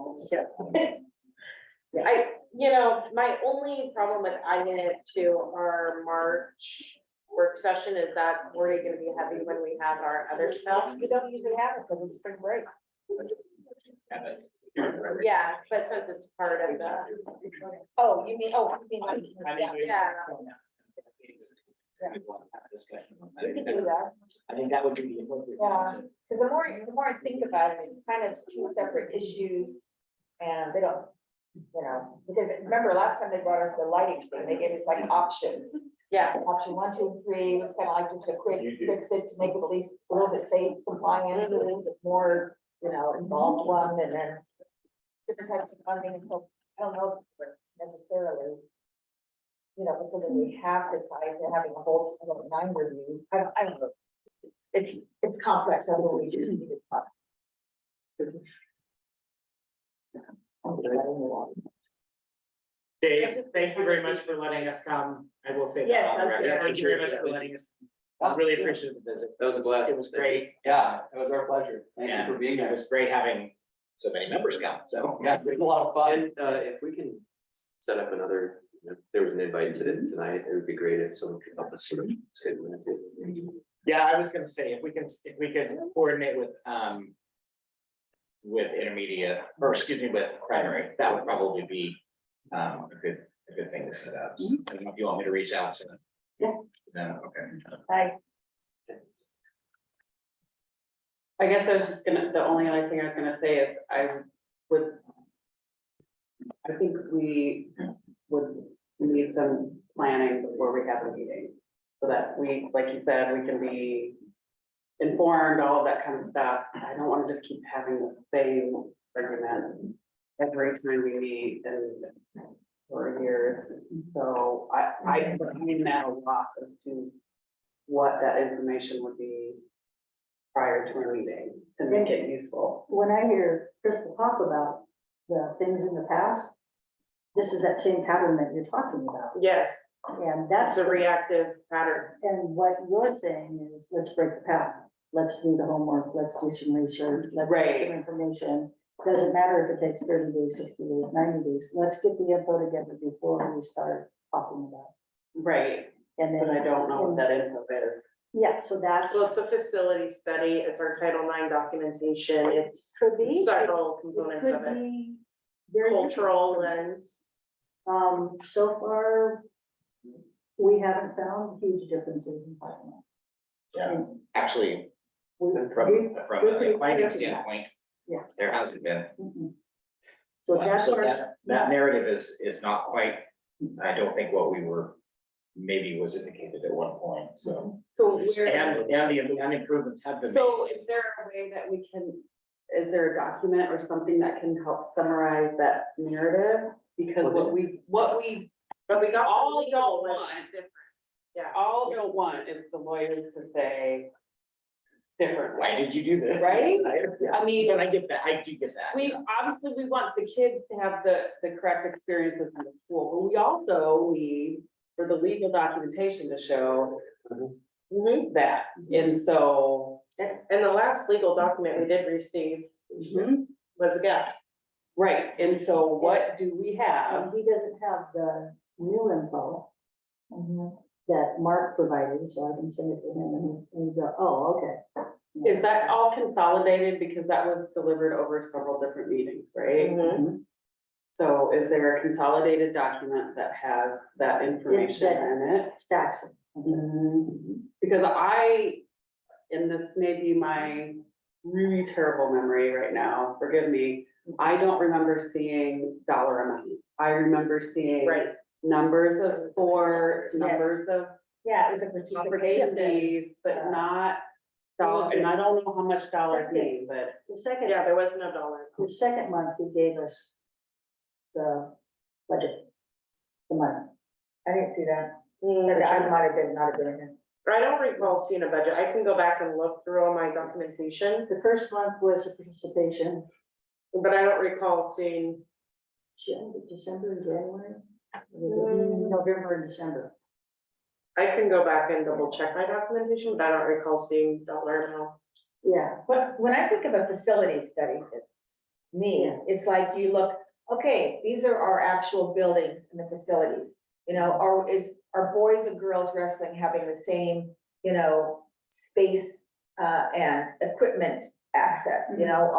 Speaker 6: My only problem with adding it to our March work session is that's already gonna be heavy when we have our other stuff.
Speaker 8: We don't usually have it because it's spring break.
Speaker 6: Yeah, but since it's part of the,
Speaker 8: Oh, you mean like, yeah, we can do that.
Speaker 1: I think that would be the appropriate.
Speaker 8: Yeah, because the more I think about it, it's kind of two separate issues. And they don't, because remember last time they brought us the lighting thing, they gave us like options.
Speaker 6: yeah,
Speaker 8: Option 1, 2, and 3 was kind of like just a quick fix it to make it at least a little bit safe, compliant, a little bit more, involved one, and then different types of funding, and so I don't know if necessarily, because then we have to try to having a whole 9 review. I don't know. It's complex. I don't know, we just need to talk.
Speaker 1: Dave, thank you very much for letting us come. I will say that.
Speaker 6: Yes,
Speaker 1: on the
Speaker 6: that's
Speaker 1: record.
Speaker 6: good.
Speaker 1: Thank you very much for letting us. I really appreciate the visit.
Speaker 2: That was a blast.
Speaker 1: It was great.
Speaker 2: Yeah, it was our pleasure. Thank you
Speaker 1: And
Speaker 2: for being
Speaker 1: it
Speaker 2: here.
Speaker 1: was great having so many members come, so.
Speaker 2: Yeah, it was a lot of fun. And if we can set up another, if there was an invite to tonight, it would be great if someone could help us sort of schedule it too.
Speaker 1: Yeah, I was gonna say, if we can coordinate with intermediate, or excuse me, with primary, that would probably be a good thing to set up. So, I don't know if you want me to reach out to them.
Speaker 5: Yeah.
Speaker 1: No, okay.
Speaker 5: Hi.
Speaker 16: I guess I was just the only other thing I was gonna say is I think we would need some planning before we have a meeting. So that we, like you said, we can be informed, all of that kind of stuff. I don't wanna just keep having the same argument every time we meet and for years. So I mean that a lot as to what that information would be prior to a meeting to make it useful.
Speaker 5: When I hear Crystal talk about the things in the past, this is that same pattern that you're talking about.
Speaker 6: yes,
Speaker 5: And that's,
Speaker 6: it's a reactive pattern.
Speaker 5: and what you're saying is, let's break the pattern. Let's do the homework, let's do some research, let's
Speaker 6: Right.
Speaker 5: get some information. Doesn't matter if it takes 30 days, 60 days, 90 days. Let's get the info together before we start talking about
Speaker 16: Right,
Speaker 5: it. And
Speaker 16: but
Speaker 5: then.
Speaker 16: I don't know what that info is.
Speaker 5: Yeah, so that's,
Speaker 6: So it's a facility study, it's our Title IX documentation, it's
Speaker 5: could be.
Speaker 6: several
Speaker 5: It
Speaker 6: components
Speaker 5: could
Speaker 6: of it.
Speaker 5: be very
Speaker 6: Cultural lens,
Speaker 5: so far, we haven't found huge differences in pipeline.
Speaker 1: Yeah, actually,
Speaker 5: We-
Speaker 1: from
Speaker 5: we-
Speaker 1: a
Speaker 5: we're pretty
Speaker 1: finding
Speaker 5: clear.
Speaker 1: standpoint.
Speaker 5: Yeah.
Speaker 1: There hasn't been.
Speaker 5: So that's
Speaker 1: So
Speaker 5: where.
Speaker 1: that narrative is not quite, I don't think what we were, maybe was indicated at one point, so.
Speaker 6: so
Speaker 1: And the improvements have been made.
Speaker 16: So is there a way that we can, is there a document or something that can help summarize that narrative? Because what we
Speaker 6: but we got.
Speaker 16: all
Speaker 6: legal
Speaker 16: don't
Speaker 6: was
Speaker 16: want,
Speaker 6: different. Yeah.
Speaker 16: all don't want is the lawyers to say different.
Speaker 1: Why did you do this?
Speaker 16: Right? I mean,
Speaker 1: But I get that, I do get that.
Speaker 16: obviously, we want the kids to have the correct experiences in the school, but we also need for the legal documentation to show that. And so,
Speaker 6: And the last legal document we did receive was a gap.
Speaker 16: right, and so what do we have?
Speaker 5: He doesn't have the new info that Mark provided, so I can send it to him and he go, oh, okay.
Speaker 16: Is that all consolidated? Because that was delivered over several different meetings, right?
Speaker 5: Mhm.
Speaker 16: So is there a consolidated document that has that information in it?
Speaker 5: Stacks it.
Speaker 16: Because and this may be my really terrible memory right now, forgive me. I don't remember seeing dollar amounts. I remember seeing
Speaker 6: Right.
Speaker 16: numbers of sports,
Speaker 5: Yes.
Speaker 16: numbers of
Speaker 5: Yeah, it was a particular.
Speaker 16: opportunities, but
Speaker 5: Yeah.
Speaker 16: not dollar, and I don't know how much dollars mean, but.
Speaker 5: The second.
Speaker 6: Yeah, there was no dollar.
Speaker 5: The second month, he gave us the budget, the money. I didn't see that. I might have been, not have been in
Speaker 6: I don't recall seeing a budget. I can go back and look through all my documentation,
Speaker 5: The first month was a participation,
Speaker 6: but I don't recall seeing.
Speaker 5: December and January. November and December.
Speaker 6: I can go back and double check my documentation, but I don't recall seeing dollar amounts.
Speaker 5: Yeah.
Speaker 8: But when I think of a facility study, to me, it's like you look, okay, these are our actual buildings and the facilities. You know, are boys and girls wrestling having the same, you know, space and equipment access, you know,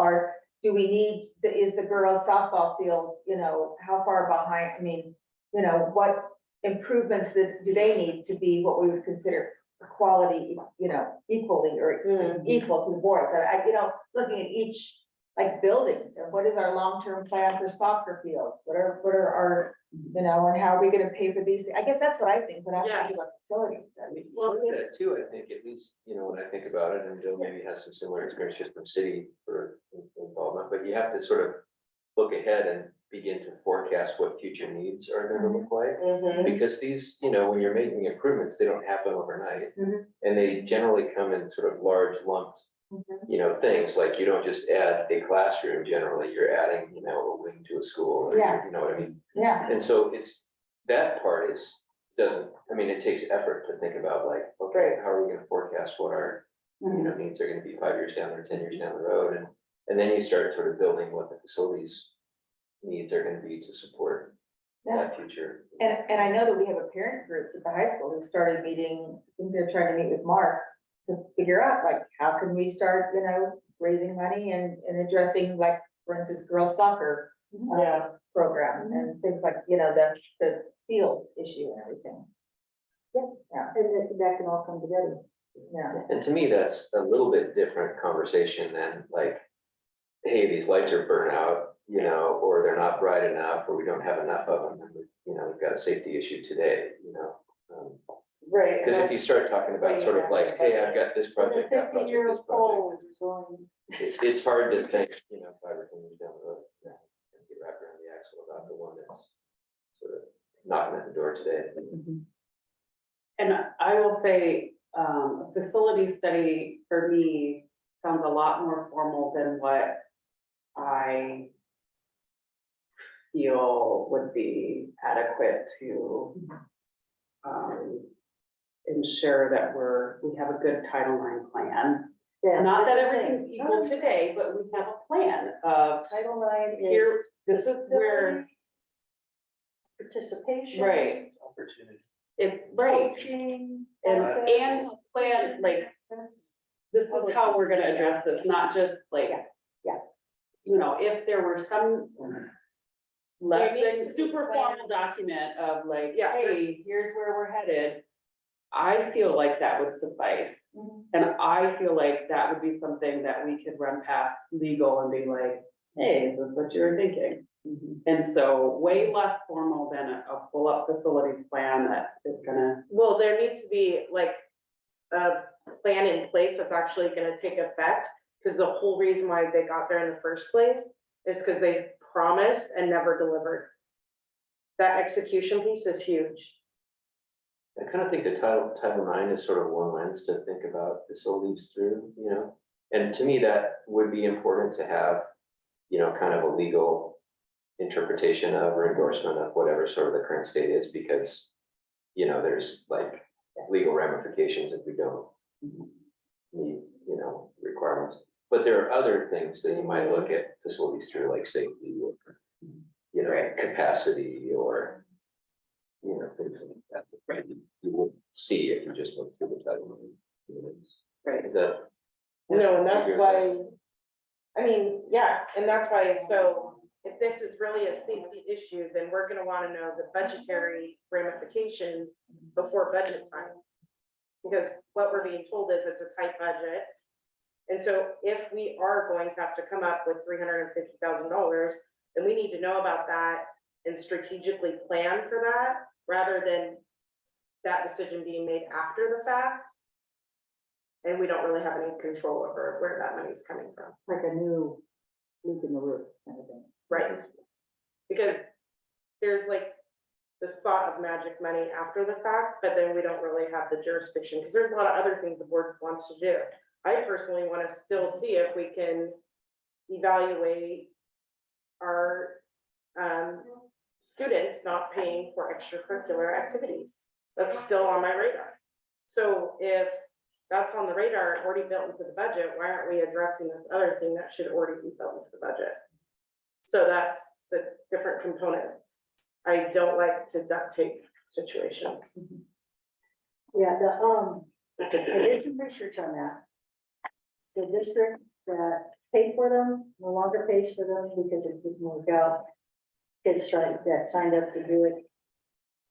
Speaker 8: do we need, is the girls softball field, you know, how far behind, I mean, you know, what improvements do they need to be what we would consider quality, you know, equally or equal to the boys? You know, looking at each like buildings and what is our long-term plan for soccer fields? What are our, you know, and how are we gonna pay for these? I guess that's what I think when I'm thinking about facilities.
Speaker 2: I mean, well, that too, I think, at least, you know, when I think about it, and Joe maybe has some similar experience just from city for involvement, but you have to sort of look ahead and begin to forecast what future needs are gonna look like. Because these, you know, when you're making improvements, they don't happen overnight. And they generally come in sort of large lumps, you know, things like you don't just add a classroom, generally, you're adding, you know, a wing to a school, or, you know what I mean?
Speaker 8: Yeah.
Speaker 2: And so that part it takes effort to think about like, okay, how are we gonna forecast what our, you know, needs are gonna be 5 years down or 10 years down the road, and then you start sort of building what the facilities needs are gonna be to support that future.
Speaker 8: And I know that we have a parent group at the high school who started meeting, I think they're trying to meet with Mark to figure out like, how can we start, you know, raising money and addressing like, for instance, girls soccer program and things like, you know, the fields issue and everything. Yeah,
Speaker 5: And that can all come together.
Speaker 8: yeah.
Speaker 2: And to me, that's a little bit different conversation than like, hey, these lights are burnt out, you know, or they're not bright enough, or we don't have enough of them, and you know, we've got a safety issue today, you know.
Speaker 6: Right.
Speaker 2: Because if you start talking about sort of like, hey, I've got this project, that project, this project, it's hard to think, you know, 5 or 10 years down the road, you know, and get wrapped around the axle about the one that's sort of knocking at the door today.
Speaker 16: And I will say, a facility study for me sounds a lot more formal than what I feel would be adequate to ensure that we have a good Title IX plan.
Speaker 5: Yeah,
Speaker 16: Not that
Speaker 5: that's the thing.
Speaker 16: everything's equal today, but we have a plan of
Speaker 5: Title IX is
Speaker 16: here, this is where,
Speaker 5: participation.
Speaker 16: right,
Speaker 3: Opportunity.
Speaker 16: right.
Speaker 5: Coaching.
Speaker 16: And plan, like, this is how we're gonna address this, not just like.
Speaker 5: Yeah.
Speaker 16: You know, if there were some less
Speaker 6: There needs to
Speaker 16: than
Speaker 6: be
Speaker 16: super formal
Speaker 6: plans.
Speaker 16: document of like,
Speaker 6: Yeah.
Speaker 16: hey, here's where we're headed. I feel like that would suffice. And I feel like that would be something that we could run past legal and be like, hey, is this what you were thinking? And so way less formal than a full up facilities plan that is gonna.
Speaker 6: Well, there needs to be like a plan in place that's actually gonna take effect, because the whole reason why they got there in the first place is because they promised and never delivered. That execution piece is huge.
Speaker 2: I kind of think the Title IX is sort of one lens to think about facilities through, you know? And to me, that would be important to have, you know, kind of a legal interpretation of or endorsement of whatever sort of the current state is, because, you know, there's like legal ramifications if we don't meet, you know, requirements. But there are other things that you might look at facilities through, like safety or, you know, capacity or, you know, things like that. Right. You will see if you just look through the Title IX.
Speaker 6: Right.
Speaker 2: Is that?
Speaker 6: No, and that's
Speaker 2: agree with
Speaker 6: why, I mean, yeah, and that's why, so if this is really a safety issue, then we're gonna wanna know the budgetary ramifications before budget time. Because what we're being told is it's a tight budget. And so if we are going to have to come up with $350,000, then we need to know about that and strategically plan for that, rather than that decision being made after the fact. And we don't really have any control over where that money's coming from.
Speaker 5: Like a new leak in the roof kind of thing.
Speaker 6: Right. Because there's like this thought of magic money after the fact, but then we don't really have the jurisdiction, because there's a lot of other things the board wants to do. I personally want to still see if we can evaluate our students not paying for extracurricular activities. That's still on my radar. So if that's on the radar, already built into the budget, why aren't we addressing this other thing that should already be built into the budget? So that's the different components. I don't like to duct tape situations.
Speaker 5: Yeah, I did some research on that. The district that paid for them no longer pays for them because it didn't work out. Kids that signed up to do it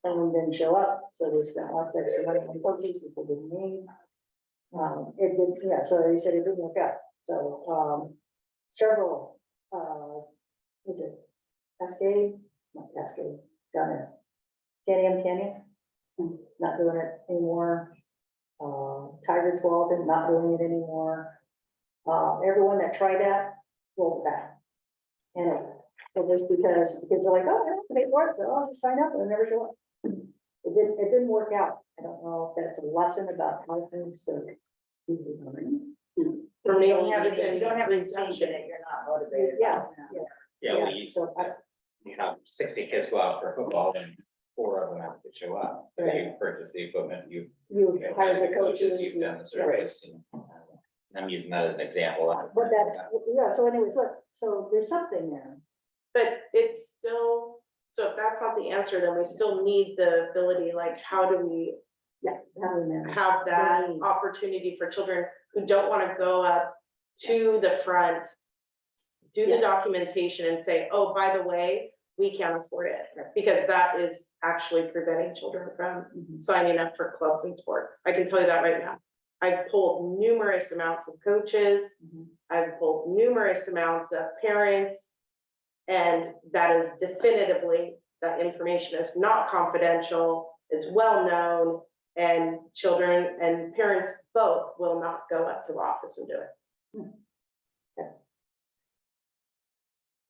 Speaker 5: and didn't show up, so they spent lots of extra money on coaches that they didn't need. It did, yeah, so they said it didn't work out, so, several, is it Cascade? Not Cascade, down there. Canyon, not doing it anymore. Tiger 12 is not doing it anymore. Everyone that tried that, rolled it back. And it was because the kids are like, oh, I have to pay for it, so I'll just sign up and never show up. It didn't work out. I don't know if that's a lesson about how things to be designed.
Speaker 6: For me,
Speaker 8: You don't have to state that you're not motivated.
Speaker 5: Yeah,
Speaker 13: Yeah, we
Speaker 5: so
Speaker 13: you have 60 kids go out for football and 4 of them have to show up. If
Speaker 5: Right.
Speaker 13: you purchase the equipment,
Speaker 5: you
Speaker 13: you've
Speaker 5: hire
Speaker 13: hired
Speaker 5: the coaches.
Speaker 13: you've done the service. And I'm using that as an example.
Speaker 5: But that's, yeah, so anyways, look, so there's something there.
Speaker 6: but it's still, so if that's not the answer, then we still need the ability, like, how do we
Speaker 5: Yeah, how do we manage?
Speaker 6: have that
Speaker 5: Right.
Speaker 6: opportunity for children who don't want to go up to the front, do the
Speaker 5: Yeah.
Speaker 6: documentation and say, oh, by the way, we can't afford it, because that is actually preventing children from signing up for clubs and sports. I can tell you that right now. I've pulled numerous amounts of coaches. I've pulled numerous amounts of parents. And that is definitively, that information is not confidential, it's well known, and children and parents both will not go up to the office and do it.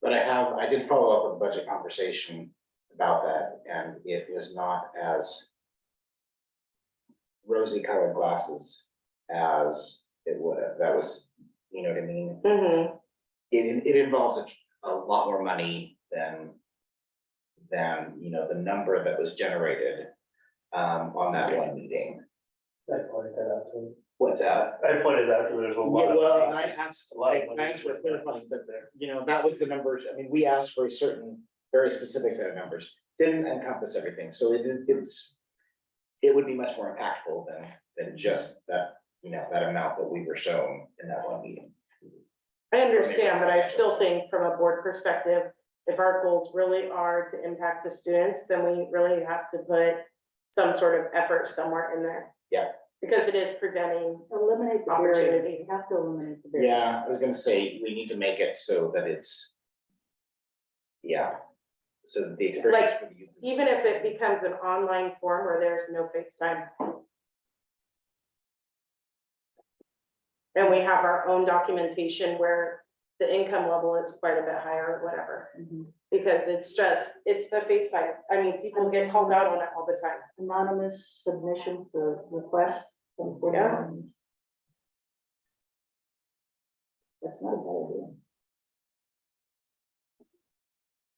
Speaker 1: But I did follow up with a budget conversation about that, and it was not as rosy colored glasses as it would have. That was, you know what I mean?
Speaker 6: Mhm.
Speaker 1: It involves a lot more money than, you know, the number that was generated on that one meeting.
Speaker 3: I pointed that out too.
Speaker 1: What's that?
Speaker 3: I pointed out that there's a lot.
Speaker 1: Yeah,
Speaker 3: of-
Speaker 1: well, I asked,
Speaker 3: A lot of
Speaker 1: I
Speaker 3: money.
Speaker 1: asked for clarifying that there, you know, that was the numbers, I mean, we asked for a certain, very specific set of numbers, didn't encompass everything, so it would be much more impactful than just that, you know, that amount that we were shown in that one meeting.
Speaker 6: I understand, but I still think from a board perspective, if our goals really are to impact the students, then we really have to put some sort of effort somewhere in there.
Speaker 1: Yeah.
Speaker 6: Because it is preventing
Speaker 5: Eliminate the barrier.
Speaker 6: opportunity.
Speaker 5: You have to eliminate the barrier.
Speaker 1: Yeah, I was gonna say, we need to make it so that it's. Yeah, so that the experience
Speaker 6: Like,
Speaker 1: for the youth.
Speaker 6: Even if it becomes an online form where there's no FaceTime. And we have our own documentation where the income level is quite a bit higher or whatever. Because it's the FaceTime. I mean, people get called out on it all the time.
Speaker 5: Anonymous submission for request.
Speaker 6: Yeah.
Speaker 5: That's not a bad idea.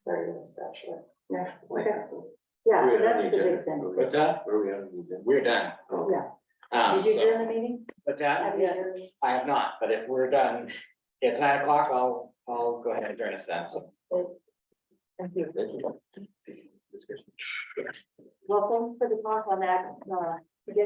Speaker 6: Sorry, Ms. Bachelor.
Speaker 5: Yeah, okay. Yeah, so that's the big thing.
Speaker 1: What's that?
Speaker 2: Where are we on the agenda?
Speaker 1: We're done.
Speaker 5: Yeah. Did you
Speaker 1: So-
Speaker 5: adjourn the meeting?
Speaker 1: What's that?
Speaker 5: Have you adjourned?
Speaker 1: I have not, but if we're done, it's 9 o'clock, I'll go ahead and join us then, so.
Speaker 5: Thank you.
Speaker 2: Thank you.
Speaker 5: Well, thanks for the talk on that, to get